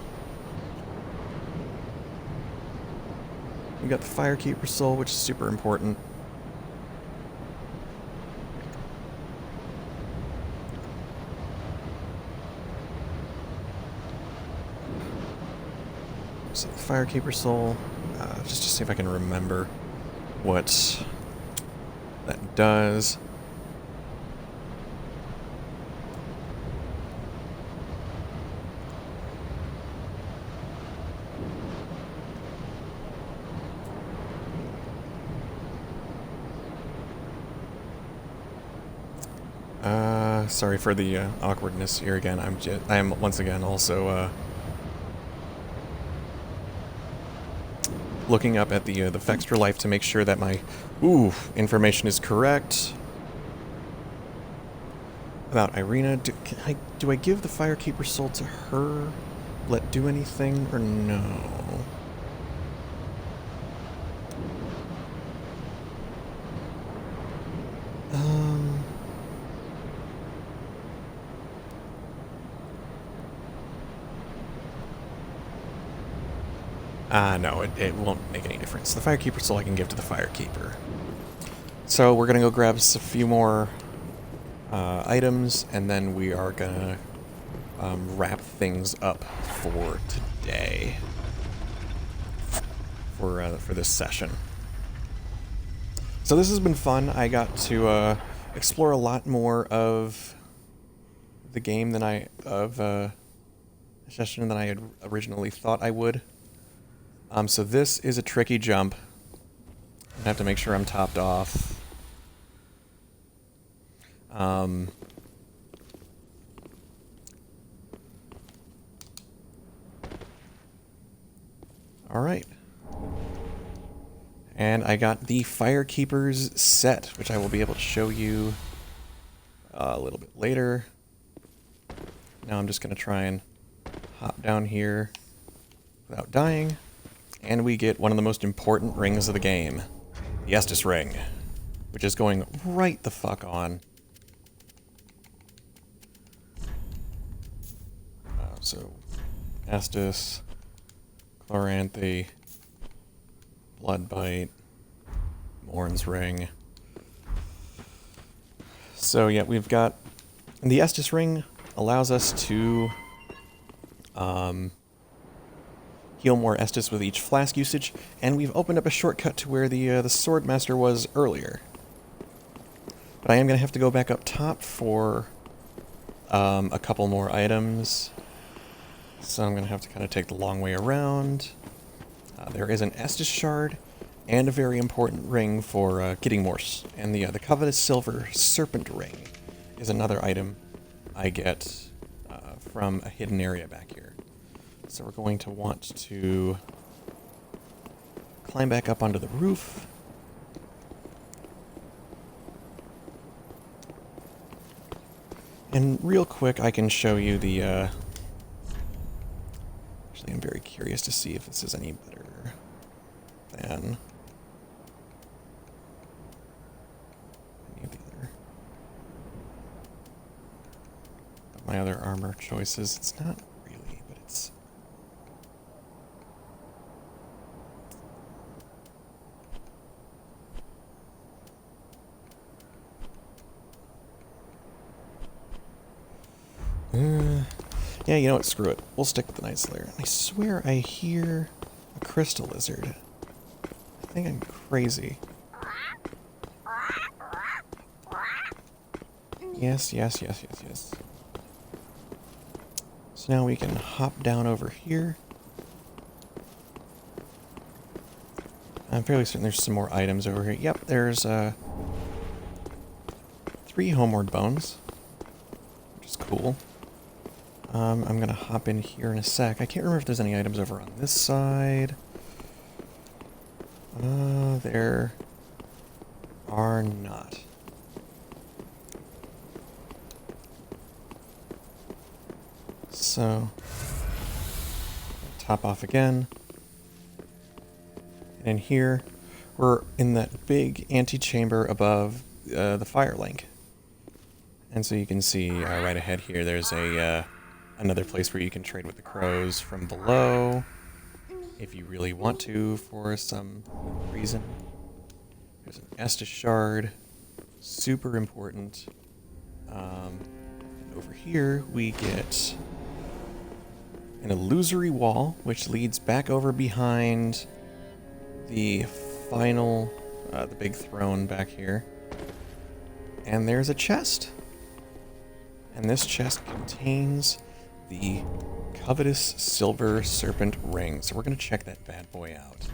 we got the Firekeeper soul, which is super important. So the Firekeeper soul, just to see if I can remember what that does. Sorry for the awkwardness here again. I am once again also looking up at the Vextra Life to make sure that my information is correct about Irina. Do I give the Firekeeper soul to her? Let do anything or no? No, it won't make any difference. The Firekeeper soul I can give to the Firekeeper. So we're gonna go grab a few more items, and then we are gonna wrap things up for today. For this session. So this has been fun. I got to explore a lot more of the game than session than I had originally thought I would. So this is a tricky jump. I have to make sure I'm topped off. All right. And I got the Firekeepers set, which I will be able to show you a little bit later. Now I'm just going to try and hop down here without dying. And we get one of the most important rings of the game, the Estus ring, which is going right the fuck on. So, Estus, Chloranthe, Bloodbite, Morn's ring. So yeah, we've got the Estus ring allows us to heal more Estus with each flask usage, and we've opened up a shortcut to where the Swordmaster was earlier. But I am going to have to go back up top for a couple more items, so I'm going to have to kind of take the long way around. There is an Estus shard and a very important ring for getting more, and the Covetous Silver Serpent ring is another item I get from a hidden area back here. So we're going to want to climb back up onto the roof. And real quick, I can show you the... Actually, I'm very curious to see if this is any better than any of the my other armor choices. It's not really, but it's... yeah, you know what? Screw it. We'll stick with the Night Slayer. I swear I hear a crystal lizard. I think I'm crazy. Yes. So now we can hop down over here. I'm fairly certain there's some more items over here. Yep, there's 3 homeward bones, which is cool. I'm going to hop in here in a sec. I can't remember if there's any items over on this side. There are not. So, top off again. And in here, we're in that big antechamber above the fire link. And so you can see right ahead here, there's another place where you can trade with the crows from below, if you really want to, for some reason. There's an Estus shard, super important. And over here, we get an illusory wall, which leads back over behind the final, the big throne back here. And there's a chest. And this chest contains the Covetous Silver Serpent ring. So we're going to check that bad boy out.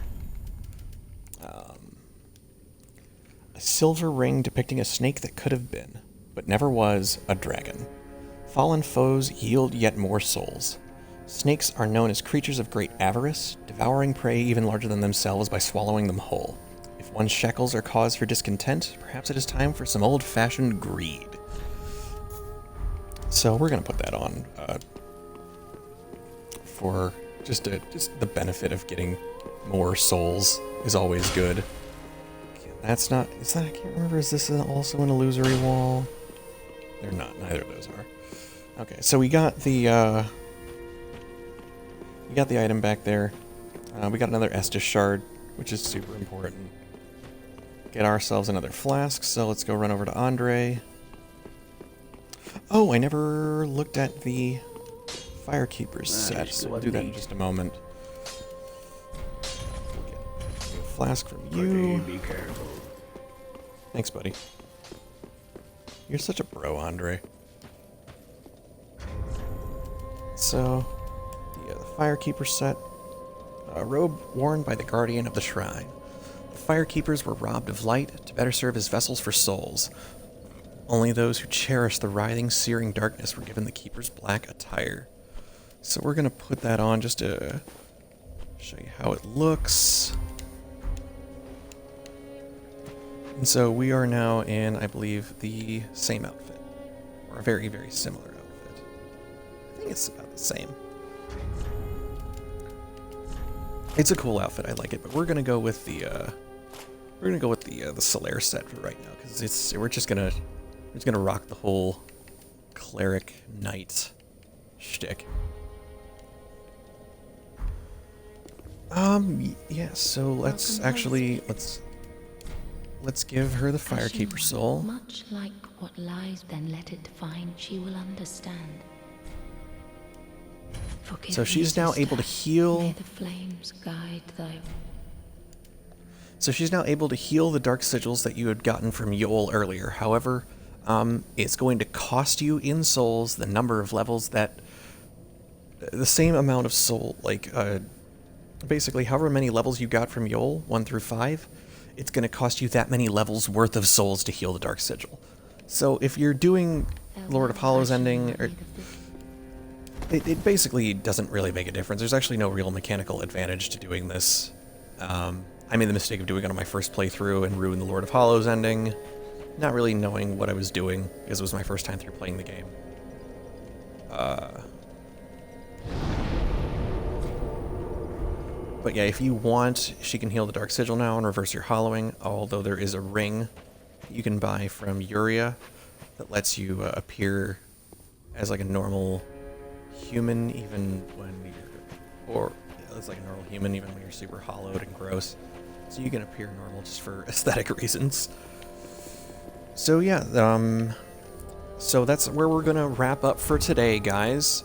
A silver ring depicting a snake that could have been, but never was, a dragon. Fallen foes yield yet more souls. Snakes are known as creatures of great avarice, devouring prey even larger than themselves by swallowing them whole. If one's shekels are cause for discontent, perhaps it is time for some old-fashioned greed. So we're going to put that on for just the benefit of getting more souls is always good. That's not... I can't remember, is this also an illusory wall? They're not. Neither of those are. Okay, so we got the item back there. We got another Estus shard, which is super important. get ourselves another flask, so let's go run over to Andre. Oh, I never looked at the Firekeeper's set, so we'll do that in just a moment. We'll get a flask from you.
Be careful.
Thanks, buddy. You're such a bro, Andre. So, the Firekeeper set. A robe worn by the Guardian of the Shrine. The Firekeepers were robbed of light to better serve as vessels for souls. Only those who cherish the writhing, searing darkness were given the Keeper's black attire. So we're going to put that on just to show you how it looks. And so we are now in, I believe, the same outfit. Or a very, very similar outfit. I think it's about the same. It's a cool outfit, I like it, but we're gonna go with the the Solaire set for right now, because we're just gonna rock the whole cleric knight shtick. Yeah, so let's give her the Firekeeper soul.
Much like what lies, then let it define, she will understand. Forgive
So she's
me,
now
sister.
able to heal.
May the flames guide thy...
So she's now able to heal the dark sigils that you had gotten from Yol earlier. However, it's going to cost you in souls the number of levels that... the same amount of soul, like, basically however many levels you got from Yol, 1 through 5, it's going to cost you that many levels worth of souls to heal the dark sigil. So if you're doing Lord of Hollows ending, or... It basically doesn't really make a difference. There's actually no real mechanical advantage to doing this. I made the mistake of doing it on my first playthrough and ruined the Lord of Hollows ending, not really knowing what I was doing, because it was my first time through playing the game. But yeah, if you want, she can heal the Dark Sigil now and reverse your hollowing, although there is a ring you can buy from Yuria that lets you appear as like a normal human even when you're, or it's like a normal human even when you're super hollowed and gross. So you can appear normal just for aesthetic reasons. So yeah, so that's where we're gonna wrap up for today, guys.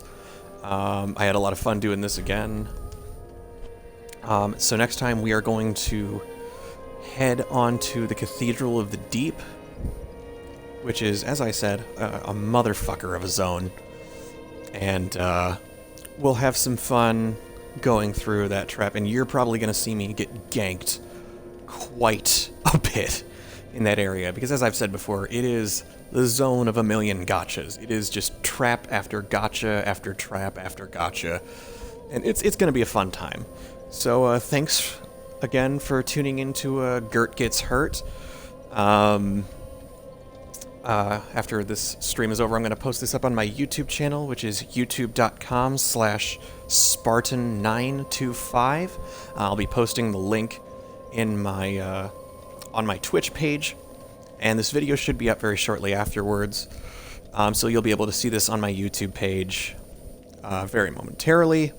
I had a lot of fun doing this again. So next time we are going to head on to the Cathedral of the Deep, which is, as I said, a motherfucker of a zone. And we'll have some fun going through that trap, and you're probably going to see me get ganked quite a bit in that area, because as I've said before, it is the zone of a million gotchas. It is just trap after gotcha after trap after gotcha, and it's going to be a fun time. So thanks again for tuning into Gurt Gets Hurt. After this stream is over, I'm going to post this up on my YouTube channel, which is youtube.com/Spartan925. I'll be posting the link in my on my Twitch page, and this video should be up very shortly afterwards. So you'll be able to see this on my YouTube page very momentarily.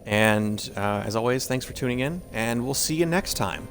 And as always, thanks for tuning in, and we'll see you next time.